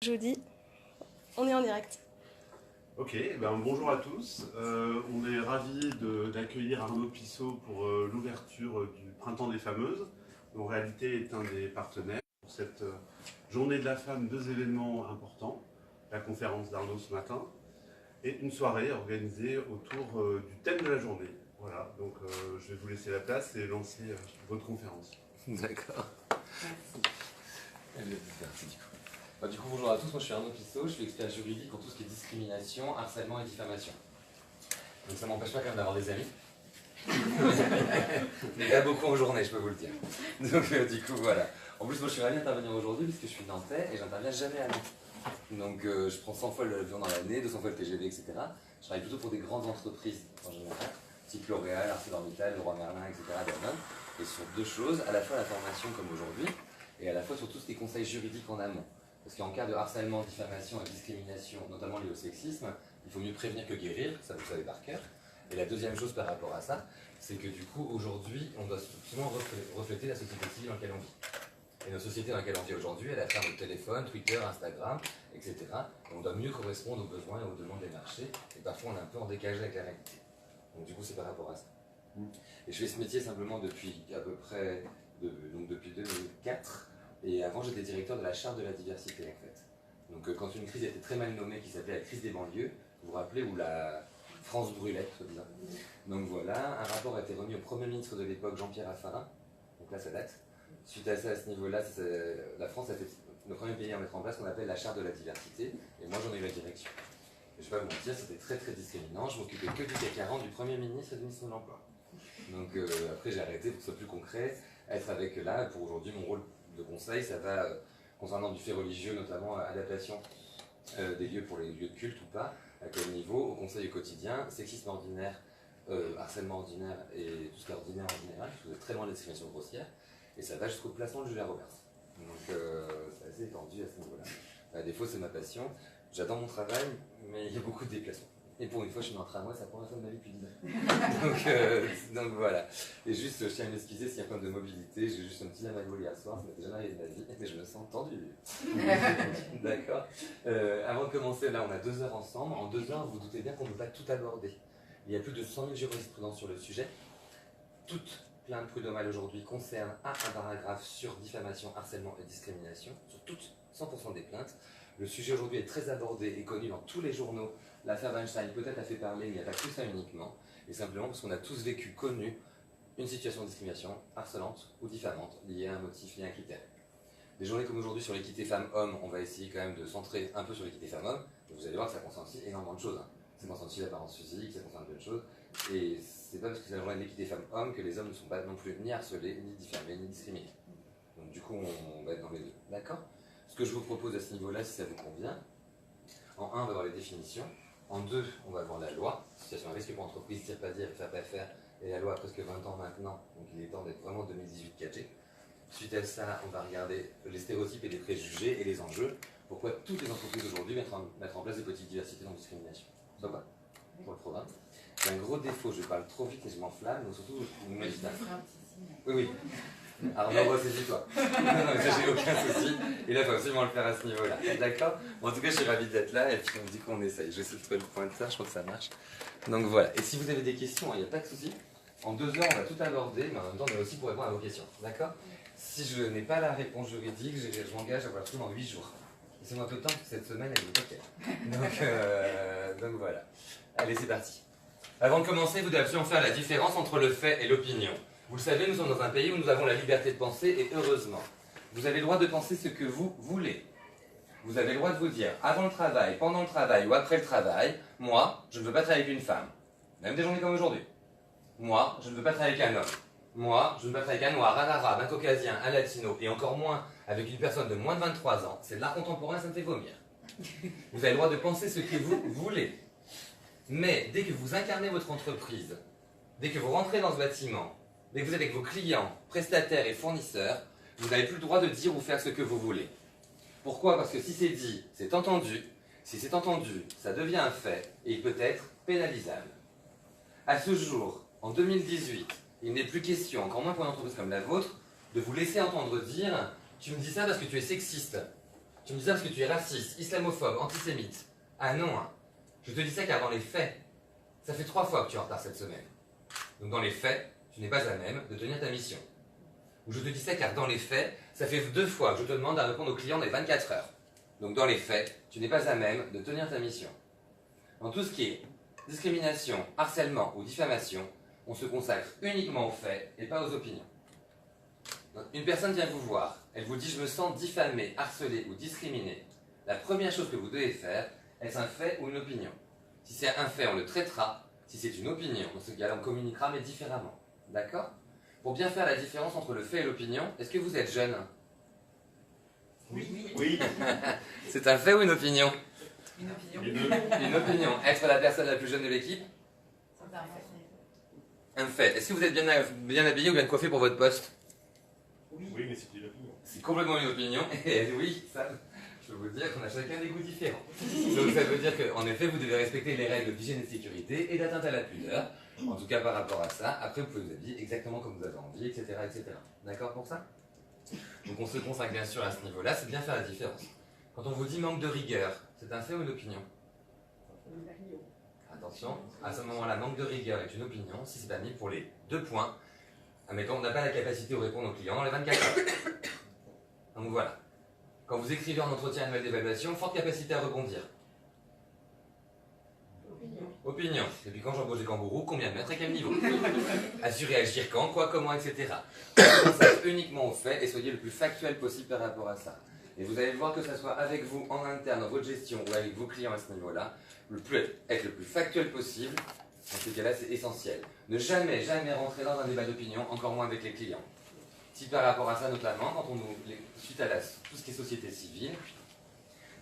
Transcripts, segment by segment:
Jeudi, on est en direct. Ok, bonjour à tous. On est ravis d'accueillir Arnaud Pissot pour l'ouverture du Printemps des Fameuses. En réalité, est un des partenaires pour cette journée de la femme, deux événements importants. La conférence d'Arnaud ce matin et une soirée organisée autour du thème de la journée. Voilà, donc je vais vous laisser la place et lancer votre conférence. D'accord. Merci du coup. Du coup, bonjour à tous, moi je suis Arnaud Pissot, je suis expert juridique en tout ce qui est discrimination, harcèlement et diffamation. Donc ça m'empêche pas quand même d'avoir des amis. Mais pas beaucoup en journée, je peux vous le dire. Donc du coup, voilà. En plus, moi je suis ravi d'intervenir aujourd'hui puisque je suis nantais et j'interviens jamais à Nantes. Donc je prends 100 fois l'avion dans l'année, 200 fois le TGV, etc. Je travaille plutôt pour des grandes entreprises en général, type L'Oréal, ArcelorMittal, Leroy Merlin, etc. Danone. Et sur deux choses, à la fois la formation comme aujourd'hui, et à la fois sur tout ce qui est conseils juridiques en amont. Parce qu'en cas de harcèlement, diffamation et discrimination, notamment lié au sexisme, il faut mieux prévenir que guérir, ça vous le savez par cœur. Et la deuxième chose par rapport à ça, c'est que du coup, aujourd'hui, on doit souvent refléter la société civile dans laquelle on vit. Et notre société dans laquelle on vit aujourd'hui, elle a plein de téléphones, Twitter, Instagram, etc. Et on doit mieux correspondre aux besoins et aux demandes des marchés. Et parfois, on est un peu en décalage avec la réalité. Donc du coup, c'est par rapport à ça. Et je fais ce métier simplement depuis à peu près, depuis 2004. Et avant, j'étais directeur de la charte de la diversité, en fait. Donc, quand une crise était très mal nommée, qui s'appelait la crise des banlieues, vous vous rappelez, où la France brûlait, soi-disant. Donc voilà, un rapport a été remis au Premier ministre de l'époque, Jean-Pierre Raffarin. Donc là, ça date. Suite à ça, à ce niveau-là, la France a été le premier pays à mettre en place ce qu'on appelle la charte de la diversité. Et moi, j'en ai eu la direction. Et je ne vais pas vous mentir, c'était très très discriminant. Je m'occupais que du CAC 40, du Premier ministre et du ministre de l'Emploi. Donc après, j'ai arrêté pour que ce soit plus concret, être avec là, pour aujourd'hui, mon rôle de conseil, ça va concernant du fait religieux, notamment adaptation des lieux pour les lieux de culte ou pas, à quel niveau, au conseil au quotidien, sexisme ordinaire, harcèlement ordinaire et tout ce qui est ordinaire en général, parce que vous êtes très loin de la discrimination grossière, et ça va jusqu'au placement de Julia Roberts. Donc c'est assez étendu à ce niveau-là. À défaut, c'est ma passion. J'adore mon travail, mais il y a beaucoup de déplacements. Et pour une fois, je suis dans un tramway, c'est la première fois de ma vie depuis 10 ans. Donc voilà. Et juste, je tiens à m'excuser s'il y a un problème de mobilité. J'ai juste un petit lamago hier soir, ça m'était jamais arrivé de ma vie, mais je me sens tendu. D'accord. Avant de commencer, là, on a 2 heures ensemble. En 2 heures, vous vous doutez bien qu'on ne peut pas tout aborder. Il y a plus de 100 000 jurisprudences sur le sujet. Toute plainte prud'homale aujourd'hui concerne un paragraphe sur diffamation, harcèlement et discrimination, sur toutes, 100% des plaintes. Le sujet aujourd'hui est très abordé et connu dans tous les journaux. L'affaire Weinstein peut-être a fait parler, mais il n'y a pas que ça uniquement. Et simplement parce qu'on a tous vécu, connu, une situation de discrimination harcelante ou diffamante liée à un motif, lié à un critère. Des journées comme aujourd'hui sur l'équité femmes-hommes, on va essayer quand même de centrer un peu sur l'équité femmes-hommes. Vous allez voir que ça concerne aussi énormément de choses. Ça concerne aussi l'apparence physique, ça concerne plein de choses. Et c'est pas parce que c'est la journée de l'équité femmes-hommes que les hommes ne sont pas non plus ni harcelés, ni diffamés, ni discriminés. Donc du coup, on va être dans les deux. D'accord ? Ce que je vous propose à ce niveau-là, si ça vous convient, en 1, on va voir les définitions. En 2, on va voir la loi, situation à risque pour entreprise, dire pas dire, faire pas faire, et la loi a presque 20 ans maintenant, donc il est temps d'être vraiment 2018 catché. Suite à ça, on va regarder les stéréotypes et les préjugés et les enjeux, pourquoi toutes les entreprises aujourd'hui mettent en place des politiques de diversité non discrimination. Ça va pour le programme. J'ai un gros défaut, je parle trop vite et je m'enflamme, donc surtout, vous me dites. Oui, oui. Arnaud, ressaisis-toi. Non, ça j'ai aucun souci. Et là, il faut absolument le faire à ce niveau-là. D'accord ? En tout cas, je suis ravi d'être là et puis on me dit qu'on essaye. Je vais essayer de trouver le pointeur, je crois que ça marche. Donc voilà. Et si vous avez des questions, il n'y a pas de souci. En 2 heures, on va tout aborder, mais en même temps, on est aussi pour répondre à vos questions. D'accord ? Si je n'ai pas la réponse juridique, je m'engage à avoir tout en 8 jours. Laissez-moi un peu de temps parce que cette semaine, elle est ok. Donc voilà. Allez, c'est parti. Avant de commencer, vous devez absolument faire la différence entre le fait et l'opinion. Vous le savez, nous sommes dans un pays où nous avons la liberté de penser, et heureusement. Vous avez le droit de penser ce que vous voulez. Vous avez le droit de vous dire, avant le travail, pendant le travail ou après le travail, moi, je ne veux pas travailler avec une femme. Même des journées comme aujourd'hui. Moi, je ne veux pas travailler avec un homme. Moi, je ne veux pas travailler avec un noir, un arabe, un caucasien, un latino, et encore moins avec une personne de moins de 23 ans. C'est de l'art contemporain, ça me fait vomir. Vous avez le droit de penser ce que vous voulez. Mais dès que vous incarnez votre entreprise, dès que vous rentrez dans ce bâtiment, dès que vous êtes avec vos clients, prestataires et fournisseurs, vous n'avez plus le droit de dire ou faire ce que vous voulez. Pourquoi ? Parce que si c'est dit, c'est entendu. Si c'est entendu, ça devient un fait et il peut être pénalisable. À ce jour, en 2018, il n'est plus question, encore moins pour une entreprise comme la vôtre, de vous laisser entendre dire « tu me dis ça parce que tu es sexiste ». Tu me dis ça parce que tu es raciste, islamophobe, antisémite. Ah non, hein. Je te dis ça car dans les faits, ça fait 3 fois que tu es en retard cette semaine. Donc dans les faits, tu n'es pas à même de tenir ta mission. Ou je te dis ça car dans les faits, ça fait 2 fois que je te demande à répondre aux clients dans les 24 heures. Donc dans les faits, tu n'es pas à même de tenir ta mission. Dans tout ce qui est discrimination, harcèlement ou diffamation, on se consacre uniquement aux faits et pas aux opinions. Donc, une personne vient vous voir, elle vous dit « je me sens diffamé, harcelé ou discriminé ». La première chose que vous devez faire, est-ce un fait ou une opinion? Si c'est un fait, on le traitera. Si c'est une opinion, dans ce cas-là, on communiquera, mais différemment. D'accord? Pour bien faire la différence entre le fait et l'opinion, est-ce que vous êtes jeune? Oui. C'est un fait ou une opinion? Une opinion. Les deux. Une opinion. Être la personne la plus jeune de l'équipe? Un fait. Est-ce que vous êtes bien habillé ou bien coiffé pour votre poste? Oui, mais c'est une opinion. C'est complètement une opinion. Et oui, ça, je peux vous dire qu'on a chacun des goûts différents. Donc ça veut dire qu'en effet, vous devez respecter les règles d'hygiène et de sécurité et d'atteinte à la pudeur. En tout cas par rapport à ça. Après, vous pouvez vous habiller exactement comme vous avez envie, etc. etc. D'accord pour ça? Donc on se consacre bien sûr à ce niveau-là, c'est bien faire la différence. Quand on vous dit manque de rigueur, c'est un fait ou une opinion? Attention, à ce moment-là, manque de rigueur est une opinion si c'est pas mis pour les 2 points. Admettons, on n'a pas la capacité de répondre aux clients dans les 24 heures. Donc voilà. Quand vous écrivez en entretien annuel d'évaluation, forte capacité à rebondir. Opinion. Et puis quand j'embauche des kangourous, combien de mètres et quel niveau? Assurer agir quand, quoi, comment, etc. Consacrez uniquement aux faits et soyez le plus factuel possible par rapport à ça. Et vous allez voir que ce soit avec vous en interne, dans votre gestion ou avec vos clients à ce niveau-là, être le plus factuel possible. Dans ces cas-là, c'est essentiel. Ne jamais, jamais rentrer dans un débat d'opinion, encore moins avec les clients. Si par rapport à ça, notamment, quand suite à tout ce qui est société civile,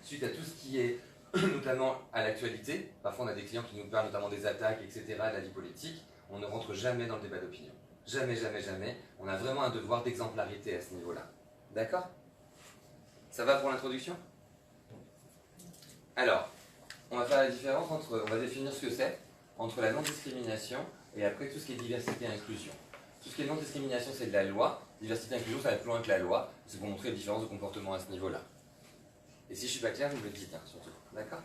suite à tout ce qui est notamment à l'actualité, parfois on a des clients qui nous parlent notamment des attaques, etc., de la vie politique, on ne rentre jamais dans le débat d'opinion. Jamais, jamais, jamais. On a vraiment un devoir d'exemplarité à ce niveau-là. D'accord? Ça va pour l'introduction? Alors, on va faire la différence entre, on va définir ce que c'est, entre la non-discrimination et après tout ce qui est diversité et inclusion. Tout ce qui est non-discrimination, c'est de la loi. Diversité et inclusion, ça va plus loin que la loi. C'est pour montrer les différences de comportement à ce niveau-là. Et si je suis pas clair, vous me le dites, hein, surtout. D'accord?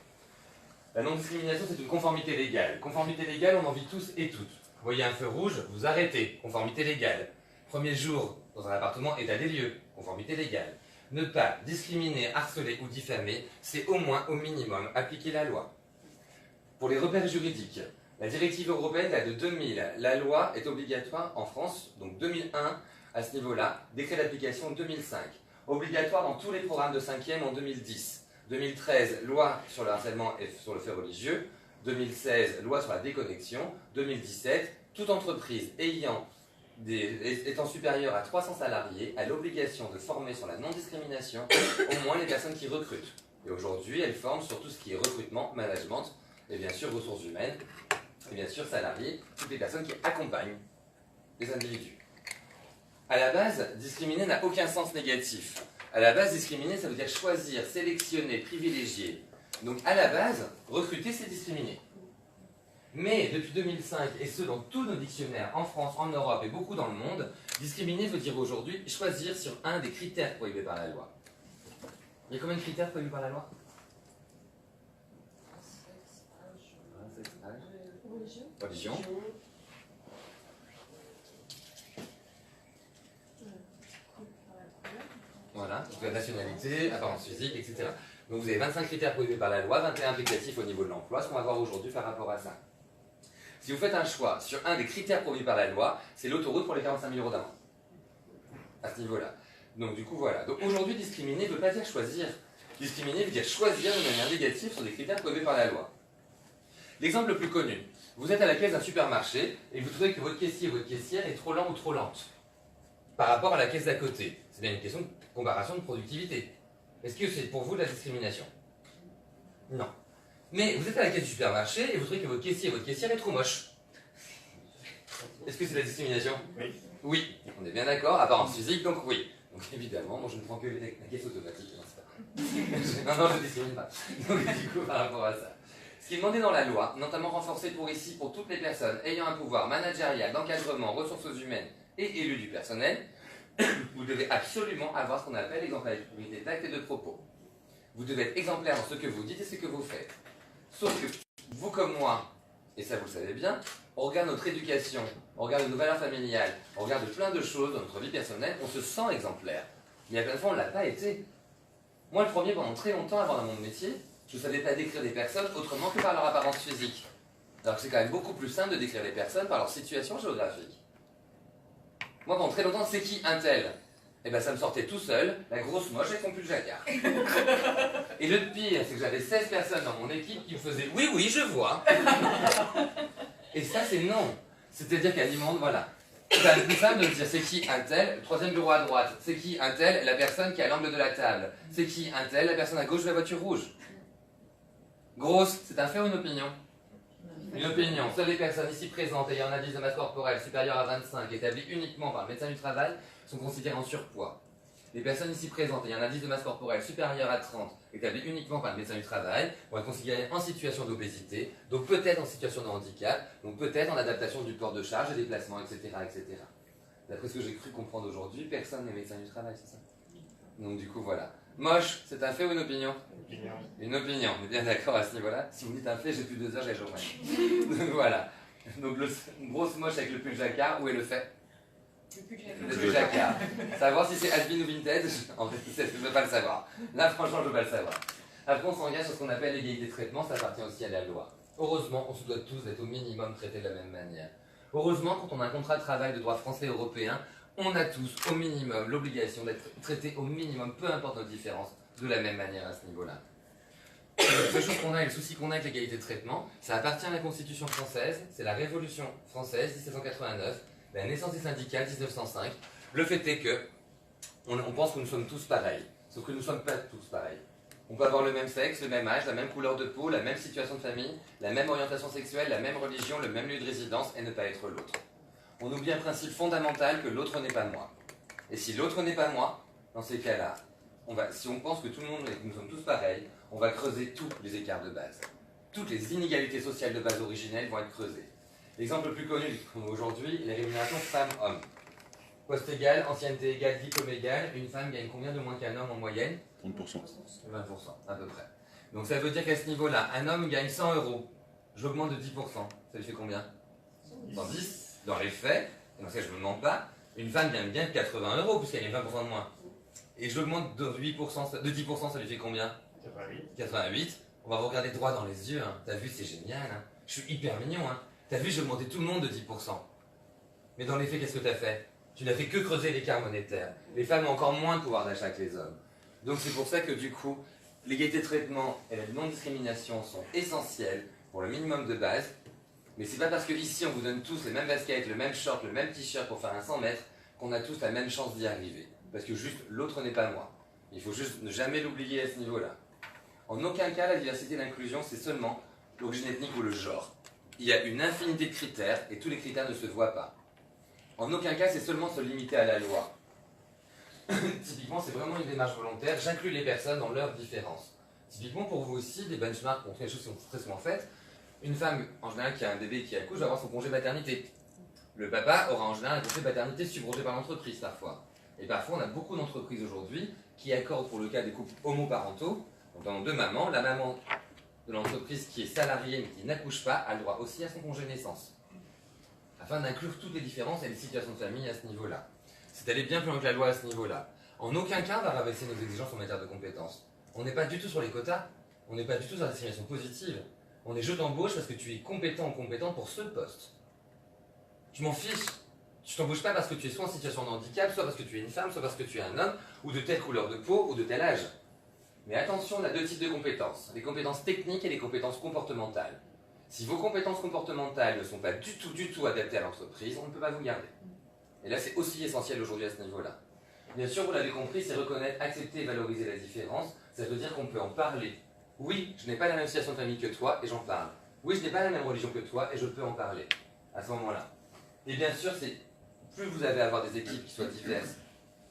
La non-discrimination, c'est une conformité légale. Conformité légale, on en vit tous et toutes. Vous voyez un feu rouge, vous arrêtez. Conformité légale. Premier jour dans un appartement, état des lieux. Conformité légale. Ne pas discriminer, harceler ou diffamer, c'est au moins, au minimum, appliquer la loi. Pour les repères juridiques, la directive européenne date de 2000. La loi est obligatoire en France, donc 2001 à ce niveau-là. Décret d'application 2005. Obligatoire dans tous les programmes de 5e en 2010. 2013, loi sur le harcèlement et sur le fait religieux. 2016, loi sur la déconnexion. 2017, toute entreprise étant supérieure à 300 salariés a l'obligation de former sur la non-discrimination au moins les personnes qui recrutent. Et aujourd'hui, elle forme sur tout ce qui est recrutement, management, et bien sûr ressources humaines, et bien sûr salariés, toutes les personnes qui accompagnent les individus. À la base, discriminer n'a aucun sens négatif. À la base, discriminer, ça veut dire choisir, sélectionner, privilégier. Donc à la base, recruter, c'est discriminer. Mais depuis 2005, et ce dans tous nos dictionnaires, en France, en Europe et beaucoup dans le monde, discriminer veut dire aujourd'hui choisir sur un des critères prohibés par la loi. Il y a combien de critères prohibés par la loi? Religion. Voilà, donc la nationalité, apparence physique, etc. Donc vous avez 25 critères prohibés par la loi, 21 applicatifs au niveau de l'emploi, ce qu'on va voir aujourd'hui par rapport à ça. Si vous faites un choix sur un des critères prohibés par la loi, c'est l'autoroute pour les 45 000 € d'amende. À ce niveau-là. Donc du coup, voilà. Donc aujourd'hui, discriminer ne veut pas dire choisir. Discriminer veut dire choisir de manière négative sur des critères prohibés par la loi. L'exemple le plus connu. Vous êtes à la caisse d'un supermarché et vous trouvez que votre caissier ou votre caissière est trop lent ou trop lente par rapport à la caisse d'à côté. C'est bien une question de comparaison de productivité. Est-ce que c'est pour vous de la discrimination? Non. Mais vous êtes à la caisse du supermarché et vous trouvez que votre caissier et votre caissière est trop moche. Est-ce que c'est de la discrimination? Oui. Oui. On est bien d'accord, apparence physique, donc oui. Donc évidemment, moi je ne prends que la caisse automatique. Non, c'est pas... non, je ne discrimine pas. Donc du coup, par rapport à ça. Ce qui est demandé dans la loi, notamment renforcé pour toutes les personnes ayant un pouvoir managérial, d'encadrement, ressources humaines et élus du personnel, vous devez absolument avoir ce qu'on appelle l'exemplarité d'actes et de propos. Vous devez être exemplaire dans ce que vous dites et ce que vous faites. Sauf que vous comme moi, et ça vous le savez bien, on regarde notre éducation, on regarde nos valeurs familiales, on regarde plein de choses dans notre vie personnelle, on se sent exemplaire. Mais il y a plein de fois, on ne l'a pas été. Moi, le premier, pendant très longtemps avant dans mon métier, je ne savais pas décrire des personnes autrement que par leur apparence physique. Alors que c'est quand même beaucoup plus simple de décrire les personnes par leur situation géographique. Moi, pendant très longtemps, c'est qui un tel? Eh ben, ça me sortait tout seul, la grosse moche avec son pull jacquard. Et le pire, c'est que j'avais 16 personnes dans mon équipe qui me faisaient « Oui, oui, je vois ». Et ça, c'est non. C'est-à-dire qu'à l'immonde, voilà. C'est plus simple de me dire c'est qui un tel, le troisième bureau à droite. C'est qui un tel, la personne qui est à l'angle de la table. C'est qui un tel, la personne à gauche de la voiture rouge. Grosse, c'est un fait ou une opinion? Une opinion. Seules les personnes ici présentes ayant un indice de masse corporelle supérieur à 25, établi uniquement par le médecin du travail, sont considérées en surpoids. Les personnes ici présentes ayant un indice de masse corporelle supérieur à 30, établi uniquement par le médecin du travail, vont être considérées en situation d'obésité, donc peut-être en situation de handicap, donc peut-être en adaptation du port de charge, des déplacements, etc. etc. D'après ce que j'ai cru comprendre aujourd'hui, personne n'est médecin du travail, c'est ça? Donc du coup, voilà. Moche, c'est un fait ou une opinion? Une opinion, on est bien d'accord à ce niveau-là. Si vous me dites un fait, j'ai plus 2 heures, j'ai journée. Donc voilà. Donc une grosse moche avec le pull jacquard, où est le fait? Le pull jacquard. Savoir si c'est has-been ou vintage, en fait, je ne veux pas le savoir. Là, franchement, je ne veux pas le savoir. Après, on s'engage sur ce qu'on appelle l'égalité de traitement, ça appartient aussi à la loi. Heureusement, on se doit tous d'être au minimum traités de la même manière. Heureusement, quand on a un contrat de travail de droit français et européen, on a tous au minimum l'obligation d'être traités au minimum, peu importe nos différences, de la même manière à ce niveau-là. La chose qu'on a et le souci qu'on a avec l'égalité de traitement, ça appartient à la Constitution française, c'est la Révolution française 1789, la naissance des syndicats 1905. Le fait est que on pense que nous sommes tous pareils, sauf que nous ne sommes pas tous pareils. On peut avoir le même sexe, le même âge, la même couleur de peau, la même situation de famille, la même orientation sexuelle, la même religion, le même lieu de résidence et ne pas être l'autre. On oublie un principe fondamental que l'autre n'est pas moi. Et si l'autre n'est pas moi, dans ces cas-là, si on pense que tout le monde et que nous sommes tous pareils, on va creuser tous les écarts de base. Toutes les inégalités sociales de base originelles vont être creusées. L'exemple le plus connu aujourd'hui est les rémunérations femmes-hommes. Poste égal, ancienneté égale, diplôme égal, une femme gagne combien de moins qu'un homme en moyenne? 30%. 20%, à peu près. Donc ça veut dire qu'à ce niveau-là, un homme gagne 100 €. J'augmente de 10%. Ça lui fait combien? 110. Dans les faits, et dans ce cas je ne me mens pas, une femme gagne bien 80 € puisqu'elle gagne 20% de moins. Et je l'augmente de 10%, ça lui fait combien? 88. On va vous regarder droit dans les yeux. Hein. T'as vu, c'est génial. Hein. Je suis hyper mignon. Hein. T'as vu, j'ai augmenté tout le monde de 10%. Mais dans les faits, qu'est-ce que t'as fait? Tu n'as fait que creuser l'écart monétaire. Les femmes ont encore moins de pouvoir d'achat que les hommes. Donc c'est pour ça que du coup, l'égalité de traitement et la non-discrimination sont essentielles pour le minimum de base. Mais c'est pas parce qu'ici on vous donne tous les mêmes baskets, le même short, le même t-shirt pour faire un 100 mètres qu'on a tous la même chance d'y arriver. Parce que juste l'autre n'est pas moi. Il faut juste ne jamais l'oublier à ce niveau-là. En aucun cas, la diversité et l'inclusion, c'est seulement l'origine ethnique ou le genre. Il y a une infinité de critères et tous les critères ne se voient pas. En aucun cas, c'est seulement se limiter à la loi. Typiquement, c'est vraiment une démarche volontaire. J'inclus les personnes dans leurs différences. Typiquement, pour vous aussi, des benchmarks pour les choses qui sont très souvent faites. Une femme, en général, qui a un bébé qui accouche, va avoir son congé maternité. Le papa aura en général un congé maternité subrogé par l'entreprise parfois. Et parfois, on a beaucoup d'entreprises aujourd'hui qui accordent, pour le cas des couples homoparentaux, donc dans 2 mamans, la maman de l'entreprise qui est salariée mais qui n'accouche pas a le droit aussi à son congé naissance. Afin d'inclure toutes les différences et les situations de famille à ce niveau-là. C'est aller bien plus loin que la loi à ce niveau-là. En aucun cas, on va rabaisser nos exigences en matière de compétences. On n'est pas du tout sur les quotas, on n'est pas du tout sur la discrimination positive. On est je t'embauche parce que tu es compétent ou compétente pour ce poste. Je m'en fiche. Tu t'embauches pas parce que tu es soit en situation de handicap, soit parce que tu es une femme, soit parce que tu es un homme, ou de telle couleur de peau, ou de tel âge. Mais attention, on a 2 types de compétences. Les compétences techniques et les compétences comportementales. Si vos compétences comportementales ne sont pas du tout adaptées à l'entreprise, on ne peut pas vous garder. Et là, c'est aussi essentiel aujourd'hui à ce niveau-là. Bien sûr, vous l'avez compris, c'est reconnaître, accepter et valoriser la différence. Ça veut dire qu'on peut en parler. Oui, je n'ai pas la même situation de famille que toi et j'en parle. Oui, je n'ai pas la même religion que toi et je peux en parler. À ce moment-là. Et bien sûr, c'est plus vous allez avoir des équipes qui soient diverses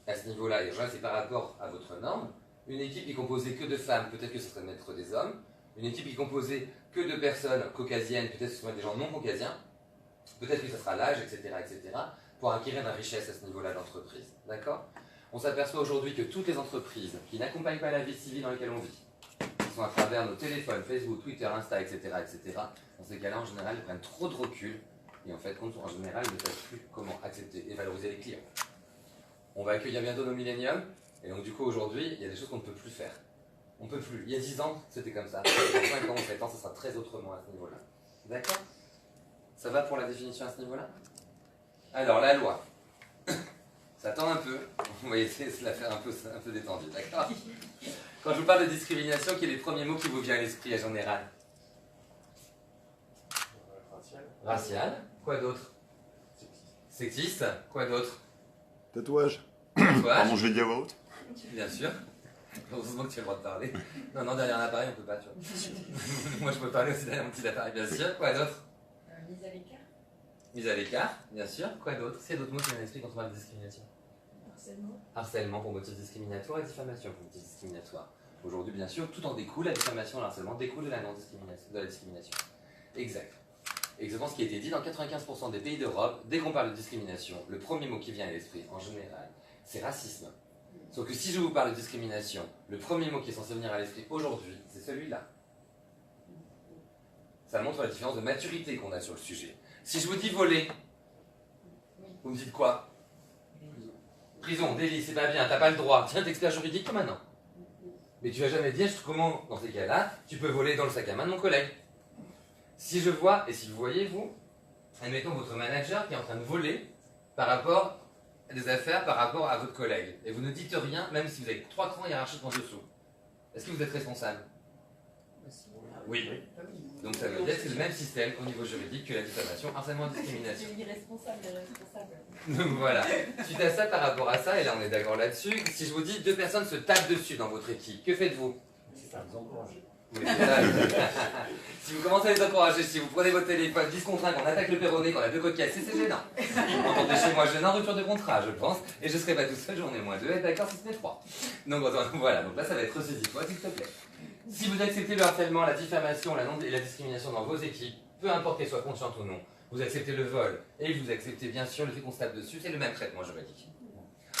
à ce niveau-là, et c'est par rapport à votre norme. Une équipe qui est composée que de femmes, peut-être que ce serait de mettre des hommes. Une équipe qui est composée que de personnes caucasiennes, peut-être que ce seraient des gens non caucasiens. Peut-être que ce sera l'âge, etc., pour acquérir de la richesse à ce niveau-là de l'entreprise. D'accord? On s'aperçoit aujourd'hui que toutes les entreprises qui n'accompagnent pas la vie civile dans laquelle on vit, sont à travers nos téléphones, Facebook, Twitter, Insta, etc., etc., dans ces cas-là, en général, ils prennent trop de recul et en fait, en général, ils ne savent plus comment accepter et valoriser les clients. On va accueillir bientôt nos milléniums et donc du coup, aujourd'hui, il y a des choses qu'on ne peut plus faire. On ne peut plus. Il y a 10 ans, c'était comme ça. Dans 5 ans ou 7 ans, ça sera très autrement à ce niveau-là. D'accord? Ça va pour la définition à ce niveau-là? Alors, la loi. Ça tend un peu. On va essayer de se la faire un peu détendue, d'accord? Quand je vous parle de discrimination, quels sont les premiers mots qui vous viennent à l'esprit en général? Racial. Quoi d'autre? Sexiste. Quoi d'autre? Tatouage. Tatouage. Pardon, je l'ai dit à voix haute. Bien sûr. Heureusement que tu as le droit de parler. Non, non, derrière un appareil, on ne peut pas, tu vois. Moi, je peux parler aussi derrière mon petit appareil, bien sûr. Quoi d'autre? Mise à l'écart. Mise à l'écart, bien sûr. Quoi d'autre? S'il y a d'autres mots qui viennent à l'esprit quand on parle de discrimination? Harcèlement. Harcèlement pour motif discriminatoire et diffamation pour motif discriminatoire. Aujourd'hui, bien sûr, tout en découle, la diffamation et le harcèlement découlent de la non-discrimination, de la discrimination. Exact. Exactement ce qui a été dit dans 95% des pays d'Europe, dès qu'on parle de discrimination, le premier mot qui vient à l'esprit, en général, c'est racisme. Sauf que si je vous parle de discrimination, le premier mot qui est censé venir à l'esprit aujourd'hui, c'est celui-là. Ça montre la différence de maturité qu'on a sur le sujet. Si je vous dis voler, vous me dites quoi? Prison, délit, c'est pas bien, t'as pas le droit. Tiens, t'es expert juridique maintenant. Mais tu vas jamais dire comment, dans ces cas-là, tu peux voler dans le sac à main de mon collègue. Si je vois, et si vous voyez, vous, admettons votre manager qui est en train de voler par rapport à des affaires, par rapport à votre collègue, et vous ne dites rien, même si vous avez 3 crans hiérarchiques en dessous, est-ce que vous êtes responsable? Oui. Donc ça veut dire que c'est le même système au niveau juridique que la diffamation, harcèlement et discrimination. C'est irresponsable et responsable. Donc voilà. Suite à ça, par rapport à ça, et là on est d'accord là-dessus, si je vous dis 2 personnes se tapent dessus dans votre équipe, que faites-vous? Oui, c'est ça. Si vous commencez à les encourager, si vous prenez votre téléphone, 10 contre 1, qu'on attaque le péroné, qu'on a 2 côtes cassées, c'est gênant. Entendez chez moi, gênant, rupture de contrat, je pense, et je serai pas tout seul, j'en ai moins 2, et d'accord si ce n'est 3. Donc voilà, donc là ça va être ressaisi-toi, s'il te plaît. Si vous acceptez le harcèlement, la diffamation et la discrimination dans vos équipes, peu importe qu'elles soient conscientes ou non, vous acceptez le vol, et vous acceptez bien sûr le fait qu'on se tape dessus, c'est le même traitement juridique.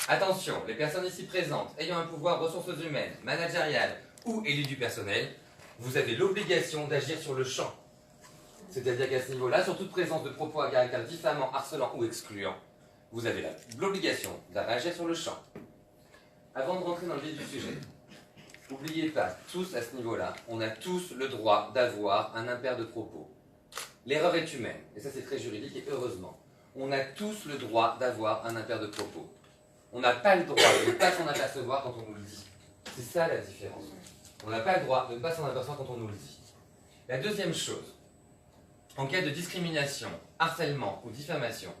Attention, les personnes ici présentes, ayant un pouvoir ressources humaines, managériales ou élu du personnel, vous avez l'obligation d'agir sur le champ. C'est-à-dire qu'à ce niveau-là, sur toute présence de propos à caractère diffamant, harcelant ou excluant, vous avez l'obligation d'agir sur le champ. Avant de rentrer dans le vif du sujet, n'oubliez pas, tous à ce niveau-là, on a tous le droit d'avoir un impair de propos. L'erreur est humaine, et ça c'est très juridique et heureusement. On a tous le droit d'avoir un impair de propos. On n'a pas le droit de ne pas s'en apercevoir quand on nous le dit. C'est ça la différence. On n'a pas le droit de ne pas s'en apercevoir quand on nous le dit. La deuxième chose, en cas de discrimination, harcèlement ou diffamation,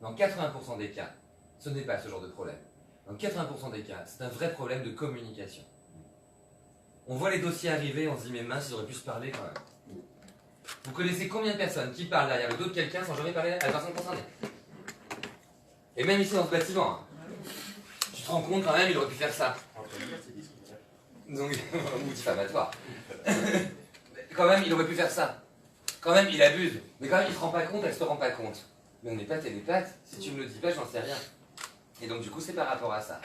dans 80% des cas, ce n'est pas ce genre de problème. Dans 80% des cas, c'est un vrai problème de communication. On voit les dossiers arriver, on se dit mais mince, ils auraient pu se parler quand même. Vous connaissez combien de personnes qui parlent derrière le dos de quelqu'un sans jamais parler à la personne concernée? Et même ici dans ce bâtiment, hein. Tu te rends compte quand même, il aurait pu faire ça. Donc, ou diffamatoire. Quand même, il aurait pu faire ça. Quand même, il abuse. Mais quand même, il se rend pas compte, elle se rend pas compte. Mais on n'est pas télépathe. Si tu me le dis pas, j'en sais rien. Et donc, du coup, c'est par rapport à ça.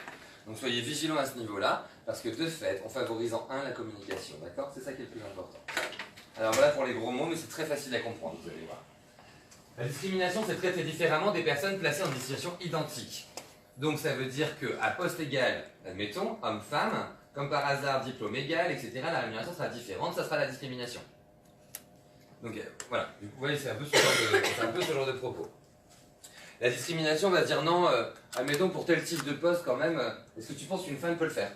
Donc, soyez vigilants à ce niveau-là, parce que de fait, en favorisant, la communication, d'accord? C'est ça qui est le plus important. Alors voilà pour les gros mots, mais c'est très facile à comprendre, vous allez voir. La discrimination, c'est traiter différemment des personnes placées en situation identique. Donc, ça veut dire qu'à poste égal, admettons, homme-femme, comme par hasard, diplôme égal, etc., la rémunération sera différente, ça sera la discrimination. Donc voilà, vous voyez, c'est un peu ce genre de propos. La discrimination va dire non, admettons pour tel type de poste quand même, est-ce que tu penses qu'une femme peut le faire?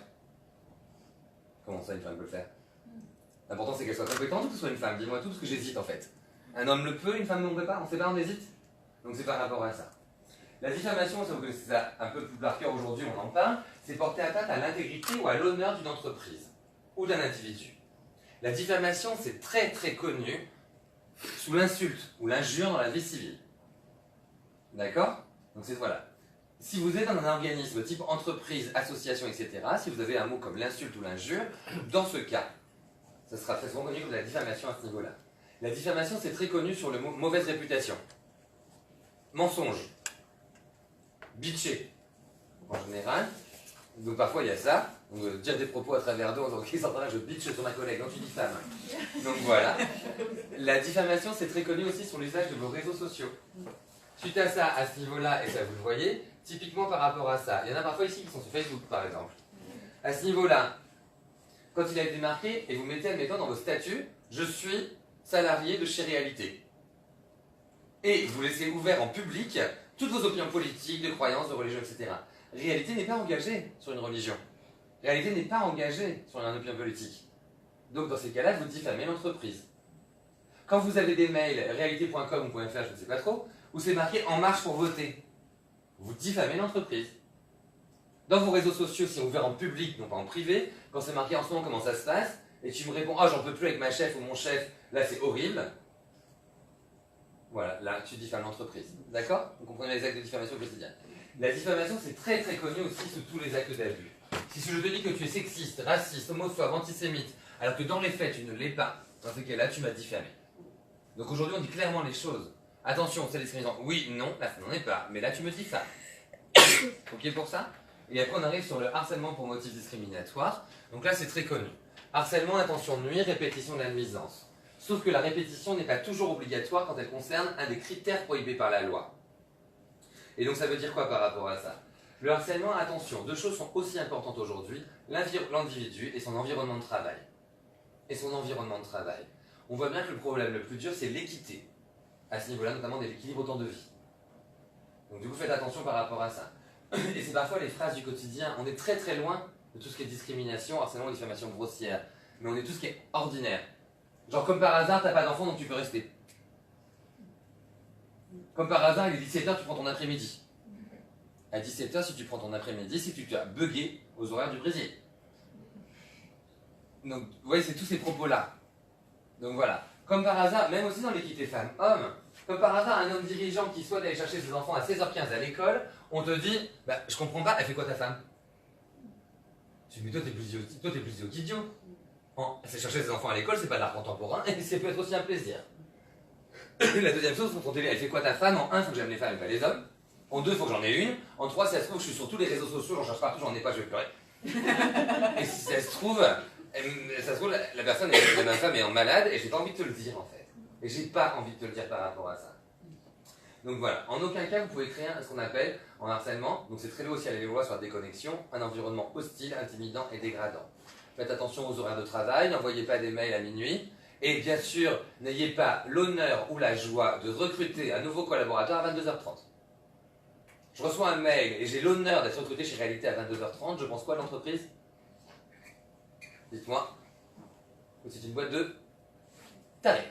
Comment ça, une femme peut le faire? L'important c'est qu'elle soit compétente ou que ce soit une femme? Dis-moi tout parce que j'hésite en fait. Un homme le peut, une femme ne le peut pas, on ne sait pas, on hésite. Donc c'est par rapport à ça. La diffamation, si vous connaissez ça un peu plus par cœur aujourd'hui, on en parle, c'est porter atteinte à l'intégrité ou à l'honneur d'une entreprise ou d'un individu. La diffamation, c'est très très connu sous l'insulte ou l'injure dans la vie civile. D'accord? Donc c'est voilà. Si vous êtes dans un organisme type entreprise, association, etc., si vous avez un mot comme l'insulte ou l'injure, dans ce cas, ça sera très souvent connu comme la diffamation à ce niveau-là. La diffamation, c'est très connu sur le mot mauvaise réputation. Mensonge. Bitcher, en général. Donc parfois il y a ça, Donc dire des propos à travers d'eux en disant ok, sans je bitch sur ma collègue, non tu diffames. Donc voilà. La diffamation c'est très connu aussi sur l'usage de vos réseaux sociaux. Suite à ça, à ce niveau-là, et ça vous le voyez, typiquement par rapport à ça, il y en a parfois ici qui sont sur Facebook par exemple. À ce niveau-là, quand il a été marqué, et vous mettez, admettons, dans vos statuts, je suis salarié de chez Réalité. Et vous laissez ouvert en public toutes vos opinions politiques, de croyances, de religion, etc. Réalité n'est pas engagée sur une religion. Réalité n'est pas engagée sur une opinion politique. Donc dans ces cas-là, vous diffamez l'entreprise. Quand vous avez des mails, réalité.com ou .fr, je ne sais pas trop, où c'est marqué En marche pour voter, vous diffamez l'entreprise. Dans vos réseaux sociaux, si ouvert en public, non pas en privé, quand c'est marqué en ce moment comment ça se passe, et tu me réponds « Ah, j'en peux plus avec ma chef ou mon chef, là c'est horrible », voilà, là tu diffames l'entreprise. D'accord? Vous comprenez les actes de diffamation au quotidien. La diffamation, c'est très très connu aussi sous tous les actes d'abus. Si je te dis que tu es sexiste, raciste, homophobe, antisémite, alors que dans les faits tu ne l'es pas, dans ce cas-là, tu m'as diffamé. Donc aujourd'hui, on dit clairement les choses. Attention, c'est discriminant. Oui, non, là ça n'en est pas, mais là tu me dis ça. Ok pour ça? Et après on arrive sur le harcèlement pour motif discriminatoire. Donc là c'est très connu. Harcèlement, intention de nuire, répétition de la nuisance. Sauf que la répétition n'est pas toujours obligatoire quand elle concerne un des critères prohibés par la loi. Et donc ça veut dire quoi par rapport à ça? Le harcèlement, attention, deux choses sont aussi importantes aujourd'hui, l'individu et son environnement de travail. On voit bien que le problème le plus dur c'est l'équité. À ce niveau-là, notamment de l'équilibre au temps de vie. Donc du coup faites attention par rapport à ça. Et c'est parfois les phrases du quotidien. On est très très loin de tout ce qui est discrimination, harcèlement, diffamation grossière. Mais on est tout ce qui est ordinaire. Genre comme par hasard, t'as pas d'enfant donc tu peux rester. Comme par hasard, il est 17h, tu prends ton après-midi. À 17h, si tu prends ton après-midi, c'est que tu as bugué aux horaires du Brésil. Donc, vous voyez, c'est tous ces propos-là. Donc voilà. Comme par hasard, même aussi dans l'équité femmes-hommes, comme par hasard, un homme dirigeant qui souhaite aller chercher ses enfants à 16h15 à l'école, on te dit, bah, je comprends pas, elle fait quoi ta femme? Tu dis, mais toi t'es plus idiot qu'idiot. C'est chercher ses enfants à l'école, c'est pas de l'art contemporain, et ça peut être aussi un plaisir. La deuxième chose, c'est qu'on te dit, elle fait quoi ta femme? En 1, il faut que j'aime les femmes et pas les hommes. En 2, il faut que j'en ai une. En 3, si ça se trouve, je suis sur tous les réseaux sociaux, j'en cherche partout, j'en ai pas, je vais pleurer. Et si ça se trouve, la personne, ma femme est en malade, et j'ai pas envie de te le dire en fait. Et j'ai pas envie de te le dire par rapport à ça. Donc voilà, en aucun cas vous pouvez créer ce qu'on appelle en harcèlement, donc c'est très lié aussi à la loi sur la déconnexion, un environnement hostile, intimidant et dégradant. Faites attention aux horaires de travail, n'envoyez pas des mails à minuit, et bien sûr, n'ayez pas l'honneur ou la joie de recruter un nouveau collaborateur à 22h30. Je reçois un mail et j'ai l'honneur d'être recruté chez Réalité à 22h30, je pense quoi à l'entreprise? Dites-moi. C'est une boîte de taré.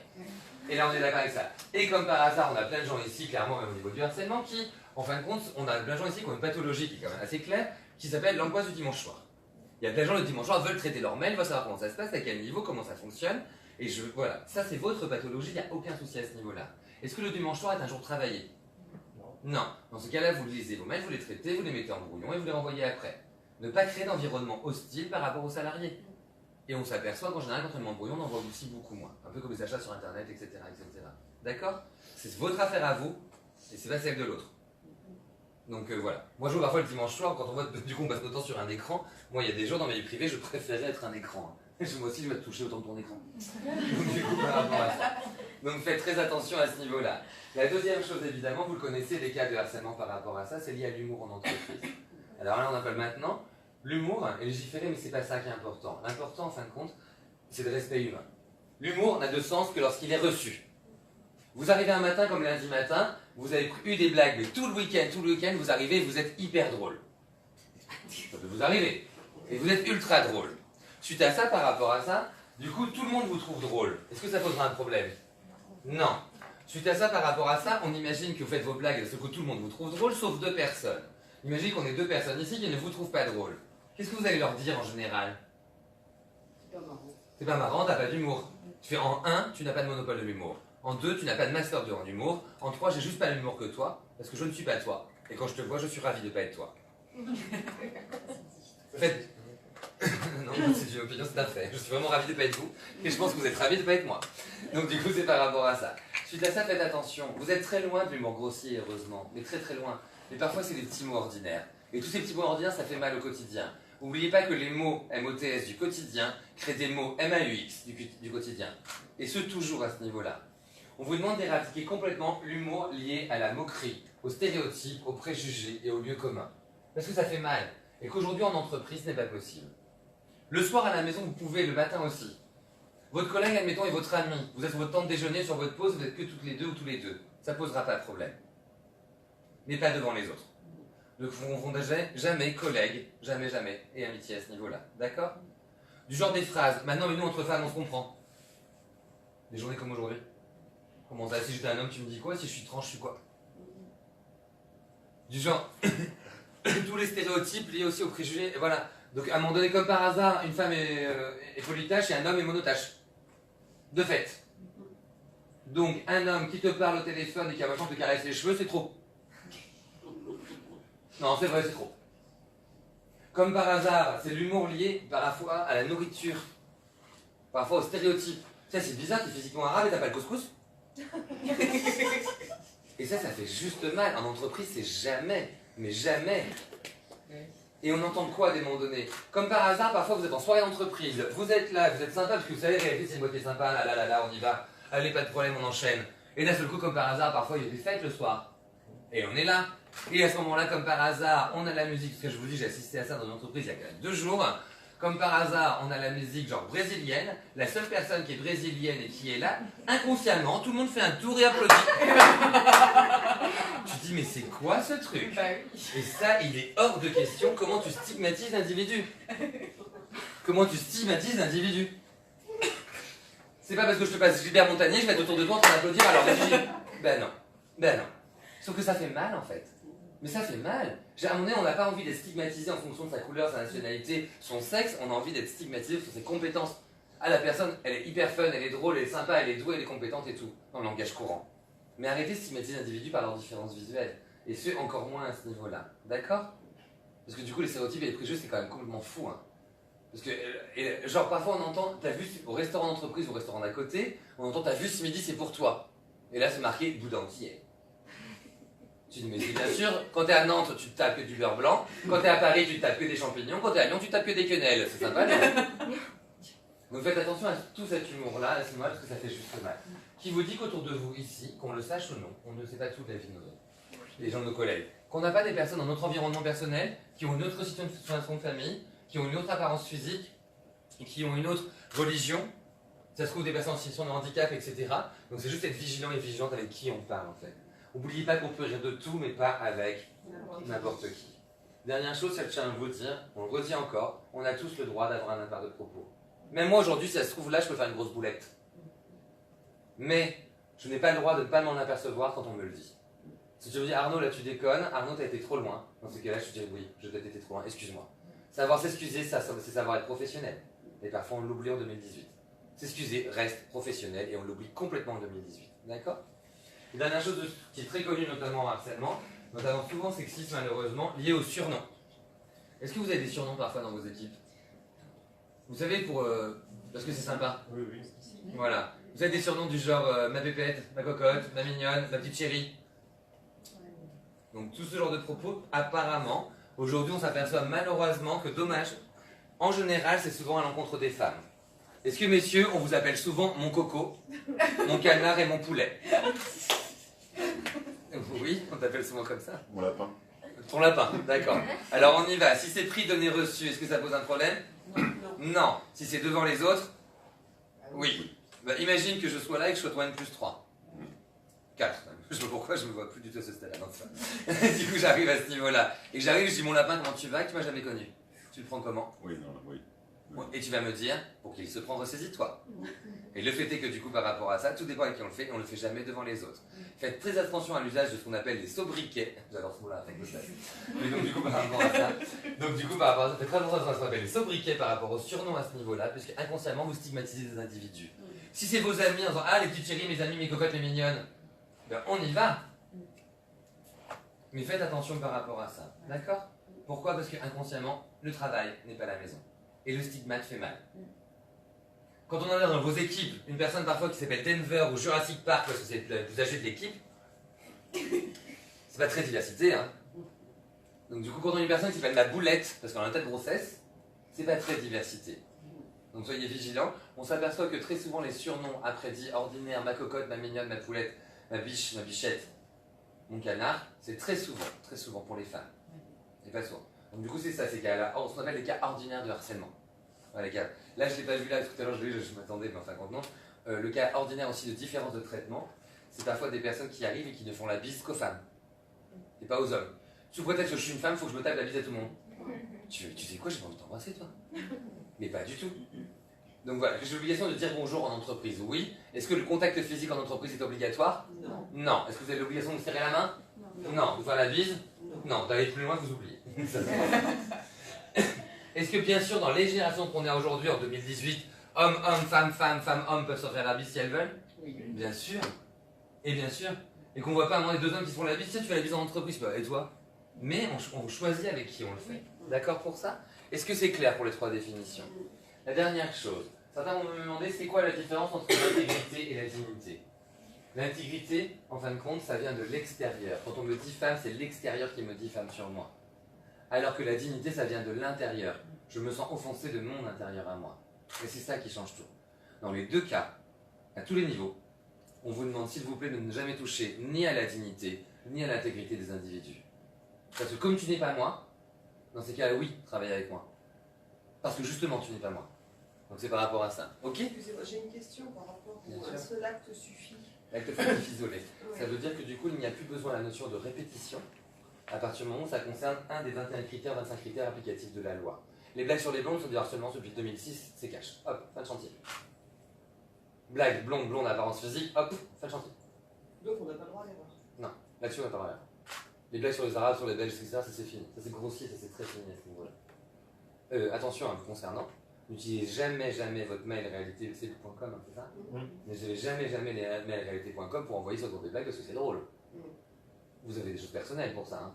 Et là on est d'accord avec ça. Et comme par hasard, on a plein de gens ici, clairement même au niveau du harcèlement, qui, en fin de compte, on a plein de gens ici qui ont une pathologie qui est quand même assez claire, qui s'appelle l'angoisse du dimanche soir. Il y a plein de gens le dimanche soir veulent traiter leur mail, veulent savoir comment ça se passe, à quel niveau, comment ça fonctionne. Et voilà, ça c'est votre pathologie, il n'y a aucun souci à ce niveau-là. Est-ce que le dimanche soir est un jour travaillé? Non. Dans ce cas-là, vous lisez vos mails, vous les traitez, vous les mettez en brouillon et vous les renvoyez après. Ne pas créer d'environnement hostile par rapport aux salariés. Et on s'aperçoit qu'en général, quand on demande brouillon, on en voit aussi beaucoup moins. Un peu comme les achats sur Internet, etc. etc. D'accord? C'est votre affaire à vous, et c'est pas celle de l'autre. Donc voilà. Moi, je vois parfois le dimanche soir, quand on voit du coup on passe notre temps sur un écran. Moi, il y a des jours dans ma vie privée, je préférais être un écran. Moi aussi, je vais te toucher autant de ton écran. Donc du coup, par rapport à ça. Donc faites très attention à ce niveau-là. La deuxième chose, évidemment, vous le connaissez, les cas de harcèlement par rapport à ça, c'est lié à l'humour en entreprise. Alors là, on appelle maintenant l'humour et légiférer, mais c'est pas ça qui est important. L'important, en fin de compte, c'est le respect humain. L'humour n'a de sens que lorsqu'il est reçu. Vous arrivez un matin comme lundi matin, vous avez eu des blagues, mais tout le week-end, vous arrivez et vous êtes hyper drôle. Ça peut vous arriver. Et vous êtes ultra drôle. Suite à ça, par rapport à ça, du coup, tout le monde vous trouve drôle. Est-ce que ça posera un problème? Non. Suite à ça, par rapport à ça, on imagine que vous faites vos blagues et ce que tout le monde vous trouve drôle, sauf 2 personnes. Imaginez qu'on ait 2 personnes ici qui ne vous trouvent pas drôle. Qu'est-ce que vous allez leur dire en général? C'est pas marrant. C'est pas marrant, t'as pas d'humour. Tu fais en 1, tu n'as pas de monopole de l'humour. En 2, tu n'as pas de master 2 en humour. En 3, j'ai juste pas l'humour que toi, parce que je ne suis pas toi. Et quand je te vois, je suis ravi de pas être toi. Faites... non, c'est une opinion, c'est un fait. Je suis vraiment ravi de pas être vous, et je pense que vous êtes ravi de pas être moi. Donc du coup, c'est par rapport à ça. Suite à ça, faites attention. Vous êtes très loin de l'humour grossier, heureusement, mais très très loin. Mais parfois, c'est des petits mots ordinaires. Et tous ces petits mots ordinaires, ça fait mal au quotidien. N'oubliez pas que les mots MOTS du quotidien créent des mots MAUX du quotidien. Et ce, toujours à ce niveau-là. On vous demande d'éradiquer complètement l'humour lié à la moquerie, aux stéréotypes, aux préjugés et aux lieux communs. Parce que ça fait mal. Et qu'aujourd'hui en entreprise, ce n'est pas possible. Le soir à la maison, vous pouvez, le matin aussi. Votre collègue, admettons, est votre ami. Vous êtes sur votre temps de déjeuner, sur votre pause, vous n'êtes que toutes les deux ou tous les deux. Ça ne posera pas de problème. Mais pas devant les autres. Ne confondez jamais collègues, jamais, et amitié à ce niveau-là. D'accord? Du genre des phrases. Maintenant, mais nous, entre femmes, on se comprend. Des journées comme aujourd'hui. Comment ça? Si j'étais un homme, tu me dis quoi? Si je suis trans, je suis quoi? Du genre, tous les stéréotypes liés aussi aux préjugés. Et voilà. Donc, à un moment donné, comme par hasard, une femme est polytache et un homme est monotache. De fait. Donc, un homme qui te parle au téléphone et qui a vachement te caresse les cheveux, c'est trop. Non, c'est vrai, c'est trop. Comme par hasard, c'est l'humour lié parfois à la nourriture, parfois aux stéréotypes. Ça, c'est bizarre, t'es physiquement arabe et t'as pas le couscous. Et ça fait juste mal. En entreprise, c'est jamais, mais jamais. Et on entend quoi à des moments donnés? Comme par hasard, parfois vous êtes en soirée d'entreprise, vous êtes là, vous êtes sympa, parce que vous savez, réalité, c'est une boîte qui est sympa, là, on y va. Allez, pas de problème, on enchaîne. Et d'un seul coup, comme par hasard, parfois il y a des fêtes le soir. Et on est là. Et à ce moment-là, comme par hasard, on a la musique, parce que je vous dis, j'ai assisté à ça dans une entreprise il y a quand même 2 jours. Comme par hasard, on a la musique genre brésilienne. La seule personne qui est brésilienne et qui est là, inconsciemment, tout le monde fait un tour et applaudit. Tu te dis, mais c'est quoi ce truc? Et ça, il est hors de question. Comment tu stigmatises l'individu? Comment tu stigmatises l'individu? C'est pas parce que je te passe Gilbert Montagnier, je vais être autour de toi en train d'applaudir alors que ben non. Ben non. Sauf que ça fait mal en fait. Mais ça fait mal. À un moment donné, on n'a pas envie d'être stigmatisé en fonction de sa couleur, sa nationalité, son sexe. On a envie d'être stigmatisé sur ses compétences. Ah, la personne, elle est hyper fun, elle est drôle, elle est sympa, elle est douée, elle est compétente et tout. Dans le langage courant. Mais arrêtez de stigmatiser l'individu par leurs différences visuelles. Et ce, encore moins à ce niveau-là. D'accord? Parce que du coup, les stéréotypes et les préjugés, c'est quand même complètement fou. Hein. Parce que, genre, parfois on entend, t'as vu au restaurant d'entreprise ou au restaurant d'à côté, on entend, t'as vu ce midi, c'est pour toi. Et là, c'est marqué boudin entier. Tu dis, mais bien sûr, quand t'es à Nantes, tu te tapes que du beurre blanc. Quand t'es à Paris, tu te tapes que des champignons. Quand t'es à Lyon, tu te tapes que des quenelles. C'est sympa, non? Donc faites attention à tout cet humour-là, à ce moment-là, parce que ça fait juste mal. Qui vous dit qu'autour de vous, ici, qu'on le sache ou non, on ne sait pas tout de la vie de nos autres, les gens de nos collègues, qu'on n'a pas des personnes dans notre environnement personnel qui ont une autre situation de famille, qui ont une autre apparence physique, et qui ont une autre religion. Ça se trouve des personnes en situation de handicap, etc. Donc c'est juste être vigilant et vigilante avec qui on parle, en fait. N'oubliez pas qu'on peut rire de tout, mais pas avec n'importe qui. Dernière chose, ça je tiens à vous dire, on le redit encore, on a tous le droit d'avoir un impair de propos. Même moi aujourd'hui, si ça se trouve là, je peux faire une grosse boulette. Mais je n'ai pas le droit de ne pas m'en apercevoir quand on me le dit. Si tu me dis Arnaud, là tu déconnes, Arnaud t'as été trop loin. Dans ce cas-là, je te dirais oui, je t'ai été trop loin, excuse-moi. Savoir s'excuser, c'est savoir être professionnel. Et parfois on l'oublie en 2018. S'excuser reste professionnel et on l'oublie complètement en 2018. D'accord? Une dernière chose qui est très connue, notamment en harcèlement, notamment souvent sexiste malheureusement, lié au surnom. Est-ce que vous avez des surnoms parfois dans vos équipes? Vous savez, parce que c'est sympa. Oui, oui. Voilà. Vous avez des surnoms du genre ma pépette, ma cocotte, ma mignonne, ma petite chérie. Donc tout ce genre de propos, apparemment, aujourd'hui on s'aperçoit malheureusement que dommage, en général c'est souvent à l'encontre des femmes. Est-ce que messieurs, on vous appelle souvent mon coco, mon canard et mon poulet? Oui, on t'appelle souvent comme ça. Mon lapin. Ton lapin, d'accord. Alors on y va. Si c'est prix donné reçu, est-ce que ça pose un problème? Non. Si c'est devant les autres? Oui. Bah, imagine que je sois là et que je sois toi N plus 3. 4. Je sais pas pourquoi, je me vois plus du tout à ce stade-là. Du coup, j'arrive à ce niveau-là. Et j'arrive, je dis mon lapin, comment tu vas? Que tu m'as jamais connu. Tu le prends comment? Oui, non, oui. Et tu vas me dire, pour qu'il se prend, ressaisis-toi. Et le fait est que du coup, par rapport à ça, tout dépend avec qui on le fait, et on le fait jamais devant les autres. Faites très attention à l'usage de ce qu'on appelle les sobriquets. J'adore ce mot-là, avec le test. Mais donc du coup, par rapport à ça, faites très attention à ce qu'on appelle les sobriquets par rapport au surnom à ce niveau-là, puisque inconsciemment, vous stigmatisez des individus. Si c'est vos amis en disant, ah, les petites chéries, mes amis, mes cocottes, mes mignonnes, ben on y va. Mais faites attention par rapport à ça, d'accord? Pourquoi? Parce que inconsciemment, le travail n'est pas la maison. Et le stigmate fait mal. Quand on a dans vos équipes une personne parfois qui s'appelle Denver ou Jurassic Park parce que c'est le plus âgé de l'équipe, c'est pas très diversité, hein. Donc du coup, quand on a une personne qui s'appelle la boulette parce qu'on a un tas de grossesse, C'est pas très diversité. Donc soyez vigilants. On s'aperçoit que très souvent les surnoms après dit ordinaire, ma cocotte, ma mignonne, ma poulette, ma biche, ma bichette, mon canard, c'est très souvent pour les femmes. Et pas souvent. Donc du coup c'est ça, c'est ce qu'on appelle les cas ordinaires de harcèlement. Voilà, les cas. Là je l'ai pas vu là, tout à l'heure je m'attendais, mais enfin non. Le cas ordinaire aussi de différence de traitement, c'est parfois des personnes qui arrivent et qui ne font la bise qu'aux femmes. Et pas aux hommes. Sous prétexte que je suis une femme, il faut que je me tape la bise à tout le monde. Tu sais quoi, j'ai pas envie de t'embrasser toi. Mais pas du tout. Donc voilà, j'ai l'obligation de dire bonjour en entreprise, oui. Est-ce que le contact physique en entreprise est obligatoire? Non. Non. Est-ce que vous avez l'obligation de serrer la main? Non. Non. Vous faire la bise? Non. D'aller plus loin, vous oubliez. Est-ce que bien sûr, dans les générations qu'on est aujourd'hui, en 2018, hommes, femmes, hommes peuvent se faire la bise si elles veulent? Oui. Bien sûr. Et bien sûr. Et qu'on voit pas à un moment les deux hommes qui se font la bise, tu sais, tu fais la bise en entreprise, et toi? Mais on choisit avec qui on le fait. D'accord pour ça? Est-ce que c'est clair pour les trois définitions? La dernière chose, certains vont me demander c'est quoi la différence entre l'intégrité et la dignité? L'intégrité, en fin de compte, ça vient de l'extérieur. Quand on me dit femme, c'est l'extérieur qui me dit femme sur moi. Alors que la dignité, ça vient de l'intérieur. Je me sens offensé de mon intérieur à moi. Et c'est ça qui change tout. Dans les deux cas, à tous les niveaux, on vous demande s'il vous plaît de ne jamais toucher ni à la dignité, ni à l'intégrité des individus. Parce que comme tu n'es pas moi, dans ces cas-là, oui, travaille avec moi. Parce que justement, tu n'es pas moi. Donc c'est par rapport à ça. Ok? Excusez-moi, j'ai une question par rapport à un seul acte suffit. L'acte fautif isolé. Ouais. Ça veut dire que du coup, il n'y a plus besoin de la notion de répétition à partir du moment où ça concerne un des 21 critères, 25 critères applicatifs de la loi. Les blagues sur les blondes sont du harcèlement depuis 2006, c'est cash. Hop, fin de chantier. Blague, blonde, apparence physique, hop, fin de chantier. Donc on n'a pas le droit à l'erreur. Non, là-dessus on n'a pas rien. Les blagues sur les arabes, sur les belges, etc., ça c'est fini. Ça c'est grossier, ça c'est très fini à ce niveau-là. Attention, vous concernant, n'utilisez jamais votre mail réalité.com, hein, c'est ça? N'utilisez jamais les mails réalité.com pour envoyer sur des blagues parce que c'est drôle. Vous avez des choses personnelles pour ça, hein.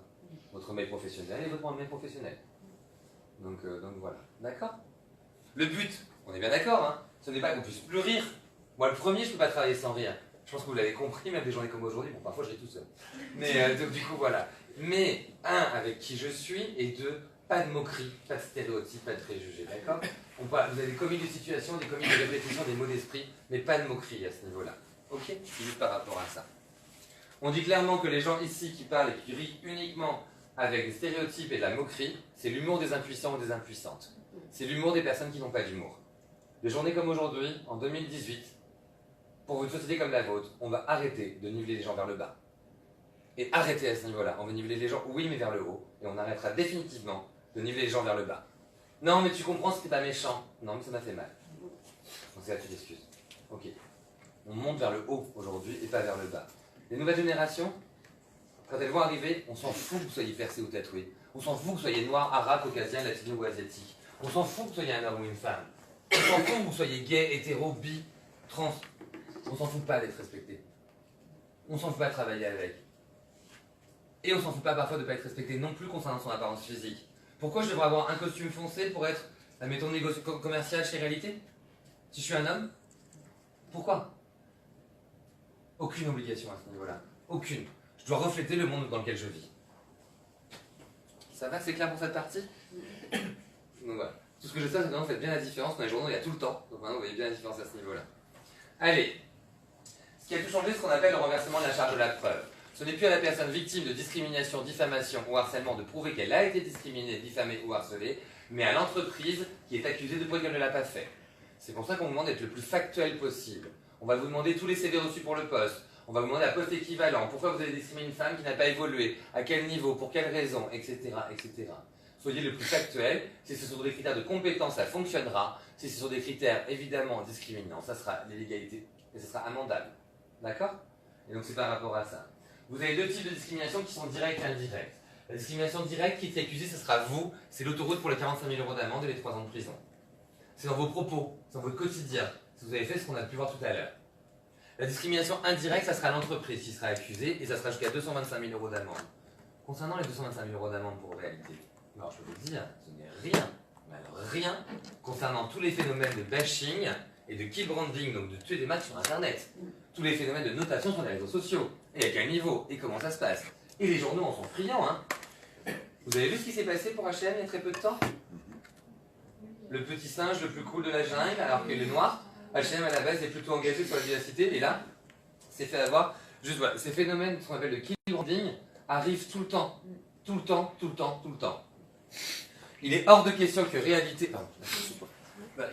Votre mail professionnel et votre mail professionnel. Donc voilà, d'accord? Le but, on est bien d'accord, hein, ce n'est pas qu'on puisse plus rire. Moi le premier, je ne peux pas travailler sans rire. Je pense que vous l'avez compris, même des journées comme aujourd'hui, bon parfois je ris tout seul. Mais donc, du coup voilà. Mais avec qui je suis, et pas de moquerie, pas de stéréotypes, pas de préjugés, d'accord? Vous avez des comiques de situation, des comiques de répétition, des mots d'esprit, mais pas de moquerie à ce niveau-là. Ok? C'est juste par rapport à ça. On dit clairement que les gens ici qui parlent et qui rient uniquement avec des stéréotypes et de la moquerie, c'est l'humour des impuissants ou des impuissantes. C'est l'humour des personnes qui n'ont pas d'humour. Des journées comme aujourd'hui, en 2018, pour une société comme la vôtre, on va arrêter de niveler les gens vers le bas. Et arrêter à ce niveau-là. On va niveler les gens, oui, mais vers le haut. Et on arrêtera définitivement de niveler les gens vers le bas. Non, mais tu comprends, c'était pas méchant. Non, mais ça m'a fait mal. Donc c'est là que tu t'excuses. Ok. On monte vers le haut aujourd'hui et pas vers le bas. Les nouvelles générations, quand elles vont arriver, on s'en fout que vous soyez percé ou tatoué. On s'en fout que vous soyez noir, arabe, caucasien, latino ou asiatique. On s'en fout que vous soyez un homme ou une femme. On s'en fout que vous soyez gay, hétéro, bi, trans. On s'en fout pas d'être respecté. On s'en fout pas de travailler avec. Et on s'en fout pas parfois de ne pas être respecté non plus concernant son apparence physique. Pourquoi je devrais avoir un costume foncé pour être, admettons, négociateur commercial chez Réalité? Si je suis un homme? Pourquoi? Aucune obligation à ce niveau-là. Aucune. Je dois refléter le monde dans lequel je vis. Ça va, c'est clair pour cette partie? Donc voilà. Tout ce que je sais, c'est que maintenant, vous faites bien la différence. Dans les journaux, il y a tout le temps. Donc maintenant, vous voyez bien la différence à ce niveau-là. Allez. Ce qui a tout changé, c'est ce qu'on appelle le renversement de la charge de la preuve. Ce n'est plus à la personne victime de discrimination, diffamation ou harcèlement de prouver qu'elle a été discriminée, diffamée ou harcelée, mais à l'entreprise qui est accusée de prouver qu'elle ne l'a pas fait. C'est pour ça qu'on vous demande d'être le plus factuel possible. On va vous demander tous les CV reçus pour le poste. On va vous demander un poste équivalent. Pourquoi vous avez discriminé une femme qui n'a pas évolué? À quel niveau? Pour quelle raison? Etc. etc. Soyez le plus factuel. Si ce sont des critères de compétence, ça fonctionnera. Si ce sont des critères évidemment discriminants, ça sera l'illégalité et ça sera amendable. D'accord? Et donc c'est par rapport à ça. Vous avez deux types de discrimination qui sont directes et indirectes. La discrimination directe qui est accusée, ce sera vous. C'est l'autoroute pour les 45 000 € d'amende et les 3 ans de prison. C'est dans vos propos, c'est dans votre quotidien. Si vous avez fait ce qu'on a pu voir tout à l'heure. La discrimination indirecte, ça sera l'entreprise qui sera accusée et ça sera jusqu'à 225 000 € d'amende. Concernant les 225 000 € d'amende pour réalité, alors je peux vous dire, ce n'est rien, mais alors rien, concernant tous les phénomènes de bashing et de kill branding, donc de tuer des matchs sur Internet. Tous les phénomènes de notation sur les réseaux sociaux. Et à quel niveau? Et comment ça se passe? Et les journaux en sont friands, hein. Vous avez vu ce qui s'est passé pour H&M il y a très peu de temps? le petit singe le plus cool de la jungle, alors que le noir, H&M à la base est plutôt engagé sur la diversité, et là, c'est fait avoir, juste voilà, ces phénomènes qu'on appelle le kill branding arrivent tout le temps, tout le temps, tout le temps, tout le temps. Il est hors de question que réalité,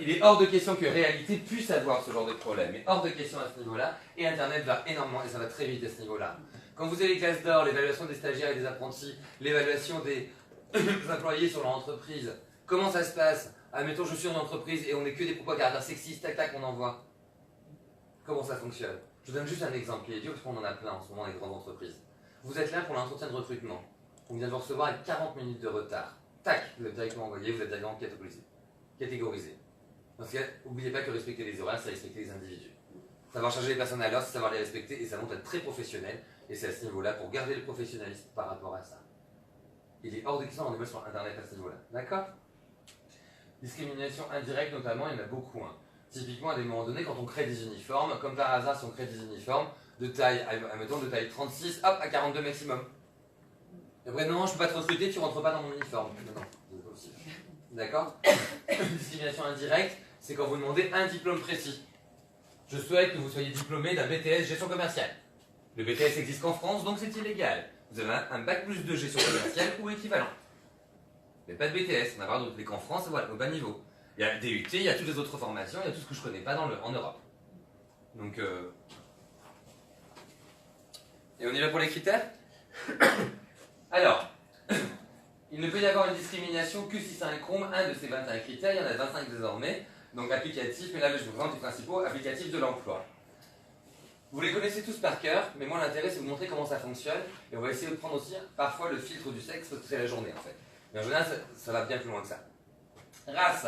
il est hors de question que réalité puisse avoir ce genre de problème, mais hors de question à ce niveau-là, et Internet va énormément, et ça va très vite à ce niveau-là. Quand vous avez les classes d'or, l'évaluation des stagiaires et des apprentis, l'évaluation des employés sur leur entreprise, comment ça se passe? Admettons, je suis en entreprise et on n'est que des propos à caractère sexiste, tac tac, on envoie. Comment ça fonctionne? Je vous donne juste un exemple qui est dur parce qu'on en a plein en ce moment dans les grandes entreprises. Vous êtes là pour l'entretien de recrutement. On vient de vous recevoir avec 40 minutes de retard. Tac, vous êtes directement envoyé, vous êtes directement catégorisé. Parce que n'oubliez pas que respecter les horaires, c'est respecter les individus. Savoir charger les personnes à l'heure, c'est savoir les respecter et ça montre à être très professionnel. Et c'est à ce niveau-là pour garder le professionnalisme par rapport à ça. Il est hors de question d'en débat sur Internet à ce niveau-là. D'accord? Discrimination indirecte notamment, il y en a beaucoup. Hein. Typiquement, à des moments donnés, quand on crée des uniformes, comme par hasard, si on crée des uniformes de taille, admettons, de taille 36, hop, à 42 maximum. Et après, non, je ne peux pas te recruter, tu rentres pas dans mon uniforme. Non, c'est pas possible. D'accord? Discrimination indirecte, c'est quand vous demandez un diplôme précis. Je souhaite que vous soyez diplômé d'un BTS gestion commerciale. Le BTS existe qu'en France, donc c'est illégal. Vous avez un bac plus de gestion commerciale ou équivalent. Mais pas de BTS, on a le droit de qu'en France, voilà, au bas niveau. Il y a DUT, il y a toutes les autres formations, il y a tout ce que je connais pas en Europe. Donc, et on y va pour les critères? Alors, il ne peut y avoir une discrimination que si ça incombe un de ces 21 critères, il y en a 25 désormais, donc applicatifs, mais là je vous présente les principaux applicatifs de l'emploi. Vous les connaissez tous par cœur, mais moi l'intérêt c'est de vous montrer comment ça fonctionne, et on va essayer de prendre aussi parfois le filtre du sexe, parce que c'est la journée en fait. Mais en général ça va bien plus loin que ça. Race.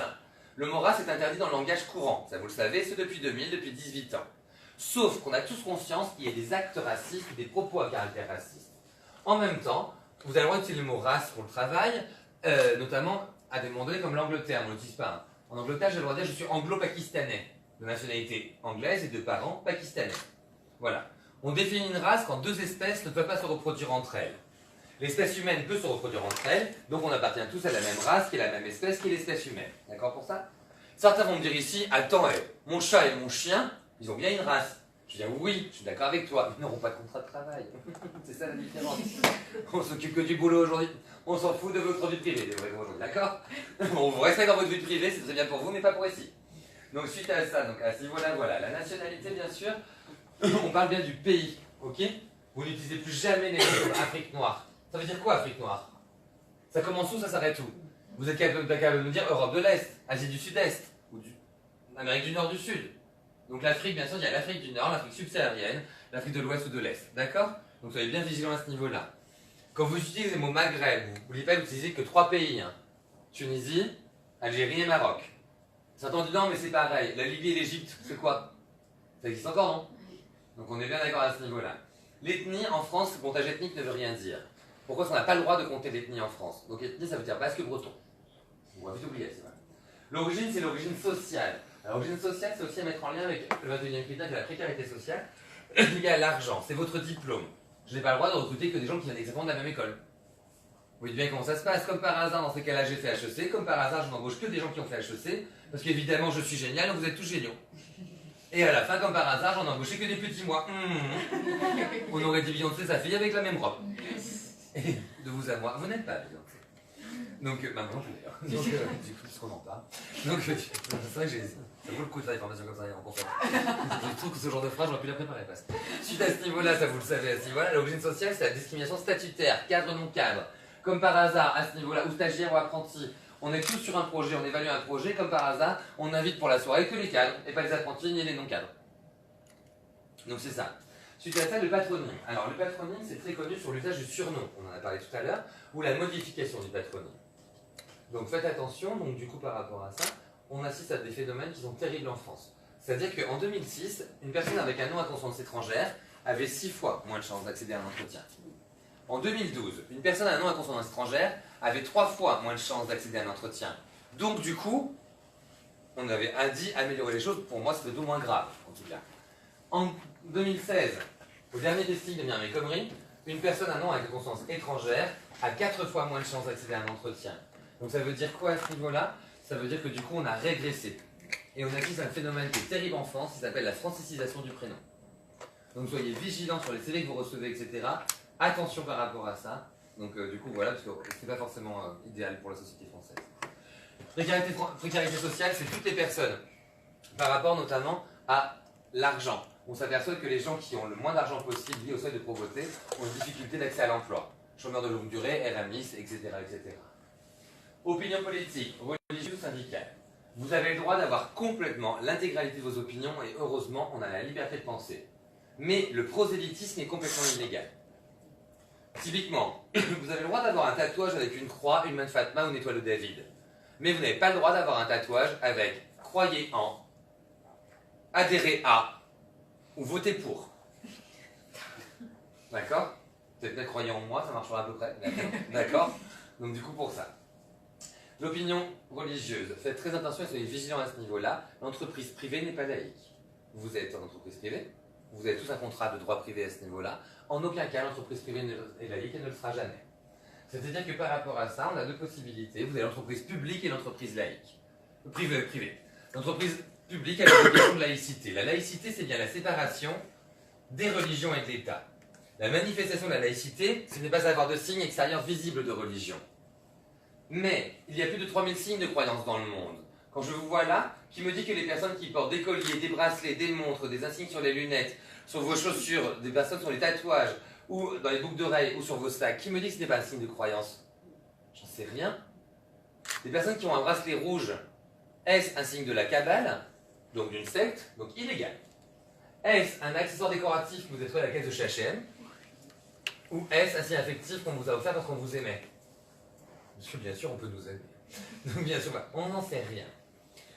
Le mot race est interdit dans le langage courant, ça vous le savez, c'est depuis 2000, depuis 18 ans. Sauf qu'on a tous conscience qu'il y a des actes racistes ou des propos à caractère raciste. En même temps, vous avez le droit d'utiliser le mot race pour le travail, notamment à des moments donnés comme l'Angleterre, on ne l'utilise pas. Hein. En Angleterre, j'ai le droit de dire je suis anglo-pakistanais, de nationalité anglaise et de parents pakistanais. Voilà. On définit une race quand deux espèces ne peuvent pas se reproduire entre elles. L'espèce humaine peut se reproduire entre elles, donc on appartient tous à la même race, qui est la même espèce, qui est l'espèce humaine. D'accord pour ça? Certains vont me dire ici, attends, mon chat et mon chien, ils ont bien une race. Je dis oui, je suis d'accord avec toi, mais ils n'auront pas de contrat de travail. C'est ça la différence. On s'occupe que du boulot aujourd'hui. On s'en fout de votre vie privée, aujourd'hui, d'accord? On vous respecte dans votre vie privée, c'est très bien pour vous, mais pas pour ici. Donc suite à ça, donc à ce niveau-là, voilà, la nationalité bien sûr, on parle bien du pays, ok? Vous n'utilisez plus jamais les mots comme Afrique noire. Ça veut dire quoi Afrique noire? Ça commence où, ça s'arrête où? Vous êtes capable de me dire Europe de l'Est, Asie du Sud-Est, ou Amérique du Nord du Sud. Donc l'Afrique, bien sûr, il y a l'Afrique du Nord, l'Afrique subsaharienne, l'Afrique de l'Ouest ou de l'Est, d'accord? Donc soyez bien vigilants à ce niveau-là. Quand vous utilisez le mot Maghreb, vous n'oubliez pas d'utiliser que 3 pays, hein. Tunisie, Algérie et Maroc. Certains ont dit non mais c'est pareil, la Libye et l'Égypte, c'est quoi? Ça existe encore, non? Donc on est bien d'accord à ce niveau-là. L'ethnie en France, le comptage ethnique ne veut rien dire. Pourquoi on n'a pas le droit de compter l'ethnie en France? Donc ethnie ça veut dire basque breton. On va vite oublier, c'est vrai. L'origine c'est l'origine sociale. L'origine sociale c'est aussi à mettre en lien avec le 21e critère qui est la précarité sociale. Il y a l'argent, c'est votre diplôme. Je n'ai pas le droit de recruter que des gens qui viennent exactement de la même école. Vous voyez bien comment ça se passe. Comme par hasard, dans ces cas-là, j'ai fait HEC. Comme par hasard, je n'embauche que des gens qui ont fait HEC. Parce qu'évidemment, je suis génial, donc vous êtes tous géniaux. Et à la fin, comme par hasard, j'en ai embauché que des petits mois. On aurait dit Beyoncé, sa fille, avec la même robe. Et de vous à moi, vous n'êtes pas Beyoncé. Donc, maintenant, je l'ai d'ailleurs. Donc, du coup, qu'on en parle. Donc, c'est vrai que ça vaut le coup de faire des formations comme ça en conférence. Je trouve que ce genre de phrase, j'aurais pu la préparer presque. Suite à ce niveau-là, ça vous le savez, à ce niveau-là, l'origine sociale, c'est la discrimination statutaire, cadre non cadre. Comme par hasard, à ce niveau-là, ou stagiaire ou apprenti, on est tous sur un projet, on évalue un projet, comme par hasard, on invite pour la soirée que les cadres, et pas les apprentis ni les non-cadres. Donc c'est ça. Suite à ça, le patronyme. Alors le patronyme, c'est très connu sur l'usage du surnom, on en a parlé tout à l'heure, ou la modification du patronyme. Donc faites attention, donc du coup par rapport à ça, on assiste à des phénomènes qui sont terribles en France. C'est-à-dire qu'en 2006, une personne avec un nom à consonance étrangère avait 6 fois moins de chances d'accéder à un entretien. En 2012, une personne à un nom à consonance étrangère avait 3 fois moins de chances d'accéder à un entretien. Donc du coup, on avait dit améliorer les choses, pour moi c'était au moins grave en tout cas. En 2016, au dernier testing de Myriam El Khomri, une personne à un nom avec une consonance étrangère a 4 fois moins de chances d'accéder à un entretien. Donc ça veut dire quoi à ce niveau-là? ça veut dire que du coup on a régressé. Et on assiste à un phénomène qui est terrible en France, qui s'appelle la francicisation du prénom. Donc soyez vigilants sur les CV que vous recevez, etc. Attention par rapport à ça. Donc du coup voilà, parce que c'est pas forcément idéal pour la société française. Précarité sociale, c'est toutes les personnes, par rapport notamment à l'argent. On s'aperçoit que les gens qui ont le moins d'argent possible lié au seuil de pauvreté ont une difficulté d'accès à l'emploi. Chômeurs de longue durée, RMIs, etc., etc. Opinion politique, religieuse, syndicale. Vous avez le droit d'avoir complètement l'intégralité de vos opinions et heureusement, on a la liberté de penser. Mais le prosélytisme est complètement illégal. Typiquement, vous avez le droit d'avoir un tatouage avec une croix, une main de Fatma ou une étoile de David. Mais vous n'avez pas le droit d'avoir un tatouage avec « croyez en »,« adhérez à » ou « votez pour ». D'accord? Peut-être croyez en moi, ça marchera à peu près. D'accord? Donc du coup pour ça. L'opinion religieuse. Faites très attention et soyez vigilants à ce niveau-là. L'entreprise privée n'est pas laïque. Vous êtes en entreprise privée, vous avez tous un contrat de droit privé à ce niveau-là. En aucun cas, l'entreprise privée est laïque et ne le sera jamais. C'est-à-dire que par rapport à ça, on a deux possibilités. Vous avez l'entreprise publique et l'entreprise laïque. Privée. L'entreprise publique a l'obligation de laïcité. La laïcité, c'est bien la séparation des religions et de l'État. La manifestation de la laïcité, ce n'est pas avoir de signes extérieurs visibles de religion. Mais il y a plus de 3000 signes de croyance dans le monde. Quand je vous vois là, qui me dit que les personnes qui portent des colliers, des bracelets, des montres, des insignes sur les lunettes, sur vos chaussures, des personnes sur les tatouages, ou dans les boucles d'oreilles, ou sur vos sacs, qui me dit que ce n'est pas un signe de croyance? J'en sais rien. Des personnes qui ont un bracelet rouge, est-ce un signe de la Kabbale, donc d'une secte, donc illégal? Est-ce un accessoire décoratif que vous avez trouvé à la caisse de chez H&M? Ou est-ce un signe affectif qu'on vous a offert parce qu'on vous aimait? Bien sûr, on peut nous aimer. Donc bien sûr, on n'en sait rien.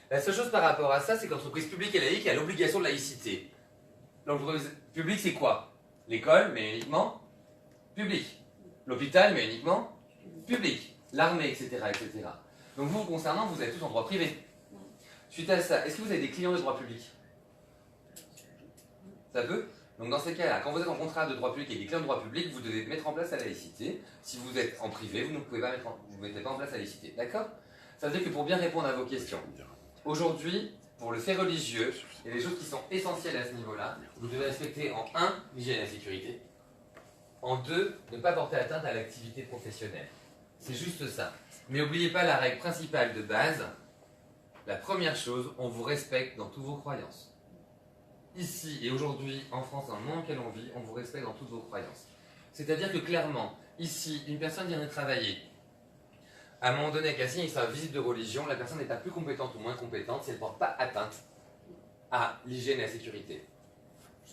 La seule chose par rapport à ça, c'est que l'entreprise publique et laïque a l'obligation de laïcité. L'entreprise publique, c'est quoi? L'école, mais uniquement public. L'hôpital, mais uniquement public. L'armée, etc., etc. Donc vous concernant, vous êtes tous en droit privé. Suite à ça, est-ce que vous avez des clients de droit public? Ça peut? Donc dans ces cas-là, quand vous êtes en contrat de droit public et des clients de droit public, vous devez mettre en place la laïcité. Si vous êtes en privé, vous ne pouvez pas vous mettez pas en place la laïcité. D'accord? Ça veut dire que pour bien répondre à vos questions, aujourd'hui, pour le fait religieux, il y a des choses qui sont essentielles à ce niveau-là. Vous devez respecter en 1, l'hygiène et la sécurité. En 2, ne pas porter atteinte à l'activité professionnelle. C'est juste ça. Mais n'oubliez pas la règle principale de base. La première chose, on vous respecte dans toutes vos croyances. Ici et aujourd'hui, en France, dans le monde dans lequel on vit, on vous respecte dans toutes vos croyances. C'est-à-dire que clairement, ici, une personne viendrait travailler. À un moment donné, avec un signe extra visite de religion, la personne n'est pas plus compétente ou moins compétente si elle ne porte pas atteinte à l'hygiène et à la sécurité.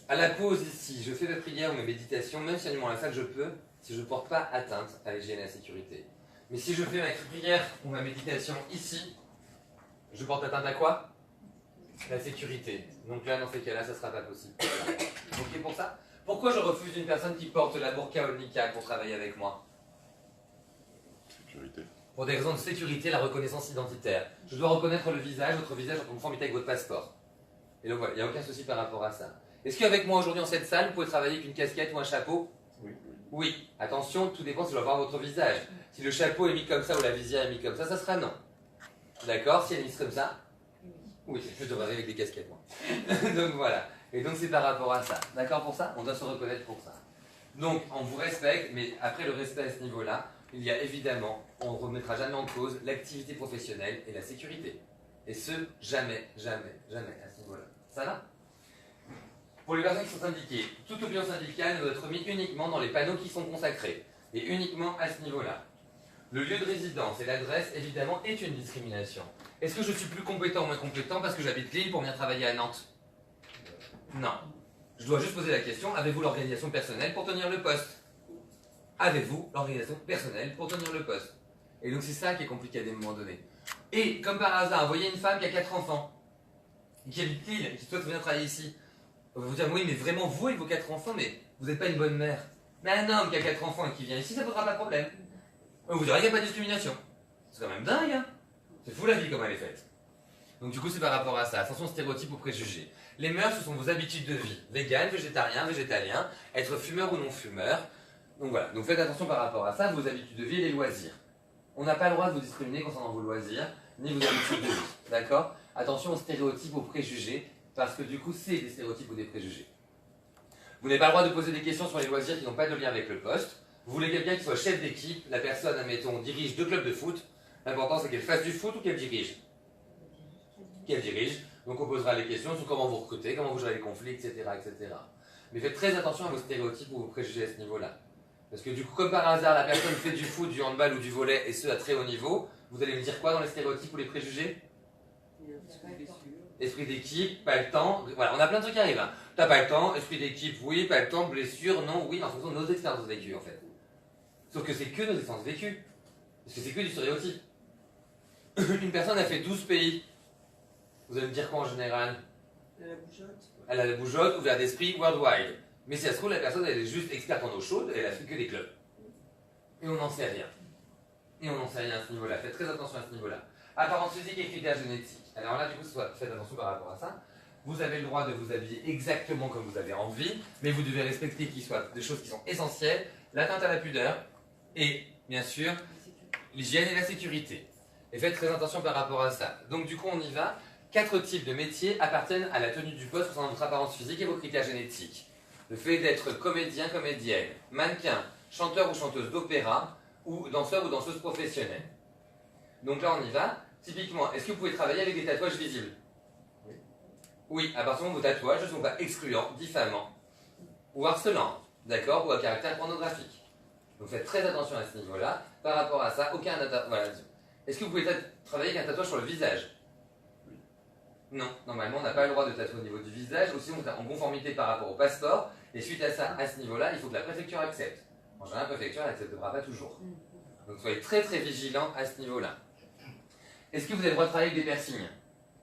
À la pause ici, je fais ma prière ou ma méditation, même si à la salle je peux, si je ne porte pas atteinte à l'hygiène et à la sécurité. Mais si je fais ma prière ou ma méditation ici, je porte atteinte à quoi? La sécurité. Donc là, dans ces cas-là, ça ne sera pas possible. Ok pour ça? Pourquoi je refuse une personne qui porte la burqa ou le niqab pour travailler avec moi? Sécurité. Pour des raisons de sécurité, la reconnaissance identitaire. Je dois reconnaître le visage, votre visage en conformité avec votre passeport. Et donc voilà, il n'y a aucun souci par rapport à ça. Est-ce qu'avec moi aujourd'hui en cette salle, vous pouvez travailler avec une casquette ou un chapeau? Oui. Oui. Attention, tout dépend si je dois voir votre visage. Si le chapeau est mis comme ça ou la visière est mise comme ça sera non. D'accord? Si elle est mise comme ça? Oui, je devrais arriver avec des casquettes, moi. Donc voilà. Et donc c'est par rapport à ça. D'accord pour ça? On doit se reconnaître pour ça. Donc on vous respecte, mais après le respect à ce niveau-là, il y a évidemment, on ne remettra jamais en cause l'activité professionnelle et la sécurité. Et ce, jamais, jamais, jamais à ce niveau-là. Ça va? Pour les personnes qui sont syndiquées, toute opinion syndicale doit être mise uniquement dans les panneaux qui sont consacrés. Et uniquement à ce niveau-là. Le lieu de résidence et l'adresse, évidemment, est une discrimination. Est-ce que je suis plus compétent ou moins compétent parce que j'habite Lille pour venir travailler à Nantes? Non. Je dois juste poser la question, avez-vous l'organisation personnelle pour tenir le poste? Avez-vous l'organisation personnelle pour tenir le poste? Et donc c'est ça qui est compliqué à des moments donnés. Et comme par hasard, vous voyez une femme qui a 4 enfants, qui habite Lille, qui souhaite venir travailler ici. On va vous dire, oui mais vraiment vous et vos 4 enfants, mais vous n'êtes pas une bonne mère. Mais un homme qui a 4 enfants et qui vient ici, ça ne posera pas de problème. On vous dira, il n'y a pas de discrimination. C'est quand même dingue, hein? C'est fou la vie comme elle est faite. Donc du coup c'est par rapport à ça, attention aux stéréotypes ou préjugés. Les mœurs, ce sont vos habitudes de vie. Vegan, végétarien, végétalien, être fumeur ou non fumeur. Donc voilà, donc faites attention par rapport à ça, vos habitudes de vie et les loisirs. On n'a pas le droit de vous discriminer concernant vos loisirs, ni vos habitudes de vie. D'accord? Attention aux stéréotypes, aux préjugés, parce que du coup, c'est des stéréotypes ou des préjugés. Vous n'avez pas le droit de poser des questions sur les loisirs qui n'ont pas de lien avec le poste. Vous voulez quelqu'un qui soit chef d'équipe, la personne, admettons, dirige 2 clubs de foot. L'important, c'est qu'elle fasse du foot ou qu'elle dirige. Qu'elle dirige. Donc on posera les questions sur comment vous recrutez, comment vous gérez les conflits, etc., etc. Mais faites très attention à vos stéréotypes ou vos préjugés à ce niveau-là. Parce que du coup, comme par hasard, la personne fait du foot, du handball ou du volley, et ce à très haut niveau, vous allez me dire quoi dans les stéréotypes ou les préjugés? Esprit d'équipe, pas le temps, voilà, on a plein de trucs qui arrivent. Hein. T'as pas le temps, esprit d'équipe, oui, pas le temps, blessure, non, oui, en fonction de nos expériences vécues en fait. Sauf que c'est que nos expériences vécues. Parce que c'est que du stéréotype. Une personne a fait 12 pays. Vous allez me dire quoi en général? La bougeotte. Elle a la bougeotte, ouvert d'esprit, worldwide. Mais si ça se trouve, la personne elle est juste experte en eau chaude et elle a fait que des clubs. Et on n'en sait rien. Et on n'en sait rien à ce niveau-là. Faites très attention à ce niveau-là. Apparence physique et critères génétiques. Alors là, du coup, faites attention par rapport à ça. Vous avez le droit de vous habiller exactement comme vous avez envie, mais vous devez respecter qu'il soit des choses qui sont essentielles, l'atteinte à la pudeur et, bien sûr, l'hygiène et la sécurité. Et faites très attention par rapport à ça. Donc du coup, on y va. 4 types de métiers appartiennent à la tenue du poste concernant votre apparence physique et vos critères génétiques. Le fait d'être comédien, comédienne, mannequin, chanteur ou chanteuse d'opéra, ou danseur ou danseuse professionnelle. Donc là, on y va. Typiquement, est-ce que vous pouvez travailler avec des tatouages visibles? Oui. Oui, à partir du moment où vos tatouages ne sont pas excluants, diffamants ou harcelants, d'accord, ou à caractère pornographique. Donc faites très attention à ce niveau-là. Par rapport à ça, aucun voilà. Est-ce que vous pouvez travailler avec un tatouage sur le visage? Oui. Non, normalement, on n'a pas le droit de tatouer au niveau du visage, ou sinon on est en conformité par rapport au passeport, et suite à ça, à ce niveau-là, il faut que la préfecture accepte. En général, la préfecture n'acceptera pas toujours. Donc soyez très très vigilants à ce niveau-là. Est-ce que vous avez le droit de travailler avec des piercings?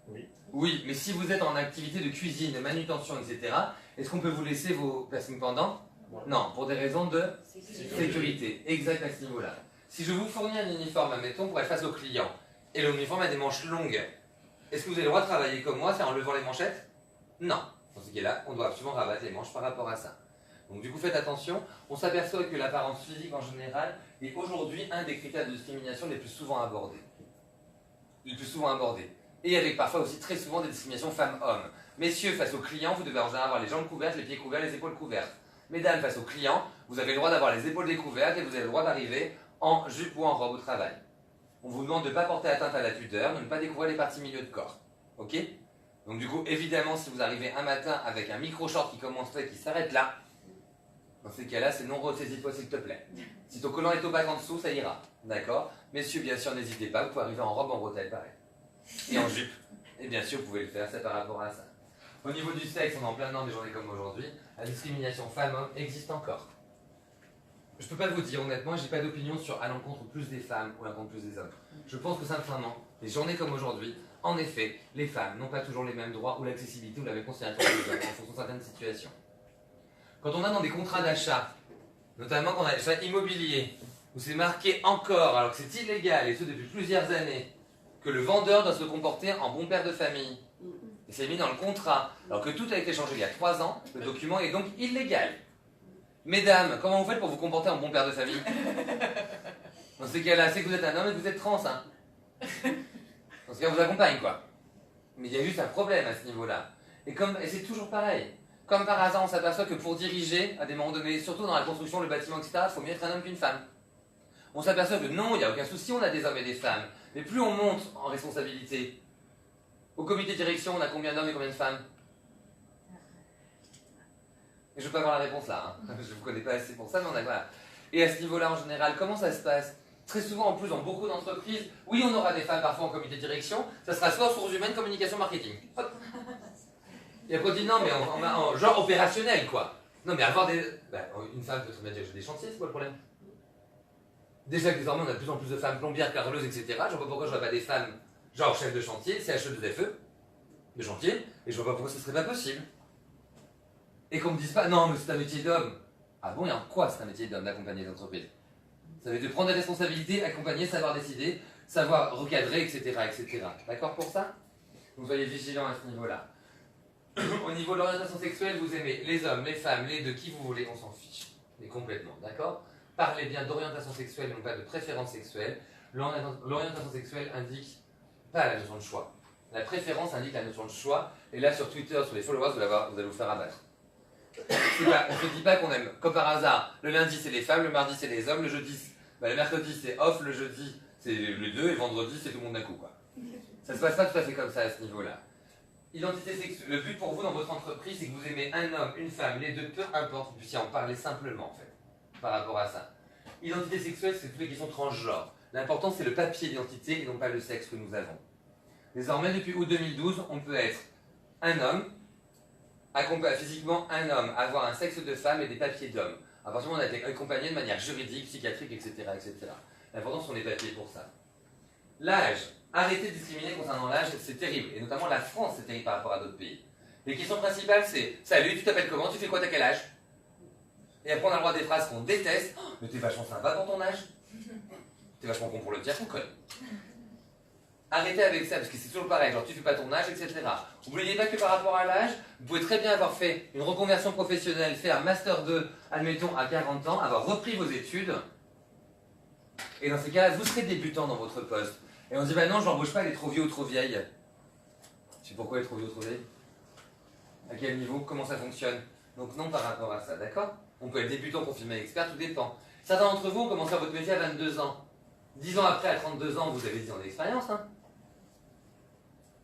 Oui. Oui, mais si vous êtes en activité de cuisine, de manutention, etc., est-ce qu'on peut vous laisser vos piercings pendant? Non, pour des raisons de sécurité. Exact à ce niveau-là. Si je vous fournis un uniforme, admettons, pour être face au client, et l'uniforme a des manches longues, est-ce que vous avez le droit de travailler comme moi, c'est en levant les manchettes? Non. Dans ce cas-là, on doit absolument rabattre les manches par rapport à ça. Donc du coup, faites attention. On s'aperçoit que l'apparence physique en général est aujourd'hui un des critères de discrimination les plus souvent abordés. Et avec parfois aussi très souvent des discriminations femmes-hommes. Messieurs, face aux clients, vous devez en général avoir les jambes couvertes, les pieds couverts, les épaules couvertes. Mesdames, face aux clients, vous avez le droit d'avoir les épaules découvertes et vous avez le droit d'arriver en jupe ou en robe au travail. On vous demande de ne pas porter atteinte à la pudeur, de ne pas découvrir les parties milieu de corps. Ok? Donc du coup, évidemment, si vous arrivez un matin avec un micro-short qui commencerait, qui s'arrête là, dans ces cas-là, c'est non ressaisis-toi s'il te plaît. Si ton collant est opaque en dessous, ça ira. D'accord? Messieurs, bien sûr, n'hésitez pas, vous pouvez arriver en robe, en bretelle, pareil. Et en jupe. Et bien sûr, vous pouvez le faire, c'est par rapport à ça. Au niveau du sexe, on est en plein dedans des journées comme aujourd'hui. La discrimination femmes-hommes existe encore. Je peux pas vous dire honnêtement, j'ai pas d'opinion sur à l'encontre plus des femmes ou à l'encontre plus des hommes. Je pense que simplement, les journées comme aujourd'hui, en effet, les femmes n'ont pas toujours les mêmes droits ou l'accessibilité ou la même considération que les hommes en fonction de certaines situations. Quand on a dans des contrats d'achat, notamment quand on a des achats immobiliers, où c'est marqué encore, alors que c'est illégal, et ce depuis plusieurs années, que le vendeur doit se comporter en bon père de famille. Et c'est mis dans le contrat, alors que tout a été changé il y a 3 ans, le document est donc illégal. Mesdames, comment vous faites pour vous comporter en bon père de famille? Dans ces cas-là, c'est que vous êtes un homme et que vous êtes trans, hein. Dans ce cas, on vous accompagne, quoi. Mais il y a juste un problème à ce niveau-là. Et c'est toujours pareil. Comme par hasard, on s'aperçoit que pour diriger, à des moments donnés, surtout dans la construction, le bâtiment, etc., il faut mieux être un homme qu'une femme. On s'aperçoit que non, il n'y a aucun souci, on a des hommes et des femmes. Mais plus on monte en responsabilité, au comité de direction, on a combien d'hommes et combien de femmes? Et je ne veux pas avoir la réponse là, hein. Je ne vous connais pas assez pour ça, mais on a voilà. Et à ce niveau-là, en général, comment ça se passe? Très souvent, en plus, dans beaucoup d'entreprises, oui, on aura des femmes parfois en comité de direction, ça sera soit ressources humaines, communication, marketing. Hop. Et après, on dit non, mais en genre opérationnel, quoi. Non, mais avoir des. Ben, une femme peut très bien diriger des chantiers, c'est quoi le problème? Déjà que désormais, on a de plus en plus de femmes plombières, carreleuses, etc. Je vois pas pourquoi je vois pas des femmes, genre chef de chantier, CHE2FE, de chantier, et je vois pas pourquoi ce serait pas possible. Et qu'on me dise pas, non, mais c'est un métier d'homme. Ah bon, et en quoi c'est un métier d'homme d'accompagner les entreprises? Ça veut dire de prendre des responsabilités, accompagner, savoir décider, savoir recadrer, etc. etc. D'accord pour ça? Donc soyez vigilants à ce niveau-là. Au niveau de l'orientation sexuelle, vous aimez les hommes, les femmes, les deux, qui vous voulez, on s'en fiche. Mais complètement, d'accord? Parlez bien d'orientation sexuelle, non pas de préférence sexuelle. L'orientation sexuelle indique pas la notion de choix. La préférence indique la notion de choix, et là sur Twitter, sur les followers, vous allez vous faire abattre. On ne se dit pas qu'on aime, comme par hasard, le lundi c'est les femmes, le mardi c'est les hommes, le mercredi c'est off, le jeudi c'est les deux, et vendredi c'est tout le monde d'un coup, quoi. Ça se passe pas tout à fait comme ça à ce niveau-là. Identité sexuelle. Le but pour vous dans votre entreprise, c'est que vous aimez un homme, une femme, les deux, peu importe, vous puissiez en parler simplement en fait, par rapport à ça. Identité sexuelle, c'est toutes les questions transgenres. L'important c'est le papier d'identité et non pas le sexe que nous avons. Désormais, depuis août 2012, on peut être un homme, physiquement un homme, avoir un sexe de femme et des papiers d'homme. À partir du moment où on a été accompagné de manière juridique, psychiatrique, etc. etc. L'important sont les papiers pour ça. L'âge. Arrêtez de discriminer concernant l'âge, c'est terrible. Et notamment la France, c'est terrible par rapport à d'autres pays. Les questions principales, c'est « Salut, tu t'appelles comment? Tu fais quoi? T'as quel âge ?» Et après, on a le droit des phrases qu'on déteste. Oh, « Mais t'es vachement sympa pour ton âge. T'es vachement con pour le dire, ton conne. » Arrêtez avec ça, parce que c'est toujours pareil, genre tu fais pas ton âge, etc. N'oubliez pas que par rapport à l'âge, vous pouvez très bien avoir fait une reconversion professionnelle, fait un Master 2, admettons, à 40 ans, avoir repris vos études, et dans ces cas-là, vous serez débutant dans votre poste. Et on dit, bah non, je l'embauche pas, elle est trop vieux ou trop vieille. Tu sais pourquoi elle est trop vieux ou trop vieille? À quel niveau? Comment ça fonctionne? Donc non par rapport à ça, d'accord? On peut être débutant, confirmé, expert, tout dépend. Certains d'entre vous ont commencé votre métier à 22 ans. 10 ans après, à 32 ans, vous avez 10 ans d'expérience, hein?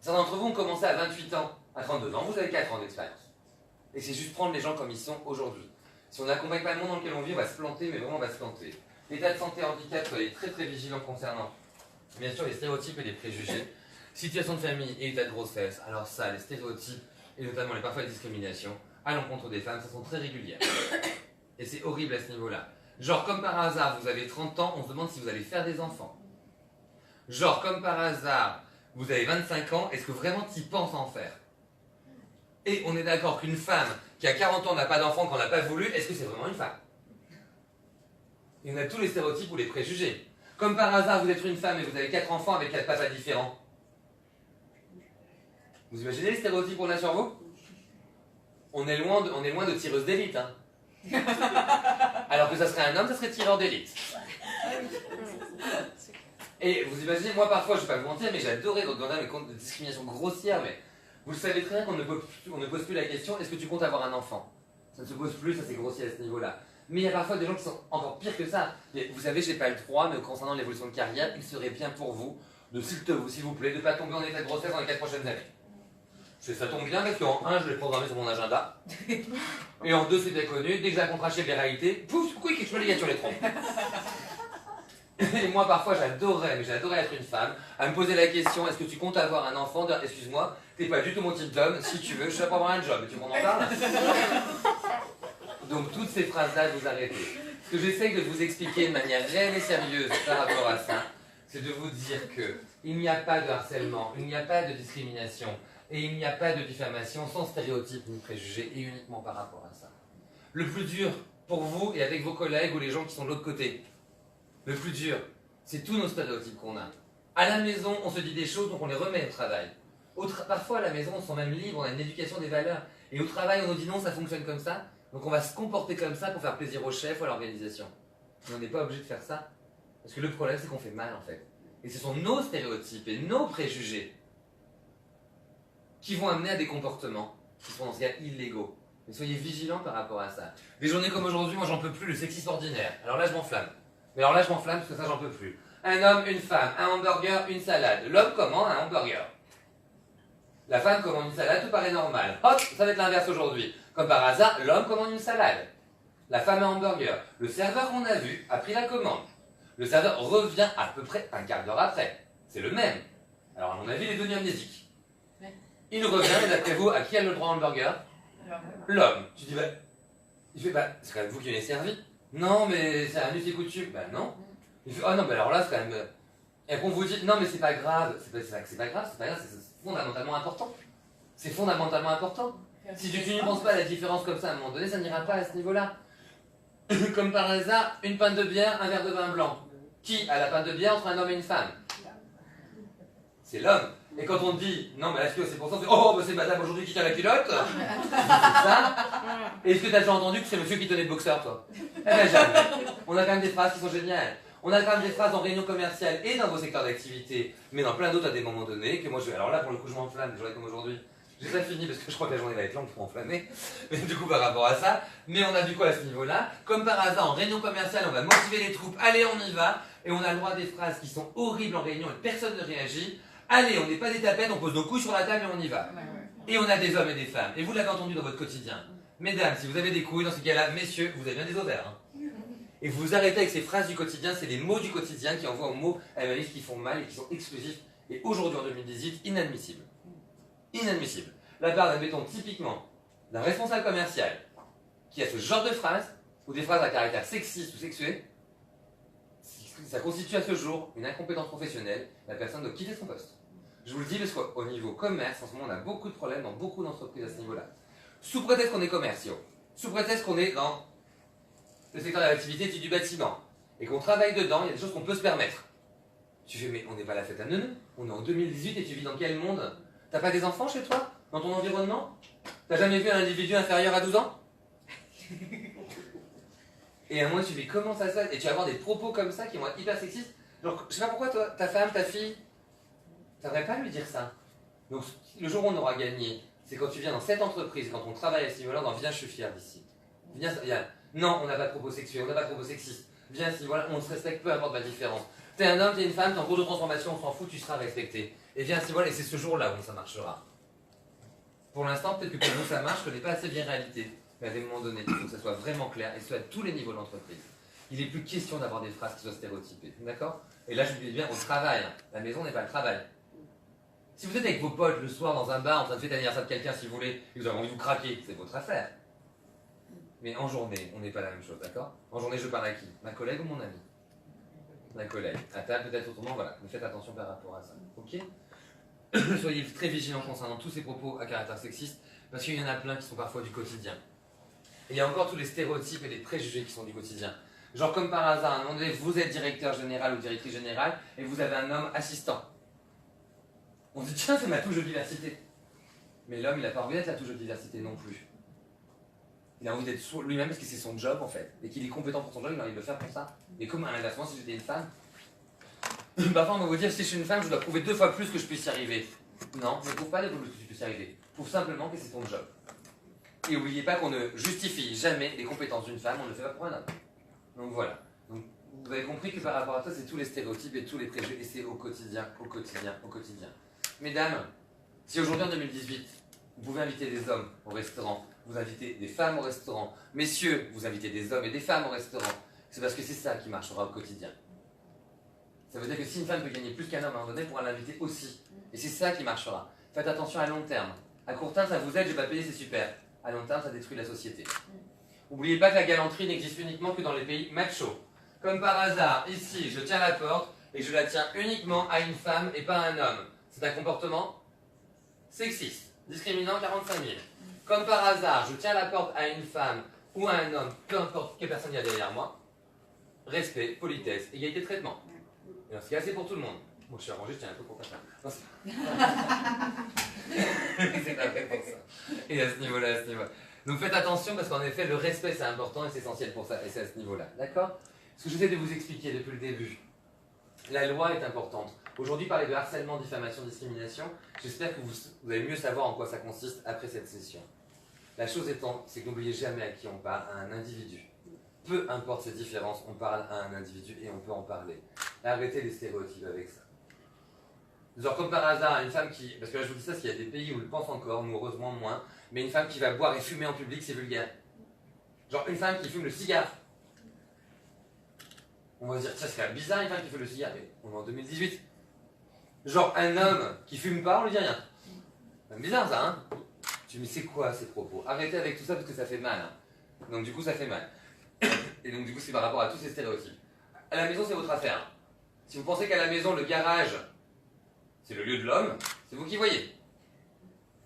Certains d'entre vous ont commencé à 28 ans. À 32 ans, vous avez 4 ans d'expérience. Et c'est juste prendre les gens comme ils sont aujourd'hui. Si on n'accompagne pas le monde dans lequel on vit, on va se planter, mais vraiment on va se planter. L'état de santé, handicap, soyez très très vigilants concernant, bien sûr, les stéréotypes et les préjugés. Situation de famille et état de grossesse, alors ça, les stéréotypes, et notamment les parfois les discriminations, à l'encontre des femmes, ça sont très régulières. Et c'est horrible à ce niveau-là. Genre, comme par hasard, vous avez 30 ans, on se demande si vous allez faire des enfants. Genre, comme par hasard, vous avez 25 ans, est-ce que vraiment tu penses en faire? Et on est d'accord qu'une femme qui a 40 ans n'a pas d'enfant, qu'on n'a pas voulu, est-ce que c'est vraiment une femme? Il y en a tous les stéréotypes ou les préjugés. Comme par hasard, vous êtes une femme et vous avez 4 enfants avec 4 papas différents. Vous imaginez les stéréotypes qu'on a sur vous? On est loin de tireuse d'élite, hein. Alors que ça serait un homme, ça serait tireur d'élite. Et vous imaginez, moi parfois, je ne vais pas vous mentir, mais j'adorais dans mes comptes de discrimination grossière, mais vous le savez très bien qu'on ne pose plus la question, est-ce que tu comptes avoir un enfant? Ça ne se pose plus, ça c'est grossier à ce niveau-là. Mais il y a parfois des gens qui sont encore pires que ça. Et vous savez, je n'ai pas le droit, mais concernant l'évolution de carrière, il serait bien pour vous, s'il vous plaît, de ne pas tomber en état de grossesse dans les 4 prochaines années. Ça tombe bien parce qu'en 1, je l'ai programmé sur mon agenda. Et en 2, c'est bien connu. Dès que j'ai un contrat chez les réalités, pouf, quick, je me les sur les troncs. Et moi, parfois, j'adorais être une femme, à me poser la question, est-ce que tu comptes avoir un enfant? Excuse-moi, t'es pas du tout mon type d'homme, si tu veux, je sais pas avoir un job, tu m'en parles? Donc, toutes ces phrases-là, vous arrêtez. Ce que j'essaye de vous expliquer de manière réelle et sérieuse par rapport à ça, c'est de vous dire qu'il n'y a pas de harcèlement, il n'y a pas de discrimination, et il n'y a pas de diffamation sans stéréotypes ni préjugés, et uniquement par rapport à ça. Le plus dur pour vous et avec vos collègues ou les gens qui sont de l'autre côté, le plus dur, c'est tous nos stéréotypes qu'on a. À la maison, on se dit des choses, donc on les remet au travail. Parfois, à la maison, on se sent même libre, on a une éducation des valeurs. Et au travail, on nous dit non, ça fonctionne comme ça. Donc on va se comporter comme ça pour faire plaisir au chef ou à l'organisation. Mais on n'est pas obligé de faire ça. Parce que le problème, c'est qu'on fait mal, en fait. Et ce sont nos stéréotypes et nos préjugés qui vont amener à des comportements qui sont dans ce cas illégaux. Mais soyez vigilants par rapport à ça. Des journées comme aujourd'hui, moi j'en peux plus, le sexisme ordinaire. Alors là, je m'enflamme. Mais alors là, je m'enflamme parce que ça, j'en peux plus. Un homme, une femme, un hamburger, une salade. L'homme commande un hamburger. La femme commande une salade, tout paraît normal. Hop, ça va être l'inverse aujourd'hui. Comme par hasard, l'homme commande une salade. La femme un hamburger. Le serveur qu'on a vu a pris la commande. Le serveur revient à peu près un quart d'heure après. C'est le même. Alors à mon avis, il est devenu amnésique. Il revient, et d'après vous, à qui a le droit au hamburger? L'homme. Tu dis, bah, il fait, bah, c'est quand même vous qui l'avez servi. Non, mais c'est un us et coutume. Bah non. Il fait, oh non, bah alors là, c'est quand même... Et après on vous dit, non mais c'est pas grave. C'est pas grave, c'est fondamentalement important. C'est fondamentalement important. Si tu ne penses pas à la différence comme ça, à un moment donné, ça n'ira pas à ce niveau-là. Comme par hasard, une pinte de bière, un verre de vin blanc. Qui a la pinte de bière entre un homme et une femme? C'est l'homme. Et quand on dit, non mais est-ce que c'est pour ça, on fait, oh bah c'est madame aujourd'hui qui tient la culotte? C'est ça. Est-ce que tu as déjà entendu que c'est monsieur qui tenait le boxeur, toi? Eh ben jamais. On a quand même des phrases qui sont géniales. On a quand même des phrases en réunion commerciale et dans vos secteurs d'activité, mais dans plein d'autres à des moments donnés, que moi je vais... Alors là, pour le coup, je m'enflamme, des journées comme aujourd'hui. J'ai pas fini parce que je crois que la journée va être longue pour m'enflammer, mais du coup par rapport à ça, mais on a vu quoi à ce niveau-là? Comme par hasard, en réunion commerciale, on va motiver les troupes, allez on y va, et on a le droit à des phrases qui sont horribles en réunion et personne ne réagit. Allez, on n'est pas des tapettes, on pose nos couilles sur la table et on y va. Et on a des hommes et des femmes, et vous l'avez entendu dans votre quotidien. Mesdames, si vous avez des couilles dans ce cas-là, messieurs, vous avez bien des ovaires. Hein. Et vous vous arrêtez avec ces phrases du quotidien, c'est les mots du quotidien qui envoient aux mots à la liste qui font mal et qui sont exclusifs, et aujourd'hui en 2018, inadmissibles. Inadmissible. La part, admettons, typiquement, d'un responsable commercial qui a ce genre de phrases, ou des phrases à caractère sexiste ou sexué, ça constitue à ce jour une incompétence professionnelle, la personne doit quitter son poste. Je vous le dis parce qu'au niveau commerce, en ce moment, on a beaucoup de problèmes dans beaucoup d'entreprises à ce niveau-là. Sous prétexte qu'on est commerciaux, sous prétexte qu'on est dans le secteur de l'activité du bâtiment, et qu'on travaille dedans, il y a des choses qu'on peut se permettre. Tu fais, mais on n'est pas à la fête à neuneux, on est en 2018 et tu vis dans quel monde? T'as pas des enfants chez toi? Dans ton environnement? T'as jamais vu un individu inférieur à 12 ans? Et à moi tu fais comment ça se passe? Et tu vas avoir des propos comme ça qui vont être hyper sexistes. Genre, je sais pas pourquoi toi, ta femme, ta fille, t'aimerais pas lui dire ça. Donc le jour où on aura gagné, c'est quand tu viens dans cette entreprise, quand on travaille à ce niveau-là, on viens, je suis fier d'ici. Viens, non, on n'a pas de propos sexuels, on n'a pas de propos sexistes. Viens, si voilà, on se respecte, peu importe ma différence. T'es un homme, t'es une femme, t'es en cours de transformation, on s'en fout, tu seras respecté. Et viens, si voilà, et c'est ce jour-là où ça marchera. Pour l'instant, peut-être que pour vous ça marche, je connais pas assez bien réalité. Mais à des moments donnés, il faut que ça soit vraiment clair, et ce soit à tous les niveaux de l'entreprise. Il n'est plus question d'avoir des phrases qui soient stéréotypées, d'accord? Et là, je vous dis bien, au travail, la maison n'est pas le travail. Si vous êtes avec vos potes le soir dans un bar en train de fêter l'anniversaire de quelqu'un, si vous voulez, et que vous avez envie de vous craquer, c'est votre affaire. Mais en journée, on n'est pas la même chose, d'accord? En journée, je parle à qui? Ma collègue ou mon ami? Ma collègue. À table, peut-être autrement, voilà. Mais faites attention par rapport à ça, ok? Soyez très vigilants concernant tous ces propos à caractère sexiste, parce qu'il y en a plein qui sont parfois du quotidien. Et il y a encore tous les stéréotypes et les préjugés qui sont du quotidien. Genre comme par hasard, à un moment donné, vous êtes directeur général ou directrice générale, et vous avez un homme assistant. On se dit, tiens, c'est ma touche de diversité. Mais l'homme, il n'a pas envie d'être la touche de diversité non plus. Il a envie d'être lui-même parce que c'est son job en fait. Et qu'il est compétent pour son job, il a envie de le faire pour ça. Et comme à l'inverse, si j'étais une femme, parfois on va vous dire, si je suis une femme, je dois prouver 2 fois plus que je puisse y arriver. Non, ne prouve pas 2 fois plus que tu puisses y arriver. Prouve simplement que c'est ton job. Et n'oubliez pas qu'on ne justifie jamais les compétences d'une femme, on ne le fait pas pour un homme. Donc voilà. Donc, vous avez compris que par rapport à ça, c'est tous les stéréotypes et tous les préjugés, et c'est au quotidien, au quotidien, au quotidien. Mesdames, si aujourd'hui en 2018, vous pouvez inviter des hommes au restaurant, vous invitez des femmes au restaurant, messieurs, vous invitez des hommes et des femmes au restaurant, c'est parce que c'est ça qui marchera au quotidien. Ça veut dire que si une femme peut gagner plus qu'un homme à un moment donné, elle pourra l'inviter aussi. Et c'est ça qui marchera. Faites attention à long terme. À court terme, ça vous aide, je vais pas payer, c'est super. À long terme, ça détruit la société. N'oubliez pas que la galanterie n'existe uniquement que dans les pays machos. Comme par hasard, ici, je tiens la porte et je la tiens uniquement à une femme et pas à un homme. C'est un comportement sexiste, discriminant 45 000. Comme par hasard, je tiens la porte à une femme ou à un homme, peu importe quelle personne il y a derrière moi. Respect, politesse, égalité de traitement. Et dans ce cas, c'est pour tout le monde. Moi, je suis arrangé, je tiens un peu pour ta femme. C'est pas fait pour ça. Et à ce niveau-là, à ce niveau-là. Donc faites attention parce qu'en effet, le respect, c'est important et c'est essentiel pour ça. Et c'est à ce niveau-là. D'accord? Ce que j'essaie de vous expliquer depuis le début, la loi est importante. Aujourd'hui, parler de harcèlement, diffamation, discrimination, j'espère que vous allez mieux savoir en quoi ça consiste après cette session. La chose étant, c'est que n'oubliez jamais à qui on parle, à un individu. Peu importe ses différences, on parle à un individu et on peut en parler. Arrêtez les stéréotypes avec ça. Genre comme par hasard, une femme qui... Parce que là je vous dis ça parce qu'il y a des pays où ils le pensent encore, nous heureusement moins, mais une femme qui va boire et fumer en public, c'est vulgaire. Genre une femme qui fume le cigare. On va se dire, tiens, c'est quand même bizarre une femme qui fume le cigare. Mais on est en 2018. Genre un homme qui fume pas, on lui dit rien. C'est bizarre ça, hein? Tu dis, mais c'est quoi ces propos? Arrêtez avec tout ça parce que ça fait mal. Hein. Donc du coup ça fait mal. Et donc du coup c'est par rapport à tous ces stéréotypes. À la maison c'est votre affaire. Si vous pensez qu'à la maison le garage c'est le lieu de l'homme, c'est vous qui voyez.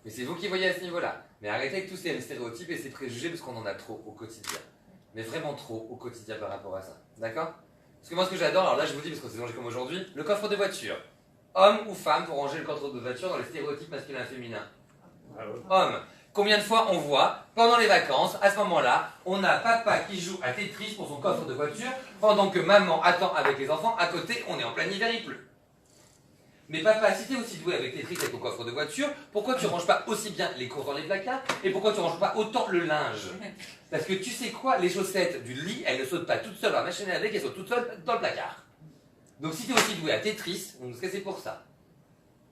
Mais c'est vous qui voyez à ce niveau-là. Mais arrêtez avec tous ces stéréotypes et ces préjugés parce qu'on en a trop au quotidien. Mais vraiment trop au quotidien par rapport à ça. D'accord? Parce que moi ce que j'adore, alors là je vous dis parce que c'est danger comme aujourd'hui, le coffre de voiture. Homme ou femme pour ranger le coffre de voiture dans les stéréotypes masculins et féminins. Homme. Combien de fois on voit, pendant les vacances, à ce moment-là, on a papa qui joue à Tetris pour son coffre de voiture, pendant que maman attend avec les enfants, à côté, on est en plein hiver, il pleut. Mais papa, si tu es aussi doué avec Tetris avec ton coffre de voiture, pourquoi tu ranges pas aussi bien les courses dans les placards et pourquoi tu ranges pas autant le linge? Parce que tu sais quoi, les chaussettes du lit, elles ne sautent pas toutes seules à la machine à laver, elles sautent toutes seules dans le placard. Donc si tu es aussi doué à Tetris, on se c'est pour ça.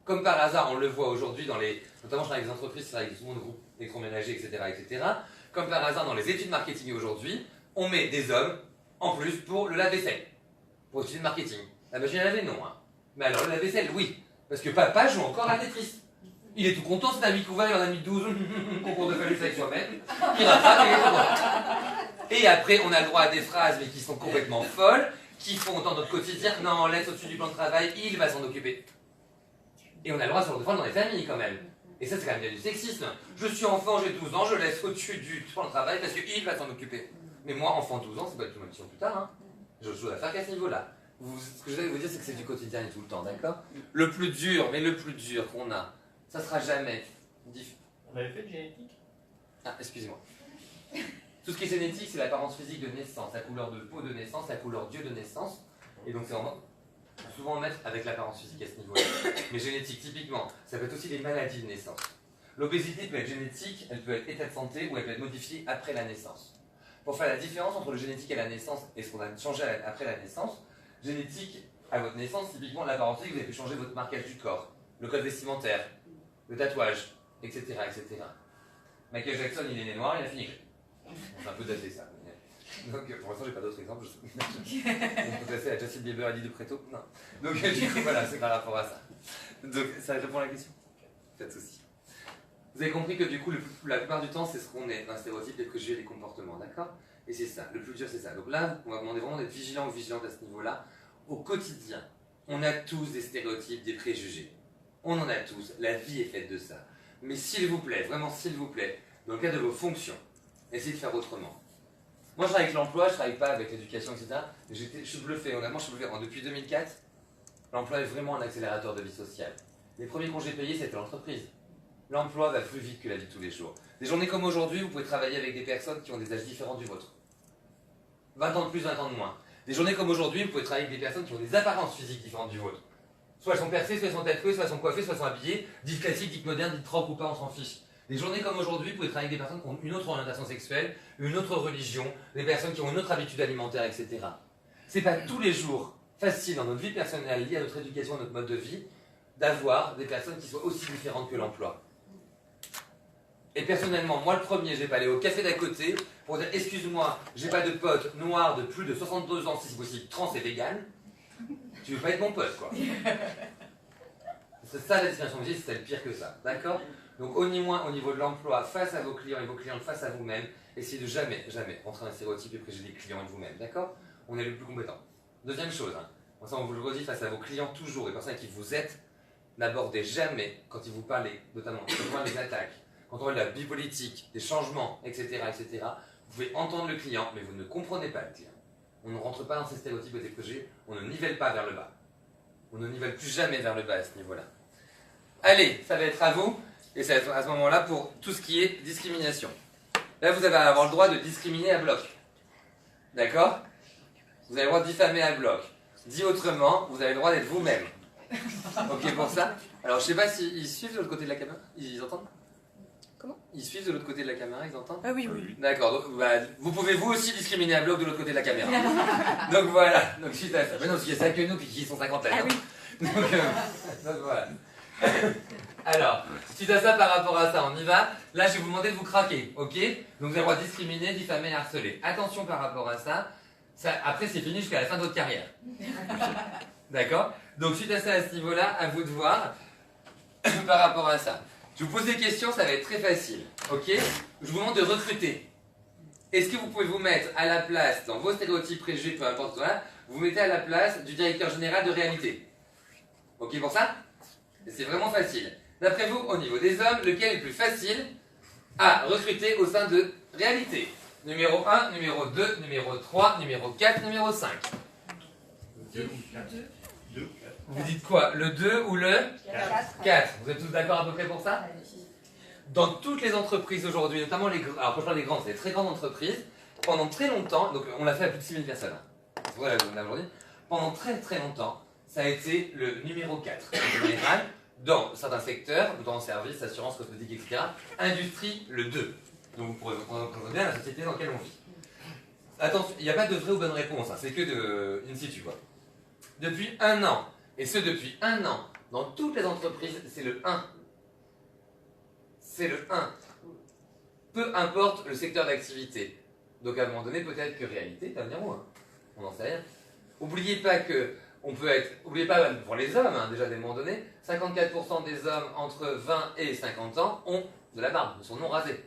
Comme par hasard, on le voit aujourd'hui dans les... Notamment, je travaille avec des entreprises, je travaille avec souvent de groupes électroménagers, etc., etc. Comme par hasard, dans les études marketing aujourd'hui, on met des hommes en plus pour le lave-vaisselle. Pour étudier le marketing. La machine à laver, non. Hein. Mais alors, le lave-vaisselle, oui. Parce que papa joue encore à Tetris. Il est tout content, c'est un ami couvert, il en a mis 12, concours de phallus avec soi-même. Il rattrape et il est content. Et après, on a le droit à des phrases, mais qui sont complètement folles, qui font dans notre quotidien, non, on laisse au-dessus du plan de travail, il va s'en occuper. Et on a le droit de se le défendre dans les familles quand même. Et ça, c'est quand même bien du sexisme. Je suis enfant, j'ai 12 ans, je laisse au-dessus du plan de travail parce qu'il va s'en occuper. Mais moi, enfant 12 ans, c'est pas du tout ma mission plus tard. Hein. J'ai autre chose à faire qu'à ce niveau-là. Ce que je vais vous dire, c'est que c'est du quotidien et tout le temps, d'accord? Le plus dur, mais le plus dur qu'on a, ça sera jamais... On avait fait de génétique? Ah, excusez-moi. Tout ce qui est génétique, c'est l'apparence physique de naissance, la couleur de peau de naissance, la couleur d'yeux de naissance. Et donc c'est vraiment... souvent mettre avec l'apparence physique à ce niveau-là. Mais génétique, typiquement, ça peut être aussi des maladies de naissance. L'obésité peut être génétique, elle peut être état de santé ou elle peut être modifiée après la naissance. Pour faire la différence entre le génétique à la naissance et ce qu'on a changé après la naissance, génétique à votre naissance, typiquement l'apparence physique, vous avez pu changer votre marquage du corps, le code vestimentaire, le tatouage, etc. etc. Michael Jackson, il est né noir, il a fini gris. C'est un peu daté ça. Donc pour l'instant j'ai pas d'autres exemples. On peut passer à Justin Bieber, Ali de Preto. Non. Donc du coup voilà, c'est par rapport à ça. Donc ça répond à la question? Pas de souci. Vous avez compris que du coup la plupart du temps c'est ce qu'on est, un stéréotype, les préjugés, les comportements, d'accord? Et c'est ça, le plus dur c'est ça. Donc là, on va demander vraiment d'être vigilant ou vigilante à ce niveau-là. Au quotidien, on a tous des stéréotypes, des préjugés. On en a tous, la vie est faite de ça. Mais s'il vous plaît, vraiment s'il vous plaît, dans le cas de vos fonctions, essayez de faire autrement. Moi je travaille avec l'emploi, je travaille pas avec l'éducation, etc. Je suis bluffé, honnêtement je suis bluffé. Depuis 2004, l'emploi est vraiment un accélérateur de vie sociale. Les premiers congés payés, c'était l'entreprise. L'emploi va plus vite que la vie de tous les jours. Des journées comme aujourd'hui, vous pouvez travailler avec des personnes qui ont des âges différents du vôtre. 20 ans de plus, 20 ans de moins. Des journées comme aujourd'hui, vous pouvez travailler avec des personnes qui ont des apparences physiques différentes du vôtre. Soit elles sont percées, soit elles sont tatouées, soit elles sont coiffées, soit elles sont habillées, dites classiques, dites modernes, dites rock ou pas, on s'en fiche. Des journées comme aujourd'hui, vous pouvez travailler avec des personnes qui ont une autre orientation sexuelle, une autre religion, des personnes qui ont une autre habitude alimentaire, etc. C'est pas tous les jours facile dans notre vie personnelle, liée à notre éducation, à notre mode de vie, d'avoir des personnes qui soient aussi différentes que l'emploi. Et personnellement, moi le premier, je vais pas aller au café d'à côté pour dire excuse-moi, j'ai pas de pote noir de plus de 62 ans, si c'est possible, trans et vegan. Tu veux pas être mon pote, quoi. C'est ça la distinction de vie, c'est le pire que ça, d'accord? Donc au niveau de l'emploi, face à vos clients et vos clientes face à vous-même, essayez de jamais rentrer dans un stéréotype et préjuger les clients et de vous-même, d'accord? On est le plus compétent. Deuxième chose, ça on vous le redit, face à vos clients toujours, les personnes à qui vous êtes, n'abordez jamais, quand ils vous parlent, notamment quand on parle des attaques, quand on parle de la vie politique, des changements, etc., etc., vous pouvez entendre le client, mais vous ne comprenez pas le client. On ne rentre pas dans ces stéréotypes et des préjugés, on ne nivelle pas vers le bas. On ne nivelle plus jamais vers le bas à ce niveau-là. Allez, ça va être à vous, et ça va être à ce moment-là pour tout ce qui est discrimination. Là, vous allez avoir le droit de discriminer à bloc. D'accord? Vous avez le droit de diffamer à bloc. Dit autrement, vous avez le droit d'être vous-même. Ok pour ça? Alors, je sais pas s'ils suivent de l'autre côté de la caméra? Ils entendent? Comment? Ils suivent de l'autre côté de la caméra, ils entendent? Ah oui, oui. D'accord, donc vous pouvez vous aussi discriminer à bloc de l'autre côté de la caméra. Donc voilà, donc suite à ça. Mais non, parce qu'il y a ça que nous qui sont cinquantaine. Ah oui. Donc voilà. Alors, suite à ça, par rapport à ça, on y va. Là, je vais vous demander de vous craquer, ok? Donc vous avez le droit de discriminer, diffamer, harceler. Attention par rapport à ça. Après, c'est fini jusqu'à la fin de votre carrière. D'accord? Donc suite à ça, à ce niveau-là, à vous de voir par rapport à ça. Je vous pose des questions, ça va être très facile, ok? Je vous demande de recruter. Est-ce que vous pouvez vous mettre à la place, dans vos stéréotypes, préjugés, peu importe quoi, vous mettez à la place du directeur général de réalité? Ok pour ça? C'est vraiment facile. D'après vous, au niveau des hommes, lequel est le plus facile à recruter au sein de réalité? Numéro 1, numéro 2, numéro 3, numéro 4, numéro 5. 2 ou 4. 2. Vous dites quoi? Le 2 ou le 4? Vous êtes tous d'accord à peu près pour ça? dans toutes les entreprises aujourd'hui, notamment les alors quand je parle des grandes, c'est les très grandes entreprises, pendant très longtemps, donc on l'a fait à plus de 6000 personnes, hein. C'est pour ça qu'on a aujourd'hui, pendant très très longtemps, ça a été le numéro 4 en général, dans certains secteurs, dans services, assurance, cosmétique, etc. Industrie, le 2. Donc pour comprendre bien la société dans laquelle on vit. Attention, il n'y a pas de vraie ou bonne réponse, hein, c'est que de in situ, quoi. Depuis un an, et ce depuis un an, dans toutes les entreprises, c'est le 1. C'est le 1. Peu importe le secteur d'activité. Donc à un moment donné, peut-être que réalité, t'as numéro 1. On n'en sait rien. N'oubliez pas que, on peut être, n'oubliez pas pour les hommes, hein, déjà à un moment donné, 54% des hommes entre 20 et 50 ans ont de la barbe, ils sont non rasés.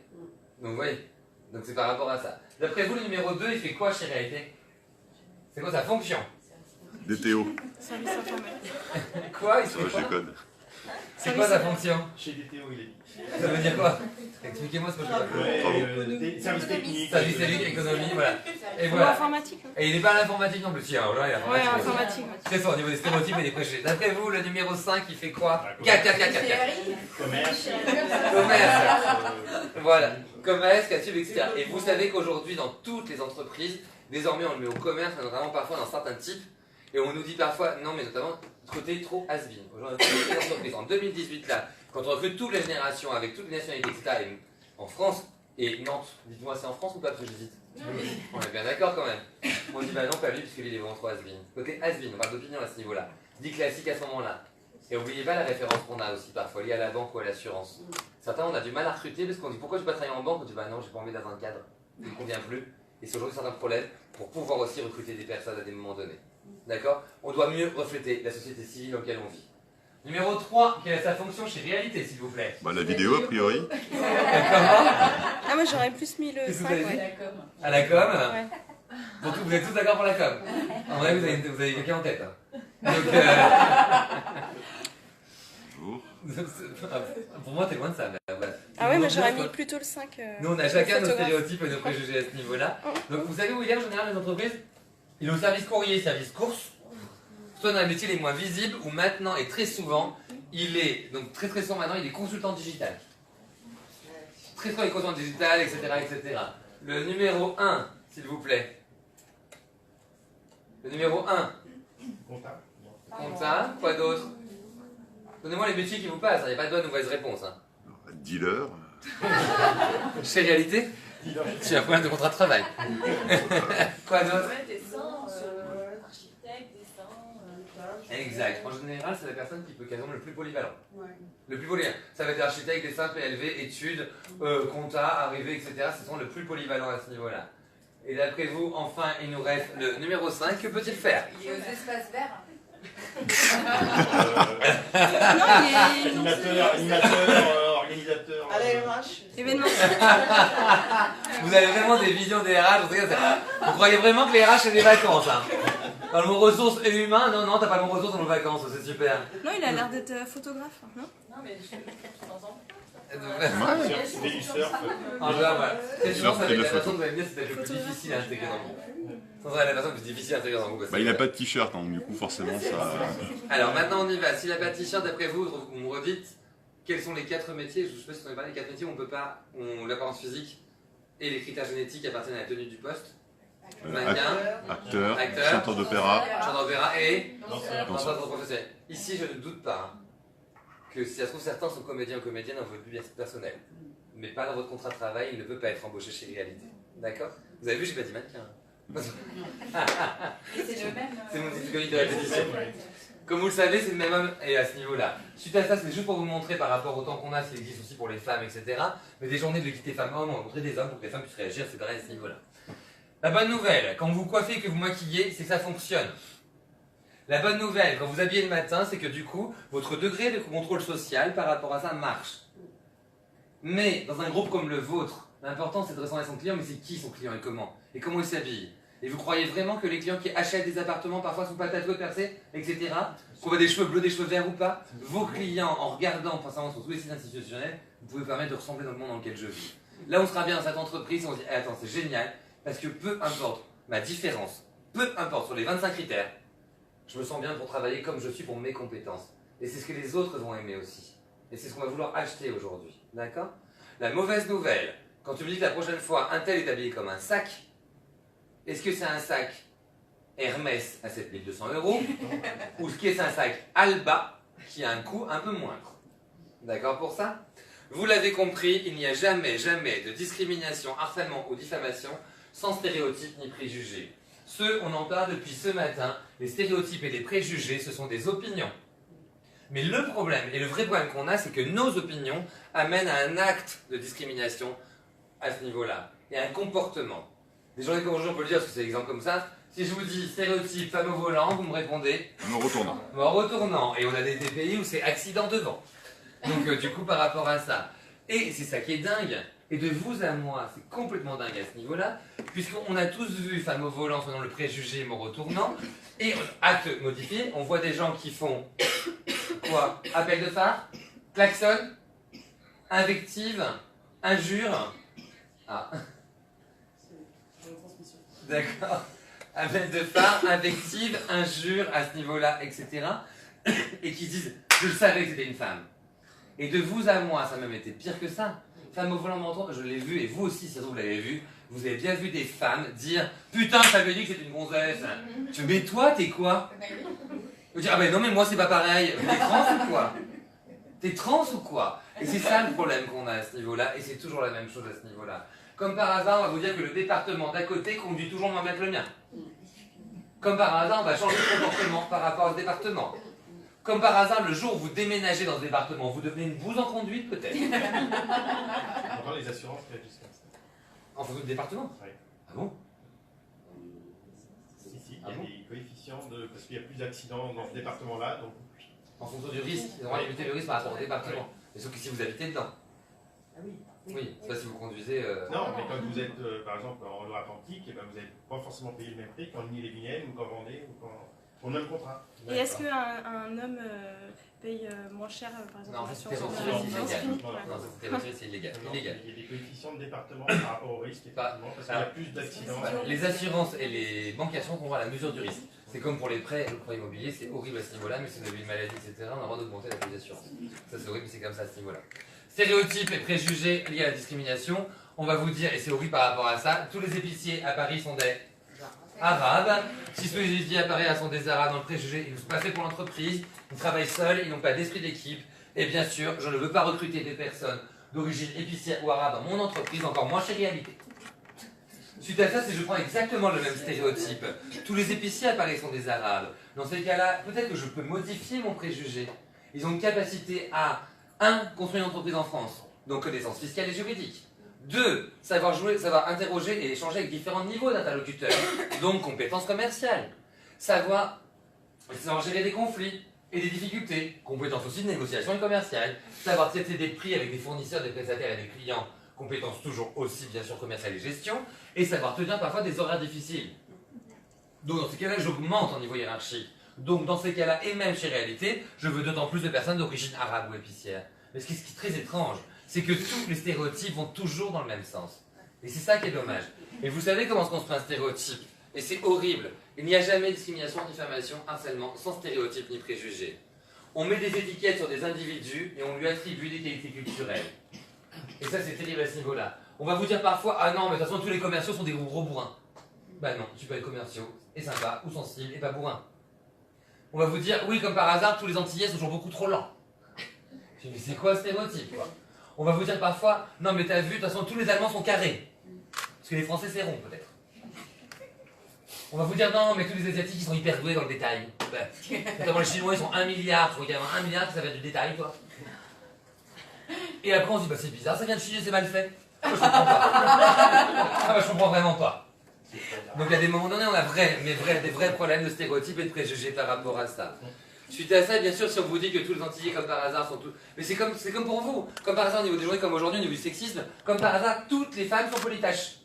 Donc vous voyez, donc c'est par rapport à ça. D'après vous, le numéro 2, il fait quoi chez Réalité? C'est quoi sa fonction? DTO, Service informatique. Quoi? Il ça fait va, je quoi? déconne. C'est quoi sa fonction? Chez DTO, il est dit. Ça veut dire quoi? Expliquez-moi ce que je vois. Ouais, service technique. Service technique, économie, voilà. Et Ou voilà. informatique. Hein. Et il n'est pas à l'informatique non plus. Si, alors là, il est Ouais, informatique. informatique. Ouais. C'est ça, au niveau des stéréotypes et des préjugés. D'après vous, le numéro 5, il fait quoi? D'accord. 4, 4, 4, 4, 4. Commerce. Commerce. Voilà. Commerce, cassure, etc. Et vous savez qu'aujourd'hui, dans toutes les entreprises, désormais, on le met au commerce, notamment parfois dans certains types. Et on nous dit parfois, non, mais notamment, ce côté trop has-been. Aujourd'hui, dans les entreprises, en 2018, là, quand on recrute toutes les générations, avec toutes les nationalités, etc., et en France, et Nantes, dites-moi, c'est en France ou pas, parce que j'hésite? On est bien d'accord quand même. On dit, bah non, pas lui, puisque lui, il est vraiment trop has-been. Côté has-been, on parle d'opinion à ce niveau-là. Dit classique à ce moment-là. Et n'oubliez pas la référence qu'on a aussi, parfois, liée à la banque ou à l'assurance. Certains, on a du mal à recruter parce qu'on dit, pourquoi je ne vais pas travailler en banque? On dit, bah non, j'ai pas envie d'être dans un cadre, il ne convient plus. Et c'est aujourd'hui certains problèmes pour pouvoir aussi recruter des personnes à des moments donnés. D'accord? On doit mieux refléter la société civile dans laquelle on vit. Numéro 3, quelle est sa fonction chez Réalité, s'il vous plaît? Bah, la vidéo, a priori. Comment? Ah, moi j'aurais plus mis le Qu'est-ce que 5. vous avez dit? Ouais. À la com? Ouais. Donc vous êtes tous d'accord pour la com? En vrai, vous avez quelqu'un en tête. Hein. Donc, Bonjour. pour moi, t'es loin de ça. Mais, voilà. Ah ouais, mais j'aurais Nous, mis plutôt le 5. Nous, on a chacun nos photographe. stéréotypes et nos préjugés à ce niveau-là. Donc, vous savez où il est en général les entreprises? Il est au service courrier, service course. Soit dans les métiers les moins visibles, ou maintenant, et très souvent, il est, donc très souvent maintenant, il est consultant digital. Très souvent, il est consultant digital, etc., etc. Le numéro 1, s'il vous plaît. Le numéro 1, Comptable. comptable, quoi d'autre? Donnez-moi les métiers qui vous passent, il n'y a pas de bonne ou mauvaise réponse. Hein. Dealer. Chez Réalité, tu as un problème de contrat de travail. Quoi d'autre? Architecte, dessin, Exact. En général, c'est la personne qui peut quasiment le plus polyvalent. Ouais. Le plus polyvalent. Ça va être architecte, dessin, PLV, études, compta, arrivée, etc. Ce sont le plus polyvalent à ce niveau-là. Et d'après vous, enfin, il nous reste le numéro 5. Que peut-il faire? Il est aux espaces verts. Non, il est Animateur, organisateur. À la RH. événement. Vous avez vraiment des visions des RH. Vous croyez vraiment que les RH, c'est des vacances, hein? Dans le mot ressources et humain, non, t'as pas le mot ressources dans le mot vacances, c'est super. Non, il a l'air d'être photographe, non? Non, mais je t'entends. C'est du surf. Ah, voilà. Très souvent, ça va être la photo. façon que vous allez me dire, c'est peut-être le plus difficile à intégrer dans le groupe. Ça va être la façon la plus difficile à intégrer dans le groupe. Bah, il a pas de t-shirt, donc du coup, forcément, ça. Alors maintenant on y va. S'il n'a pas de t-shirt, d'après vous, vous me redites quels sont les 4 métiers. Je ne sais pas si on n'a pas les 4 métiers où on peut pas, l'apparence physique et les critères génétiques appartiennent à la tenue du poste. Mannequin, Acteur, Acteur. chanteur d'opéra. chanteur d'opéra et Danseur. danseur professionnel. Ici, je ne doute pas que si ça se trouve, certains sont comédiens ou comédiennes dans votre vie personnelle. Mais pas dans votre contrat de travail, il ne peut pas être embauché chez Réalité. D'accord? Vous avez vu, j'ai pas dit mannequin. C'est le même. C'est mon petit comique de répétition. Comme vous le savez, c'est le même homme et à ce niveau-là. Suite à ça, c'est juste pour vous montrer par rapport au temps qu'on a, s'il existe aussi pour les femmes, etc. Mais des journées de l'équité femmes-hommes, on va montrer des hommes pour que les femmes puissent réagir, c'est pareil à ce niveau-là. La bonne nouvelle, quand vous coiffez et que vous maquillez, c'est que ça fonctionne. La bonne nouvelle, quand vous habillez le matin, c'est que du coup, votre degré de contrôle social par rapport à ça marche. Mais dans un groupe comme le vôtre, l'important c'est de ressembler à son client, mais c'est qui son client et comment? Et comment il s'habille? Et vous croyez vraiment que les clients qui achètent des appartements parfois sont pas tatoués, percés, etc. Qu'on voit des cheveux bleus, des cheveux verts ou pas? Vos clients, en regardant forcément sur tous les sites institutionnels, vous pouvez permettre de ressembler dans le monde dans lequel je vis. Là, on sera bien dans cette entreprise, on se dit, eh, attends, c'est génial, parce que peu importe ma différence, peu importe sur les 25 critères, je me sens bien pour travailler comme je suis pour mes compétences. Et c'est ce que les autres vont aimer aussi. Et c'est ce qu'on va vouloir acheter aujourd'hui. D'accord? La mauvaise nouvelle, quand tu me dis que la prochaine fois, un tel est habillé comme un sac, est-ce que c'est un sac Hermès à 7200 € ou est-ce que c'est un sac Alba qui a un coût un peu moindre? D'accord pour ça? Vous l'avez compris, il n'y a jamais de discrimination, harcèlement ou diffamation sans stéréotypes ni préjugés. On en parle depuis ce matin, les stéréotypes et les préjugés, ce sont des opinions. Mais le problème, et le vrai problème qu'on a, c'est que nos opinions amènent à un acte de discrimination à ce niveau-là, et à un comportement. Des journées comme aujourd'hui, on peut le dire, parce que c'est l'exemple comme ça. Si je vous dis stéréotype femme au volant, vous me répondez En retournant. en retournant. Et on a des pays où c'est accident devant. Donc du coup, par rapport à ça. Et c'est ça qui est dingue. Et de vous à moi, c'est complètement dingue à ce niveau-là, puisqu'on a tous vu femme au volant selon le préjugé me retournant, et acte modifié, on voit des gens qui font quoi? Appel de phare, klaxon, invective, injure. Ah. D'accord. Appel de phare, invective, injure à ce niveau-là, etc. Et qui disent, je le savais que c'était une femme. Et de vous à moi, ça a même été pire que ça. Femme au volant menton, je l'ai vu, et vous aussi, si vous l'avez vu, vous avez bien vu des femmes dire putain, ça veut dire que c'est une gonzesse. Tu mais toi, t'es quoi? Vous dire ah ben non, mais moi c'est pas pareil. T'es trans ou quoi? T'es trans ou quoi? Et c'est ça le problème qu'on a à ce niveau-là, et c'est toujours la même chose à ce niveau-là. Comme par hasard, on va vous dire que le département d'à côté conduit toujours moins bien que le mien. Comme par hasard, on va changer de comportement par rapport à ce département. Comme par hasard, le jour où vous déménagez dans ce département, vous devenez une bouse en conduite peut-être. Pourtant, les assurances réagissent comme ça. En fonction du département. Oui. Ah bon? Si, il y Ah a bon des coefficients parce qu'il y a plus d'accidents dans ce département-là. Donc... En fonction du risque, ils vont limiter le risque par rapport au département. Mais sauf que si vous habitez dedans. Ah oui. Oui, c'est pas si vous conduisez. Non, mais quand vous êtes, par exemple, en Loire-Atlantique, eh ben, vous n'allez pas forcément payer le même prix qu'en Ille-et-Vilaine ou qu'en Vendée ou pour le même contrat. Et est-ce qu'un homme paye moins cher, par exemple, Non, en en fait, assurance c'est sur illégal. la résidence? illégal. Voilà. Non, ça c'était retiré, c'est illégal. Non, Illégal. il y a des coefficients de département par rapport au risque, effectivement, parce qu'il y a plus d'accidents. Voilà. Les assurances et les bancations vont voir la mesure du risque. C'est comme pour les prêts, le prêt immobilier, c'est horrible à ce niveau-là, mais si vous avez une maladie, etc., on a le droit d'augmenter la paye d'assurance. Ça c'est horrible, mais c'est comme ça à ce niveau-là. Stéréotypes et préjugés liés à la discrimination, on va vous dire, et c'est horrible par rapport à ça, tous les épiciers à Paris sont des arabes. Si ceux les épiciers à Paris sont des arabes dans le préjugé, ils ne sont pas faits pour l'entreprise, ils travaillent seuls, ils n'ont pas d'esprit d'équipe. Et bien sûr, je ne veux pas recruter des personnes d'origine épicière ou arabe dans mon entreprise, encore moins chez Réalité. Suite à ça, c'est je prends exactement le même stéréotype. Tous les épiciers à Paris sont des arabes. Dans ces cas-là, peut-être que je peux modifier mon préjugé. Ils ont une capacité à 1. Construire une entreprise en France, donc connaissance fiscale et juridique. 2. Savoir jouer, savoir interroger et échanger avec différents niveaux d'interlocuteurs, donc compétences commerciales. Savoir gérer des conflits et des difficultés, compétences aussi de négociation et commerciale. Savoir traiter des prix avec des fournisseurs, des prestataires et des clients, compétences toujours aussi bien sûr commerciales et gestion. Et savoir tenir parfois des horaires difficiles. Donc dans ces cas-là, j'augmente en niveau hiérarchique. Donc dans ces cas-là, et même chez Réalité, je veux d'autant plus de personnes d'origine arabe ou épicière. Mais ce qui est très étrange, c'est que tous les stéréotypes vont toujours dans le même sens. Et c'est ça qui est dommage. Et vous savez comment se construit un stéréotype? Et c'est horrible. Il n'y a jamais de discrimination, diffamation, harcèlement, sans stéréotype ni préjugés. On met des étiquettes sur des individus et on lui attribue des qualités culturelles. Et ça, c'est terrible à ce niveau-là. On va vous dire parfois, ah non, mais de toute façon, tous les commerciaux sont des gros bourrins. Bah non, tu peux être commerciaux, et sympa, ou sensible, et pas bourrin. On va vous dire, oui, comme par hasard, tous les Antillais sont toujours beaucoup trop lents. Je dis, mais c'est quoi ce stéréotype, quoi? On va vous dire parfois, non, mais t'as vu, de toute façon, tous les Allemands sont carrés. Parce que les Français, c'est rond, peut-être. On va vous dire, non, mais tous les Asiatiques, ils sont hyper doués dans le détail. Bah, notamment les Chinois, ils sont 1 milliard. Tu vois qu'il y a 1 milliard, ça va être du détail, quoi. Et après, on se dit, bah, c'est bizarre, ça vient de Chine, c'est mal fait. Ah, bah, je comprends pas. Ah, bah, je comprends vraiment pas. Donc, à des moments donnés, on a des vrais problèmes de stéréotypes et de préjugés par rapport à ça. Suite à ça, bien sûr, si on vous dit que tous les Antillais, comme par hasard, sont tous... Mais c'est comme pour vous. Comme par hasard, au niveau des journées comme aujourd'hui, au niveau du sexisme, comme par hasard, toutes les femmes sont polytâches.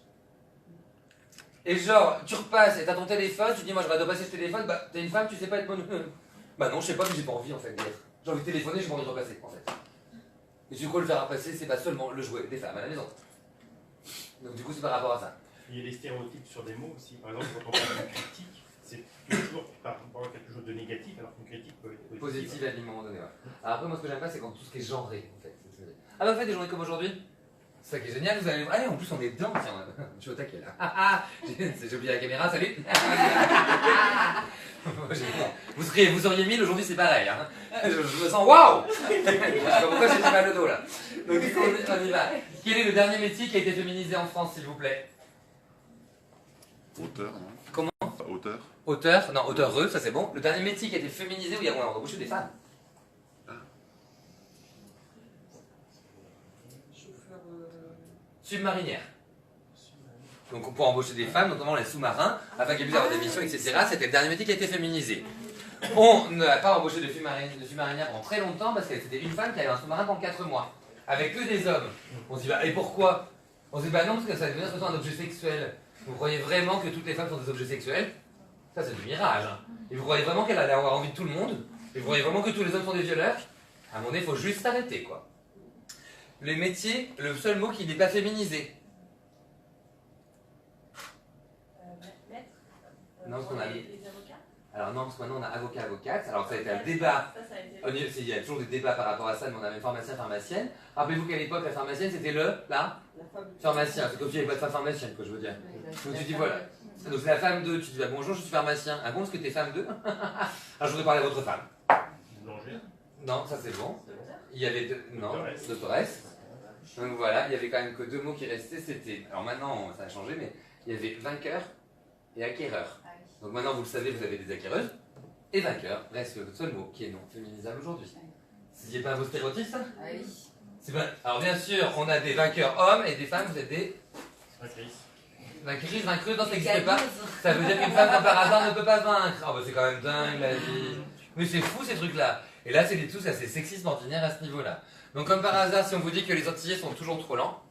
Et genre, tu repasses et t'as ton téléphone, tu dis, moi, je vais repasser ce téléphone, bah, t'es une femme, tu sais pas être bonne... Bah non, je sais pas, mais j'ai pas envie, en fait, d'être. J'ai envie de téléphoner, j'ai pas envie de repasser, en fait. Et du coup, le faire repasser, c'est pas seulement le jouet des femmes à la maison. Donc du coup, c'est par rapport à ça. Il y a des stéréotypes sur des mots aussi. Par exemple, quand on parle de critique, c'est toujours par rapport à quelque chose de négatif, alors qu'une critique peut être Positive à un moment donné, ouais. Alors après, moi, ce que j'aime pas, c'est quand tout ce qui est genré, en fait. Ah bah, en fait, des journées comme aujourd'hui, C'est ça qui est génial, vous allez voir. Allez, en plus on est dedans, tiens, je suis au taquet là. J'ai oublié la caméra, salut. Vous seriez 1000, aujourd'hui c'est pareil. Hein. Je me sens waouh. Je sais pas pourquoi j'ai mal au dos là. Donc du coup on y va. Quel est le dernier métier qui a été féminisé en France, s'il vous plaît? Auteur, non? Comment? Auteur. Auteur? Non, auteur-eux, ça c'est bon. Le dernier métier qui a été féminisé où on a embauché des femmes. Chauffeur. Submarinière. Donc pour embaucher des femmes, notamment les sous-marins, afin qu'ils puissent avoir des missions, etc. C'était le dernier métier qui a été féminisé. On n'a pas embauché de submarinière pendant très longtemps parce que c'était une femme qui avait un sous-marin pendant 4 mois. Avec que des hommes. On se dit, bah, et pourquoi? On se dit, bah non, parce que ça devient un objet sexuel. Vous croyez vraiment que toutes les femmes sont des objets sexuels? Ça c'est du mirage. Hein. Et vous croyez vraiment qu'elle allait avoir envie de tout le monde? Et vous croyez vraiment que tous les hommes sont des violeurs? À mon avis, il faut juste s'arrêter, quoi. Les métiers, le seul mot qui n'est pas féminisé. Maître. Non, parce qu'on a les avocats. Alors non, parce que maintenant on a avocat, avocate. Alors ça a été un débat. Ça a été. Il y a toujours des débats par rapport à ça, mais on avait pharmacien, pharmacienne. Rappelez-vous qu'à l'époque, la pharmacienne, c'était la La femme. pharmacien. C'est comme s'il n'y avait pas de femme pharmacienne, quoi, je veux dire. Donc tu dis, voilà. Donc c'est la femme 2. Tu dis, bah, bonjour, je suis pharmacien. Ah bon, est-ce que t'es femme 2? Alors je voudrais parler à votre femme. Boulanger. Non, ça c'est bon. Il y avait deux. Non, Doctoresse. doctoresse. Donc voilà, il y avait quand même que 2 mots qui restaient. C'était. Alors maintenant, ça a changé, mais il y avait vainqueur et acquéreur. Ah oui. Donc maintenant, vous le savez, vous avez des acquéreuses. Et vainqueur reste le seul mot qui est non féminisable aujourd'hui. C'est pas un beau stéréotype, ça? Ah oui. C'est pas... Alors bien sûr, on a des vainqueurs hommes et des femmes, vous êtes des vainqueuses, vainqueuses, non, ça n'existe pas. Ça veut dire qu'une femme, comme par hasard, ne peut pas vaincre. Oh bah c'est quand même dingue la vie. Mais c'est fou ces trucs-là. Et là, c'est des tous assez sexistes ordinaires à ce niveau-là. Donc comme par hasard, si on vous dit que les Antillais sont toujours trop lents,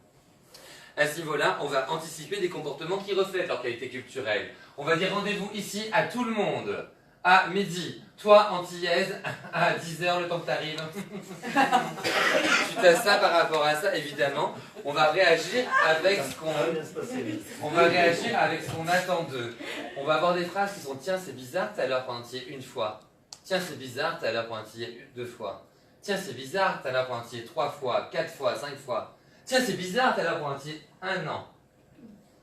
à ce niveau-là, on va anticiper des comportements qui reflètent leur qualité culturelle. On va dire rendez-vous ici à tout le monde. À midi, toi antillaise, à 10h le temps que t'arrives. Suite à ça, par rapport à ça, évidemment, on va réagir avec ce qu'on attend d'eux. On va avoir des phrases qui sont tiens c'est bizarre, t'as l'heure pointillé une fois. Tiens c'est bizarre, t'as l'heure pointillé 2 fois. Tiens c'est bizarre, t'as l'heure pointillé 3 fois, 4 fois, 5 fois. Tiens c'est bizarre, t'as l'heure pointillé 1 an.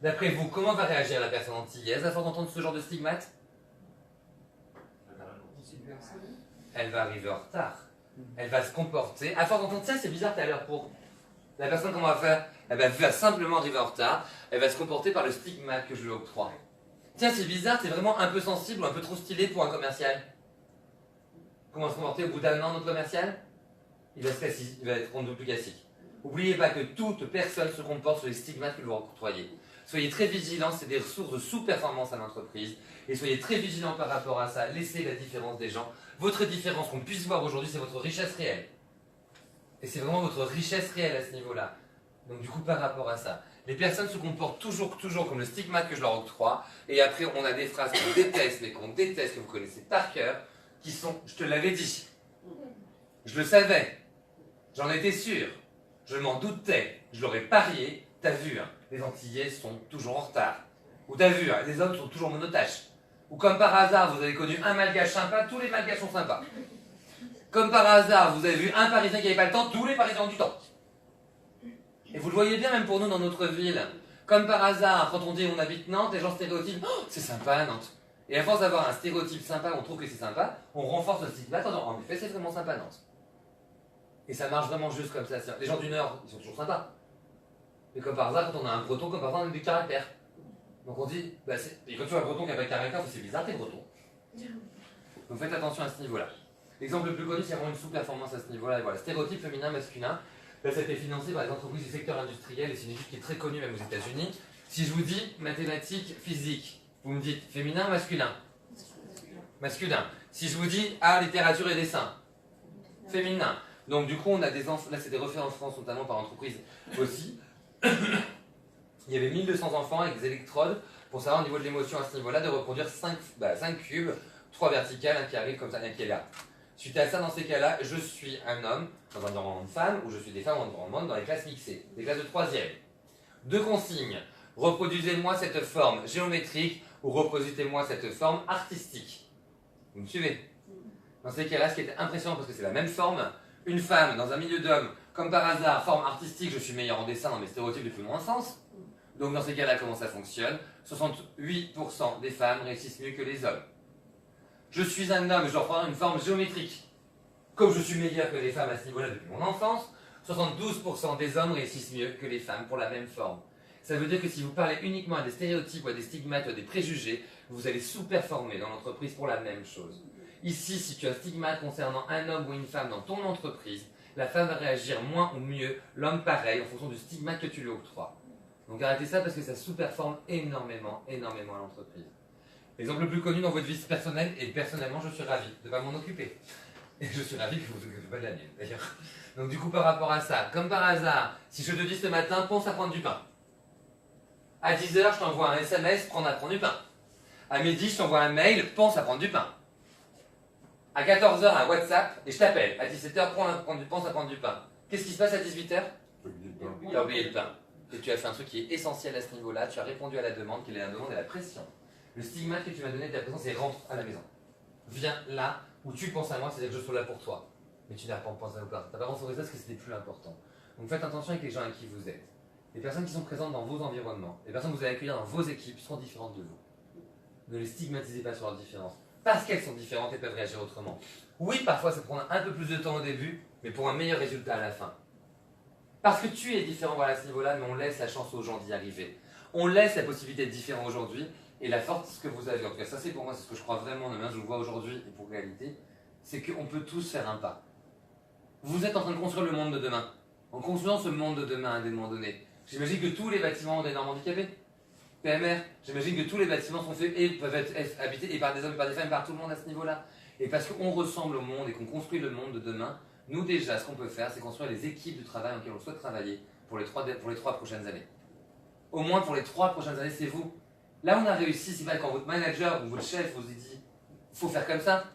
D'après vous, comment va réagir la personne antillaise à force d'entendre ce genre de stigmate? Elle va arriver en retard. Elle va se comporter. À force d'entendre ça, c'est bizarre, t'es à l'heure pour. La personne, comment elle va faire? Elle va simplement arriver en retard. Elle va se comporter par le stigmate que je lui octroie. Tiens, c'est bizarre, t'es vraiment un peu sensible ou un peu trop stylé pour un commercial. Comment se comporter au bout d'1 an, notre commercial? Il va se casser, il va être rendu plus classique. N'oubliez pas que toute personne se comporte sur les stigmates que vous octroyez. Soyez très vigilants, c'est des ressources de sous-performance à l'entreprise. Et soyez très vigilants par rapport à ça. Laissez la différence des gens. Votre différence qu'on puisse voir aujourd'hui, c'est votre richesse réelle. Et c'est vraiment votre richesse réelle à ce niveau-là. Donc du coup, par rapport à ça, les personnes se comportent toujours comme le stigmate que je leur octroie. Et après, on a des phrases qu'on déteste, mais qu'on déteste, que vous connaissez par cœur, qui sont « je te l'avais dit »,« je le savais »,« j'en étais sûr »,« je m'en doutais »,« je l'aurais parié », t'as vu, hein, les Antillais sont toujours en retard. Ou t'as vu, hein, les hommes sont toujours monotaches. Ou comme par hasard, vous avez connu un malgache sympa, tous les malgaches sont sympas. Comme par hasard, vous avez vu un Parisien qui n'avait pas le temps, tous les Parisiens ont du temps. Et vous le voyez bien même pour nous dans notre ville. Comme par hasard, quand on dit on habite Nantes, les gens stéréotypent, oh, c'est sympa Nantes. Et à force d'avoir un stéréotype sympa, on trouve que c'est sympa, on renforce le stigmate en disant, en effet c'est vraiment sympa Nantes. Et ça marche vraiment juste comme ça. Les gens du Nord, ils sont toujours sympas. Mais comme par hasard, quand on a un breton, comme par hasard, on a du caractère. Donc on dit, bah et quand tu vois un breton qui n'a pas de caractère, c'est bizarre, t'es breton. Donc faites attention à ce niveau-là. L'exemple le plus connu, c'est vraiment une sous-performance à ce niveau-là. Et voilà, stéréotype féminin, masculin. Là, ça a été financé par les entreprises du secteur industriel et c'est une étude qui est très connue même aux États-Unis. Si je vous dis mathématiques, physique, vous me dites féminin, masculin. Masculin. Si je vous dis art, littérature et dessin, féminin. Donc du coup, on a des enfants, là c'est des refaits en France, notamment par entreprise aussi. Il y avait 1200 enfants avec des électrodes pour savoir au niveau de l'émotion à ce niveau-là de reproduire 5 cubes, 3 verticales, un qui arrive comme ça, un qui est là. Suite à ça, dans ces cas-là, je suis un homme dans un environnement de femmes ou je suis des femmes dans un environnement dans les classes mixées, des classes de 3e. 2 consignes. Reproduisez-moi cette forme géométrique ou reproduisez-moi cette forme artistique. Vous me suivez? Dans ces cas-là, ce qui était impressionnant parce que c'est la même forme, une femme dans un milieu d'hommes Comme par hasard, forme artistique, je suis meilleur en dessin dans mes stéréotypes depuis mon enfance. Donc dans ces cas-là, comment ça fonctionne? 68% des femmes réussissent mieux que les hommes. Je suis un homme, je dois prendre une forme géométrique. Comme je suis meilleur que les femmes à ce niveau-là depuis mon enfance, 72% des hommes réussissent mieux que les femmes pour la même forme. Ça veut dire que si vous parlez uniquement à des stéréotypes ou à des stigmates ou à des préjugés, vous allez sous-performer dans l'entreprise pour la même chose. Ici, si tu as un stigmate concernant un homme ou une femme dans ton entreprise, la femme va réagir moins ou mieux, l'homme pareil, en fonction du stigmate que tu lui octroies. Donc arrêtez ça parce que ça sous-performe énormément, énormément à l'entreprise. L'exemple le plus connu dans votre vie personnelle, et personnellement je suis ravi de ne pas m'en occuper. Et je suis ravi que vous ne vous occupez pas de la mienne d'ailleurs. Donc du coup par rapport à ça, comme par hasard, si je te dis ce matin, pense à prendre du pain. À 10h, je t'envoie un SMS, prendre à prendre du pain. À midi, je t'envoie un mail, pense à prendre du pain. À 14h, un WhatsApp, et je t'appelle. À 17h, pense à prendre du pain. Qu'est-ce qui se passe à 18h? Tu as oublié le pain. Et tu as fait un truc qui est essentiel à ce niveau-là, tu as répondu à la demande, qui est la demande et la pression. Le stigmate que tu m'as donné de la présence, c'est rentre à la maison. Viens là où tu penses à moi, c'est-à-dire que je suis là pour toi. Mais tu n'as pas pensé à aucun. Tu n'as pas pensé à ça parce que c'était plus important. Donc faites attention avec les gens avec qui vous êtes. Les personnes qui sont présentes dans vos environnements, les personnes que vous allez accueillir dans vos équipes seront différentes de vous. Ne les stigmatisez pas sur leurs différences. Parce qu'elles sont différentes et peuvent réagir autrement. Oui, parfois ça prendra un peu plus de temps au début, mais pour un meilleur résultat à la fin. Parce que tu es différent à ce niveau-là, mais on laisse la chance aux gens d'y arriver. On laisse la possibilité d'être différent aujourd'hui, et la force que vous avez, en tout cas ça c'est pour moi, c'est ce que je crois vraiment, demain je le vois aujourd'hui et pour réalité, c'est qu'on peut tous faire un pas. Vous êtes en train de construire le monde de demain. En construisant ce monde de demain à des moments donnés, j'imagine que tous les bâtiments ont des normes handicapées. PMR, j'imagine que tous les bâtiments sont faits et peuvent être habités et par des hommes et par des femmes, par tout le monde à ce niveau-là. Et parce qu'on ressemble au monde et qu'on construit le monde de demain, nous déjà, ce qu'on peut faire, c'est construire les équipes de travail en lesquelles on souhaite travailler pour les 3 prochaines années. Au moins pour les 3 prochaines années, c'est vous. Là, on a réussi, c'est pas quand votre manager ou votre chef vous a dit « faut faire comme ça ».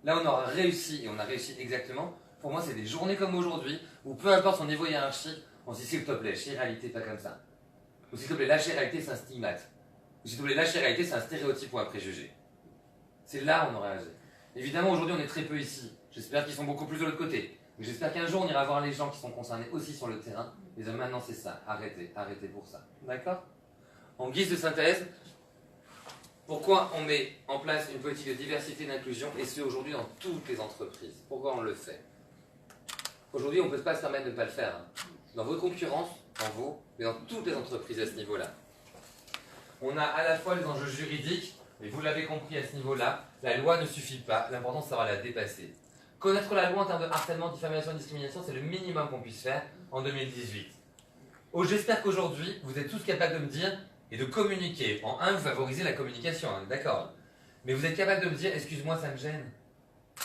Là, on aura réussi, et on a réussi exactement. Pour moi, c'est des journées comme aujourd'hui, où peu importe son niveau hiérarchique, on se dit « s'il te plaît, chez réalité, pas comme ça ». Ou s'il te plaît, lâcher réalité, c'est un stigmate. Ou s'il te plaît, lâcher réalité, c'est un stéréotype ou un préjugé. C'est là où on aura agi. Évidemment, aujourd'hui, on est très peu ici. J'espère qu'ils sont beaucoup plus de l'autre côté. Mais j'espère qu'un jour, on ira voir les gens qui sont concernés aussi sur le terrain. Et dire maintenant, c'est ça. Arrêtez, arrêtez pour ça. D'accord? En guise de synthèse, pourquoi on met en place une politique de diversité et d'inclusion, et ce aujourd'hui dans toutes les entreprises? Pourquoi on le fait? Aujourd'hui, on ne peut pas se permettre de ne pas le faire. Dans votre concurrence, en vous, mais dans toutes les entreprises à ce niveau-là. On a à la fois les enjeux juridiques, mais vous l'avez compris à ce niveau-là, la loi ne suffit pas, l'important sera la dépasser. Connaître la loi en termes de harcèlement, diffamation et discrimination, c'est le minimum qu'on puisse faire en 2018. Oh, j'espère qu'aujourd'hui, vous êtes tous capables de me dire et de communiquer. En un, vous favorisez la communication, hein, d'accord. Mais vous êtes capables de me dire, excuse-moi, ça me gêne.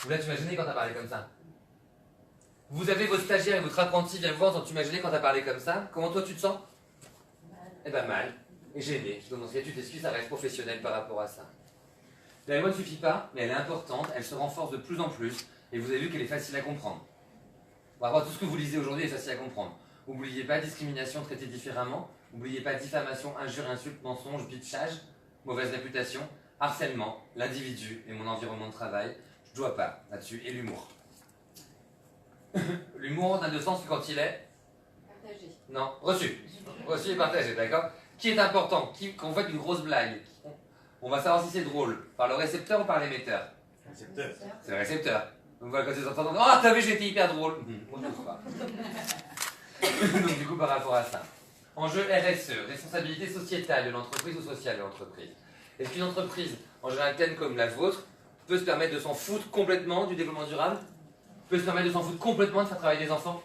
Ou là, tu m'as gêné quand tu as parlé comme ça. Vous avez vos stagiaires et votre apprenti vient vous voir, tu m'as gêné quand tu as parlé comme ça. Comment toi tu te sens? Eh ben mal. Et gêné. Donc dans ce cas, tu t'excuses, ça reste professionnel par rapport à ça. La loi ne suffit pas, mais elle est importante, elle se renforce de plus en plus, et vous avez vu qu'elle est facile à comprendre. Par rapport à tout ce que vous lisez aujourd'hui est facile à comprendre. N'oubliez pas discrimination traitée différemment, n'oubliez pas diffamation, injure, insulte, mensonge, bitchage, mauvaise réputation, harcèlement, l'individu et mon environnement de travail. Je dois pas là-dessus, et l'humour. L'humour n'a de sens que quand il est Partagé. non, reçu. Reçu et partagé, d'accord? Qui est important? Quand on fait une grosse blague, on va savoir si c'est drôle. Par le récepteur ou par l'émetteur? Récepteur. C'est le récepteur. Donc voilà, quand ils entendent, oh t'as vu, j'étais hyper drôle. Moi je trouve pas. Donc du coup, par rapport à ça. Enjeu RSE, responsabilité sociétale de l'entreprise ou sociale de l'entreprise. Est-ce qu'une entreprise, en général telle comme la vôtre, peut se permettre de s'en foutre complètement du développement durable? Peut se permettre de s'en foutre complètement de faire travailler des enfants?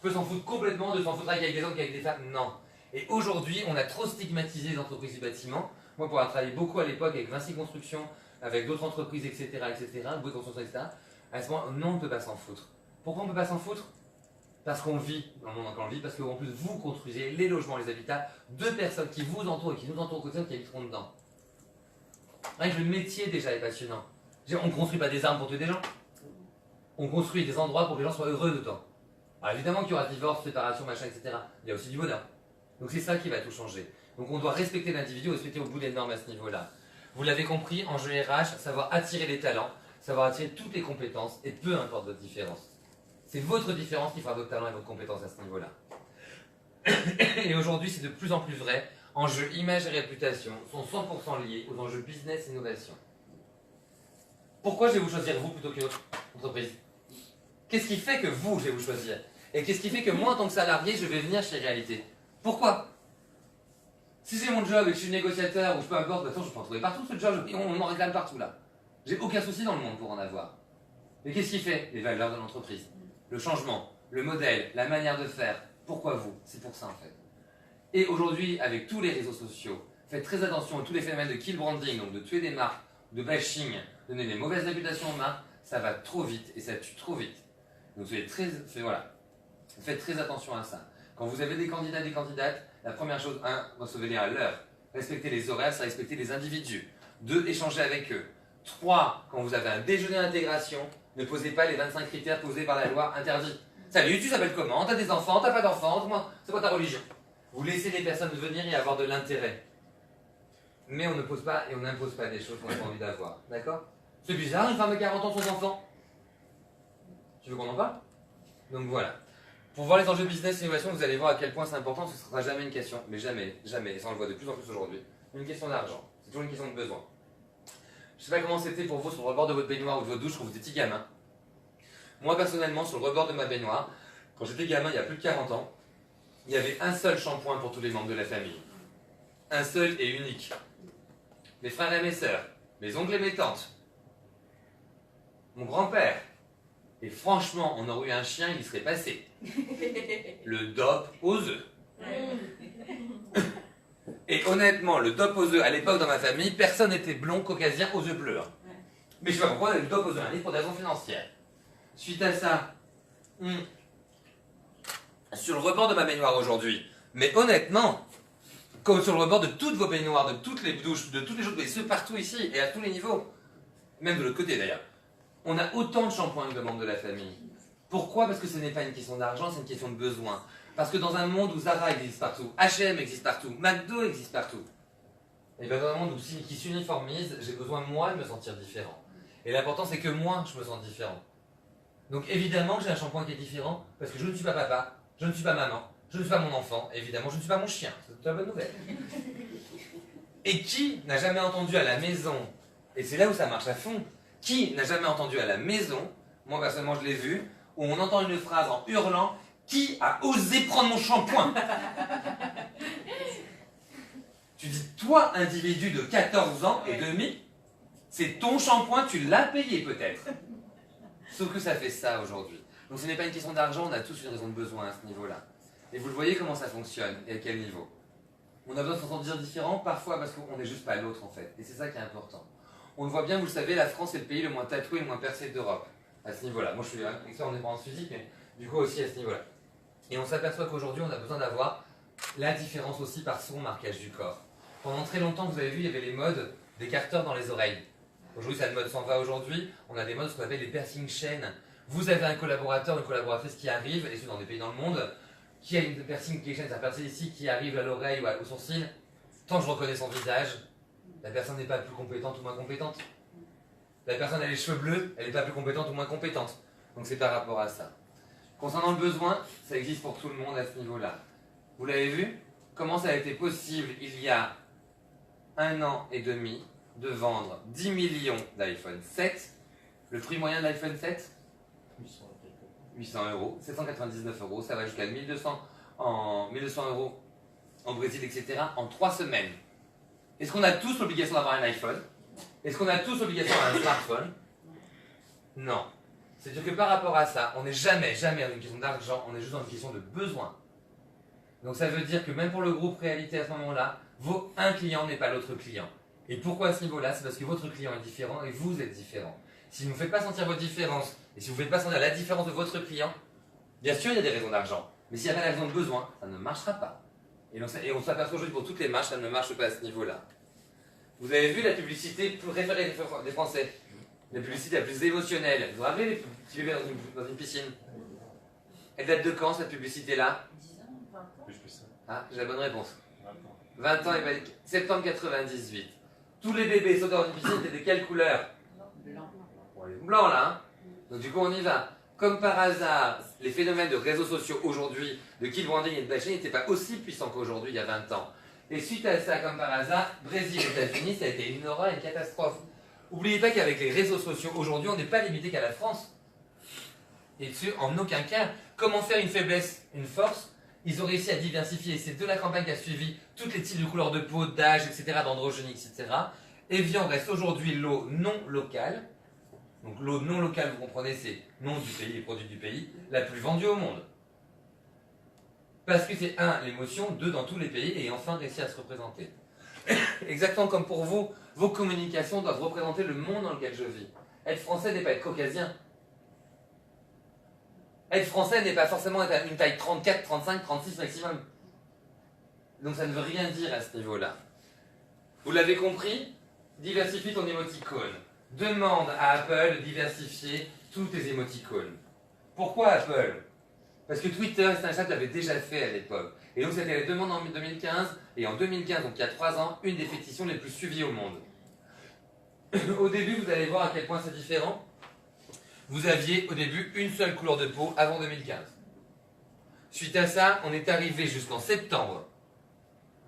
Peut s'en foutre complètement de s'en foutre avec des hommes qu'avec des femmes? Non. Et aujourd'hui, on a trop stigmatisé les entreprises du bâtiment. Moi, pour avoir travaillé beaucoup à l'époque avec Vinci Construction, avec d'autres entreprises, etc., Bouygues Construction, etc., à ce moment, non, on ne peut pas s'en foutre. Pourquoi on ne peut pas s'en foutre? Parce qu'on vit dans le monde dans lequel on vit, parce qu'en plus, vous construisez les logements, les habitats de personnes qui vous entourent et qui nous entourent au quotidien, qui habiteront dedans. Rien que le métier, déjà, est passionnant. On ne construit pas des armes pour tuer des gens. On construit des endroits pour que les gens soient heureux dedans. Alors évidemment qu'il y aura divorce, séparation, machin, etc. Il y a aussi du bonheur. Donc c'est ça qui va tout changer. Donc on doit respecter l'individu, respecter au bout des normes à ce niveau-là. Vous l'avez compris, enjeu RH, savoir attirer les talents, savoir attirer toutes les compétences, et peu importe votre différence. C'est votre différence qui fera votre talent et votre compétence à ce niveau-là. Et aujourd'hui, c'est de plus en plus vrai. Enjeux image et réputation sont 100% liés aux enjeux business et innovation. Pourquoi je vais vous choisir vous plutôt qu'une autre entreprise? Qu'est-ce qui fait que vous, je vais vous choisir? Et qu'est-ce qui fait que moi, en tant que salarié, je vais venir chez Réalité? Pourquoi? Si c'est mon job et que je suis négociateur ou peu importe, de toute façon, je peux en trouver partout ce job, on m'en réclame partout là. J'ai aucun souci dans le monde pour en avoir. Mais qu'est-ce qui fait? Les valeurs de l'entreprise, le changement, le modèle, la manière de faire. Pourquoi vous? C'est pour ça en fait. Et aujourd'hui, avec tous les réseaux sociaux, faites très attention à tous les phénomènes de kill branding, donc de tuer des marques, de bashing, de donner des mauvaises réputations aux marques, ça va trop vite et ça tue trop vite. Donc soyez très, voilà, faites très attention à ça. Quand vous avez des candidats, des candidates, la première chose, 1, recevez-les à l'heure. Respectez les horaires, c'est respecter les individus. 2, échangez avec eux. 3, quand vous avez un déjeuner d'intégration, ne posez pas les 25 critères posés par la loi interdits. Salut, tu t'appelles comment? T'as des enfants? T'as pas d'enfants? C'est quoi ta religion? Vous laissez les personnes venir et avoir de l'intérêt. Mais on ne pose pas et on n'impose pas des choses qu'on n'a pas envie d'avoir. D'accord? C'est bizarre, une femme de 40 ans, son enfant. Tu veux qu'on en parle? Donc voilà. Pour voir les enjeux business et innovation, vous allez voir à quel point c'est important. Ce ne sera jamais une question, mais jamais, jamais, et ça on le voit de plus en plus aujourd'hui, une question d'argent. C'est toujours une question de besoin. Je ne sais pas comment c'était pour vous sur le rebord de votre baignoire ou de votre douche quand vous étiez gamin. Moi personnellement, sur le rebord de ma baignoire, quand j'étais gamin il y a plus de 40 ans, il y avait un seul shampoing pour tous les membres de la famille. Un seul et unique. Mes frères et mes sœurs, mes oncles et mes tantes, mon grand-père. Et franchement, on aurait eu un chien, il y serait passé. Le DOP aux œufs. Et honnêtement, le DOP aux œufs, à l'époque dans ma famille, personne n'était blond, caucasien, aux œufs bleus. Mais je sais pas pourquoi, le DOP aux œufs, un livre pour des raisons financières. Suite à ça, sur le rebord de ma baignoire aujourd'hui, mais honnêtement, comme sur le rebord de toutes vos baignoires, de toutes les douches, de toutes les choses, et ceux partout ici, et à tous les niveaux, même de l'autre côté d'ailleurs, on a autant de shampoings que de membres de la famille. Pourquoi? Parce que ce n'est pas une question d'argent, c'est une question de besoin. Parce que dans un monde où Zara existe partout, H&M existe partout, McDo existe partout, et bien dans un monde qui s'uniformise, j'ai besoin moi de me sentir différent. Et l'important c'est que moi je me sens différent. Donc évidemment que j'ai un shampoing qui est différent, parce que je ne suis pas papa, je ne suis pas maman, je ne suis pas mon enfant, et évidemment je ne suis pas mon chien. C'est toute la bonne nouvelle. Et qui n'a jamais entendu à la maison, et c'est là où ça marche à fond, qui n'a jamais entendu à la maison, moi personnellement je l'ai vu, où on entend une phrase en hurlant, qui a osé prendre mon shampoing? Tu dis, toi individu de 14 ans et demi, c'est ton shampoing, tu l'as payé peut-être. Sauf que ça fait ça aujourd'hui. Donc ce n'est pas une question d'argent, on a tous une raison de besoin à ce niveau-là. Et vous le voyez comment ça fonctionne et à quel niveau. On a besoin de se sentir différent, parfois parce qu'on n'est juste pas l'autre en fait. Et c'est ça qui est important. On le voit bien, vous le savez, la France est le pays le moins tatoué et le moins percé d'Europe. À ce niveau-là. Moi je suis expert en dépendances physique, mais du coup aussi à ce niveau-là. Et on s'aperçoit qu'aujourd'hui on a besoin d'avoir la différence aussi par son marquage du corps. Pendant très longtemps, vous avez vu, il y avait les modes des carters dans les oreilles. Aujourd'hui, cette mode s'en va aujourd'hui. On a des modes, ce qu'on appelle les piercing chaînes. Vous avez un collaborateur, une collaboratrice qui arrive, et c'est dans des pays dans le monde, qui a une piercing chaîne, c'est un piercing ici qui arrive à l'oreille ou au sourcil. Tant que je reconnais son visage, la personne n'est pas plus compétente ou moins compétente. La personne a les cheveux bleus, elle n'est pas plus compétente ou moins compétente. Donc c'est par rapport à ça. Concernant le besoin, ça existe pour tout le monde à ce niveau-là. Vous l'avez vu? Comment ça a été possible il y a 1 an et demi de vendre 10 millions d'iPhone 7. Le prix moyen de l'iPhone 7 800 euros, 799 euros, ça va jusqu'à 1200 euros en Brésil, etc. en 3 semaines. Est-ce qu'on a tous l'obligation d'avoir un iPhone? Est-ce qu'on a tous l'obligation d'avoir un smartphone? Non. C'est-à-dire que par rapport à ça, on n'est jamais dans une question d'argent, on est juste dans une question de besoin. Donc ça veut dire que même pour le groupe Réalité à ce moment-là, un client n'est pas l'autre client. Et pourquoi à ce niveau-là? C'est parce que votre client est différent et vous êtes différent. Si vous ne faites pas sentir votre différence, et si vous ne faites pas sentir la différence de votre client, bien sûr il y a des raisons d'argent. Mais s'il n'y a pas de raison de besoin, ça ne marchera pas. Et on s'aperçoit aujourd'hui pour toutes les marches, ça ne marche pas à ce niveau-là. Vous avez vu la publicité préférée des Français? La publicité la plus émotionnelle. Vous vous rappelez les petits bébés dans une piscine? Elle date de quand cette publicité-là? 10 ans, 20 ans. Plus que ça. Ah, j'ai la bonne réponse. 20 ans. 20 ans et septembre 98. Tous les bébés sautant dans une piscine étaient de quelle couleur? Blanc. Blanc là, hein. Donc du coup on y va. comme par hasard, les phénomènes de réseaux sociaux aujourd'hui, de kill branding et de bashing n'étaient pas aussi puissants qu'aujourd'hui il y a 20 ans. Et suite à ça, comme par hasard, Brésil et États-Unis, ça a été une horreur et une catastrophe. N'oubliez pas qu'avec les réseaux sociaux, aujourd'hui, on n'est pas limité qu'à la France. Et dessus, en aucun cas. Comment faire une faiblesse, une force? Ils ont réussi à diversifier. C'est de la campagne qui a suivi toutes les types de couleurs de peau, d'âge, etc., d'androgynie, etc. Evian reste aujourd'hui l'eau non locale. Donc l'eau non locale, vous comprenez, c'est nom du pays et produit du pays, la plus vendue au monde. Parce que c'est 1, l'émotion, 2, dans tous les pays, et enfin réussir à se représenter. Exactement comme pour vous, vos communications doivent représenter le monde dans lequel je vis. Être français n'est pas être caucasien. Être français n'est pas forcément être une taille 34, 35, 36 maximum. Donc ça ne veut rien dire à ce niveau-là. Vous l'avez compris? Diversifie ton émoticône. Demande à Apple de diversifier tous tes émoticônes. Pourquoi Apple? Parce que Twitter et Snapchat l'avaient déjà fait à l'époque. Et donc c'était la demande en 2015, et en 2015, donc il y a 3 ans, une des pétitions les plus suivies au monde. Au début, vous allez voir à quel point c'est différent. Vous aviez au début une seule couleur de peau avant 2015. Suite à ça, on est arrivé jusqu'en septembre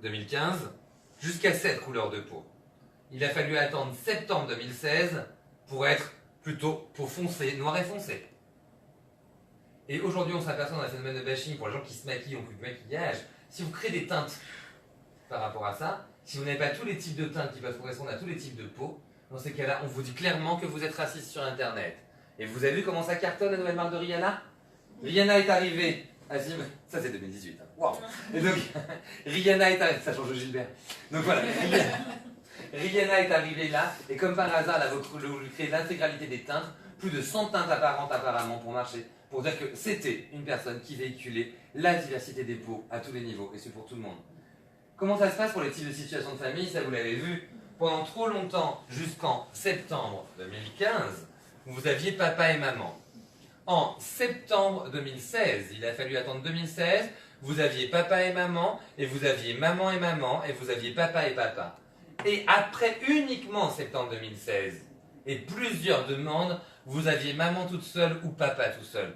2015, jusqu'à 7 couleurs de peau. Il a fallu attendre septembre 2016 pour être plutôt peau foncée, noir et foncé. Et aujourd'hui, on s'aperçoit dans le phénomène de bashing pour les gens qui se maquillent ou plus de maquillage. Si vous créez des teintes par rapport à ça, si vous n'avez pas tous les types de teintes qui peuvent correspondre à tous les types de peau, dans ces cas-là, on vous dit clairement que vous êtes raciste sur Internet. Et vous avez vu comment ça cartonne la nouvelle marque de Rihanna? Rihanna est arrivée. Ah si, ça c'est 2018. Hein. Wow. Et donc, Rihanna est arrivée. Ça change de Gilbert. Donc voilà. Rihanna est arrivée là, et comme par hasard, elle a voulu créer l'intégralité des teintes, plus de 100 teintes apparentes apparemment pour marcher, pour dire que c'était une personne qui véhiculait la diversité des peaux à tous les niveaux, et c'est pour tout le monde. Comment ça se passe pour les types de situations de famille? Ça vous l'avez vu, pendant trop longtemps, jusqu'en septembre 2015, vous aviez papa et maman. En septembre 2016, il a fallu attendre 2016, vous aviez papa et maman, et vous aviez maman, et vous aviez papa et papa. Et après uniquement septembre 2016, et plusieurs demandes, vous aviez maman toute seule ou papa tout seul.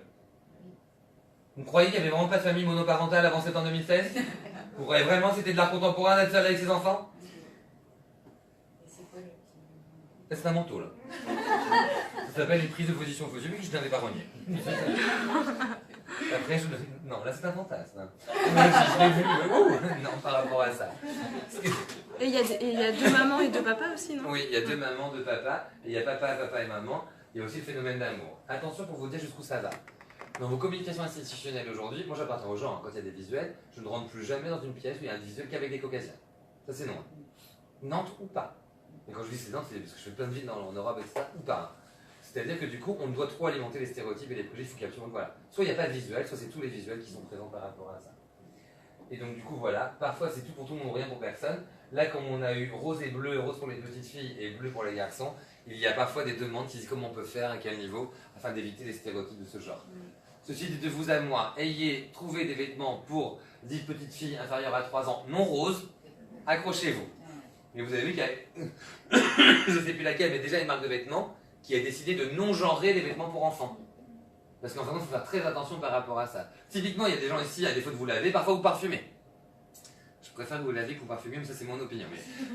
Vous croyez qu'il n'y avait vraiment pas de famille monoparentale avant septembre 2016? Vous croyez vraiment que c'était de l'art contemporain d'être seul avec ses enfants? C'est un manteau là. Ça s'appelle les prises de position fausse. J'ai vu que je n'avais pas renié. Après, non, là c'est un fantasme. Je l'ai vu, non, par rapport à ça. Et il y a 2 mamans et 2 papas aussi, non? Oui, il y a 2 mamans, 2 papas, et il y a papa et maman. Il y a aussi le phénomène d'amour. Attention pour vous dire jusqu'où ça va. Dans vos communications institutionnelles aujourd'hui, moi j'appartiens aux gens, hein, quand il y a des visuels, je ne rentre plus jamais dans une pièce où il y a un visuel qu'avec des caucasiens. Ça c'est non. Nantes ou pas. Et quand je dis c'est Nantes, c'est parce que je fais plein de villes en Europe, etc. ou pas. C'est-à-dire que du coup, on doit trop alimenter les stéréotypes et les préjugés, il faut qu'absolument, voilà. Soit il n'y a pas de visuel, soit c'est tous les visuels qui sont présents par rapport à ça. Et donc du coup, voilà, parfois c'est tout pour tout le monde, rien pour personne. Là, comme on a eu rose et bleu, rose pour les petites filles et bleu pour les garçons, il y a parfois des demandes qui disent comment on peut faire, à quel niveau, afin d'éviter les stéréotypes de ce genre. Ceci dit de vous à moi, ayez trouvé des vêtements pour 10 petites filles inférieures à 3 ans non roses, accrochez-vous. Mais vous avez vu qu'il y a, je ne sais plus laquelle, mais déjà une marque de vêtements qui a décidé de non-genrer les vêtements pour enfants. Parce qu'en fait, il faut faire très attention par rapport à ça. Typiquement, il y a des gens ici, à défaut de vous laver, parfois vous parfumez. Je préfère que vous laviez que vous parfumez, mais ça c'est mon opinion.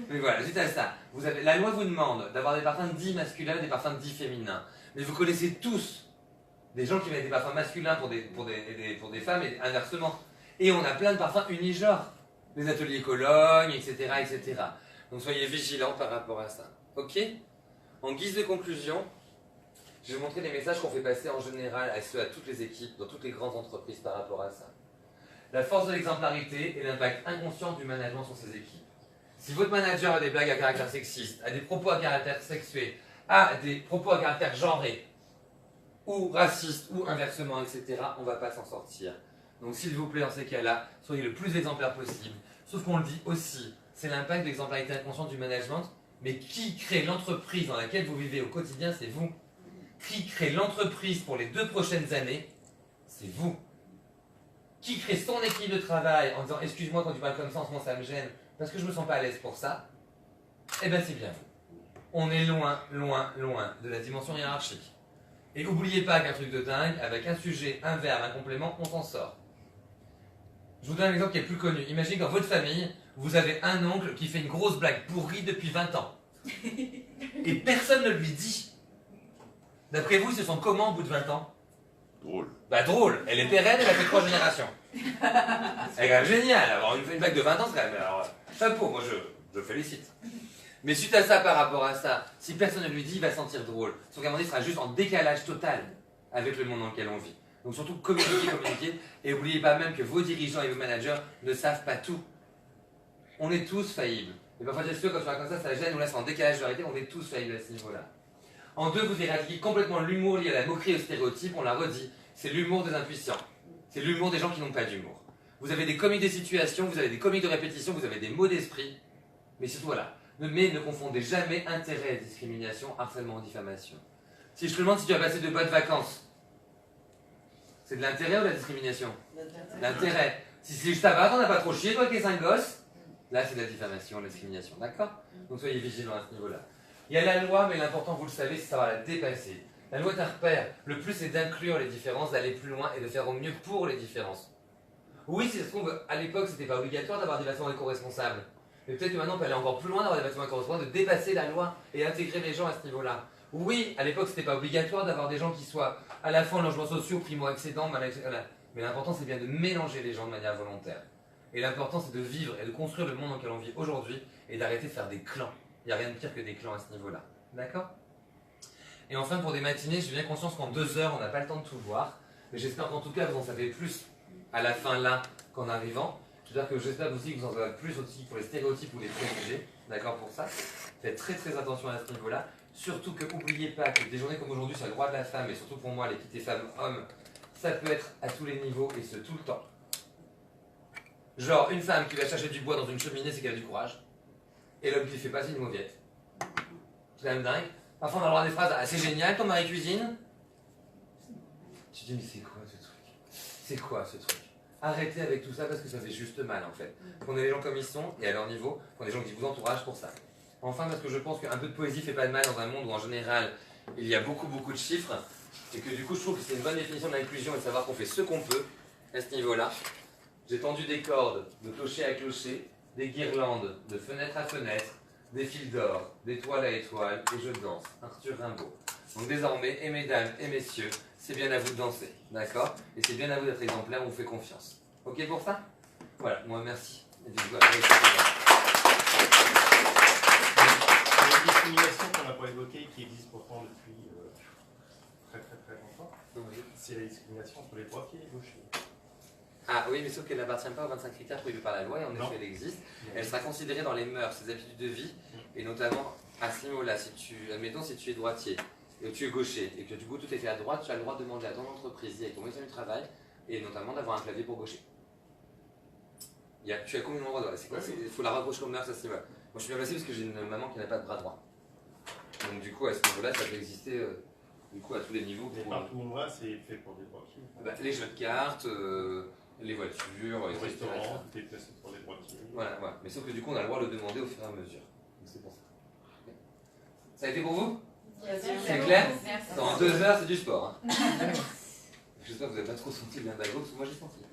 Mais voilà, suite à ça, la loi vous demande d'avoir des parfums dits masculins et des parfums dits féminins. Mais vous connaissez tous des gens qui mettent des parfums masculins pour des femmes et inversement. Et on a plein de parfums unigenres. Les ateliers Cologne, etc., etc. Donc soyez vigilants par rapport à ça. Ok? En guise de conclusion, je vais vous montrer les messages qu'on fait passer en général à toutes les équipes, dans toutes les grandes entreprises par rapport à ça. La force de l'exemplarité et l'impact inconscient du management sur ses équipes. Si votre manager a des blagues à caractère sexiste, a des propos à caractère sexué, a des propos à caractère genré, ou raciste, ou inversement, etc., on ne va pas s'en sortir. Donc s'il vous plaît, dans ces cas-là, soyez le plus exemplaire possible. Sauf qu'on le dit aussi, c'est l'impact de l'exemplarité inconsciente du management, mais qui crée l'entreprise dans laquelle vous vivez au quotidien, c'est vous. Qui crée l'entreprise pour les 2 prochaines années, c'est vous. Qui crée son équipe de travail en disant « Excuse-moi quand tu parles comme ça, en ce moment ça me gêne, parce que je me sens pas à l'aise pour ça », eh bien c'est bien vous. On est loin, loin, loin de la dimension hiérarchique. Et n'oubliez pas qu'un truc de dingue, avec un sujet, un verbe, un complément, on s'en sort. Je vous donne un exemple qui est plus connu. Imaginez que dans votre famille, vous avez un oncle qui fait une grosse blague pourrie depuis 20 ans. Et personne ne lui dit. D'après vous, ils se sont comment au bout de 20 ans? Drôle. Bah drôle, elle est pérenne, elle a fait 3 générations. Elle est quand même géniale, avoir une blague de 20 ans, c'est quand même... Alors, chapeau, moi je félicite. Mais suite à ça, par rapport à ça, si personne ne lui dit, il va se sentir drôle. Son gamin sera juste en décalage total avec le monde dans lequel on vit. Donc surtout communiquer, et n'oubliez pas même que vos dirigeants et vos managers ne savent pas tout. On est tous faillibles. Et parfois j'ai sûr quand tu racontes ça, ça gêne, ou là c'est en décalage de réalité, on est tous faillibles à ce niveau-là. En deux, vous éradiquez complètement l'humour lié à la moquerie et au stéréotype, on l'a redit, c'est l'humour des impuissants. C'est l'humour des gens qui n'ont pas d'humour. Vous avez des comiques des situations, vous avez des comiques de répétition, vous avez des mots d'esprit, mais surtout voilà. Mais ne confondez jamais intérêt, discrimination, harcèlement, diffamation. Si je te demande si tu as passé de bonnes vacances, c'est de l'intérêt ou de la discrimination? L'intérêt. Si ça va, t'en as pas trop chié, toi, avec les 5 gosses, là c'est de la diffamation, de la discrimination, d'accord? Donc soyez vigilants à ce niveau-là. Il y a la loi, mais l'important, vous le savez, c'est savoir la dépasser. La loi est un repère. Le plus, c'est d'inclure les différences, d'aller plus loin et de faire au mieux pour les différences. Oui, si ça se trouve, à l'époque, c'était pas obligatoire d'avoir des vêtements éco-responsables. Mais peut-être que maintenant, on peut aller encore plus loin d'avoir des vêtements éco-responsables, de dépasser la loi et intégrer les gens à ce niveau-là. Oui, à l'époque, c'était pas obligatoire d'avoir des gens qui soient à la fois en logements sociaux, primo-accédants, mais l'important, c'est bien de mélanger les gens de manière volontaire. Et l'important, c'est de vivre et de construire le monde dans lequel on vit aujourd'hui et d'arrêter de faire des clans. Il n'y a rien de pire que des clans à ce niveau-là. D'accord? Et enfin, pour des matinées, j'ai bien conscience qu'en 2 heures, on n'a pas le temps de tout voir. Mais j'espère qu'en tout cas, vous en savez plus à la fin là qu'en arrivant. J'espère aussi que vous en savez plus aussi pour les stéréotypes ou les préjugés. D'accord pour ça? Faites très très attention à ce niveau-là. Surtout que n'oubliez pas que des journées comme aujourd'hui sur le droit de la femme, et surtout pour moi, l'équité femmes-hommes, ça peut être à tous les niveaux et ce tout le temps. Genre, une femme qui va chercher du bois dans une cheminée, c'est qu'elle a du courage. Et l'homme qui le fait pas, c'est une mauviette. C'est quand même dingue. Parfois, on a le droit à des phrases assez géniales, ton mari cuisine. Tu te dis, mais c'est quoi ce truc? C'est quoi ce truc? Arrêtez avec tout ça parce que ça fait juste mal en fait. Prenez les gens comme ils sont et à leur niveau, prenez les gens qui vous entourent pour ça. Enfin, parce que je pense qu'un peu de poésie fait pas de mal dans un monde où en général il y a beaucoup de chiffres et que du coup je trouve que c'est une bonne définition de l'inclusion et de savoir qu'on fait ce qu'on peut à ce niveau-là. J'ai tendu des cordes de clocher à clocher, des guirlandes de fenêtre à fenêtre, des fils d'or, d'étoile à étoile et je danse. Arthur Rimbaud. Donc désormais, et mesdames et messieurs, c'est bien à vous de danser, d'accord? Et c'est bien à vous d'être exemplaire, on vous fait confiance. Ok pour ça? Voilà, moi merci. Et du coup, après, une discrimination qu'on n'a pas évoquée, qui existe pourtant depuis très longtemps, c'est la discrimination entre les droitiers et les gauchers. Ah oui, mais sauf qu'elle n'appartient pas aux 25 critères prévus par la loi, et en effet elle existe. Elle sera considérée dans les mœurs, ses habitudes de vie, et notamment à ce niveau-là, admettons si tu es droitier, et que tu es gaucher, et que du coup tout est fait à droite, tu as le droit de demander à ton entreprise, avec ton médecin du travail, et notamment d'avoir un clavier pour gaucher. Tu as combien de bras droits? C'est quoi? Il faut la rapprocher aux mœurs à ce niveau-là. Moi je suis bien placé parce que j'ai une maman qui n'a pas de bras droit. Donc du coup à ce niveau-là, ça peut exister du coup à tous les niveaux. Mais partout où on va, c'est fait pour des droitiers. Les jeux de cartes, les voitures, les restaurants, tout est placé pour les droitiers. Voilà. Mais sauf que du coup on a le droit de le demander au fur et à mesure. Donc c'est pour ça. Ça a été pour vous? C'est clair? Dans 2 heures c'est du sport. Hein. J'espère que vous n'avez pas trop senti l'un de l'autre, parce que moi j'ai senti.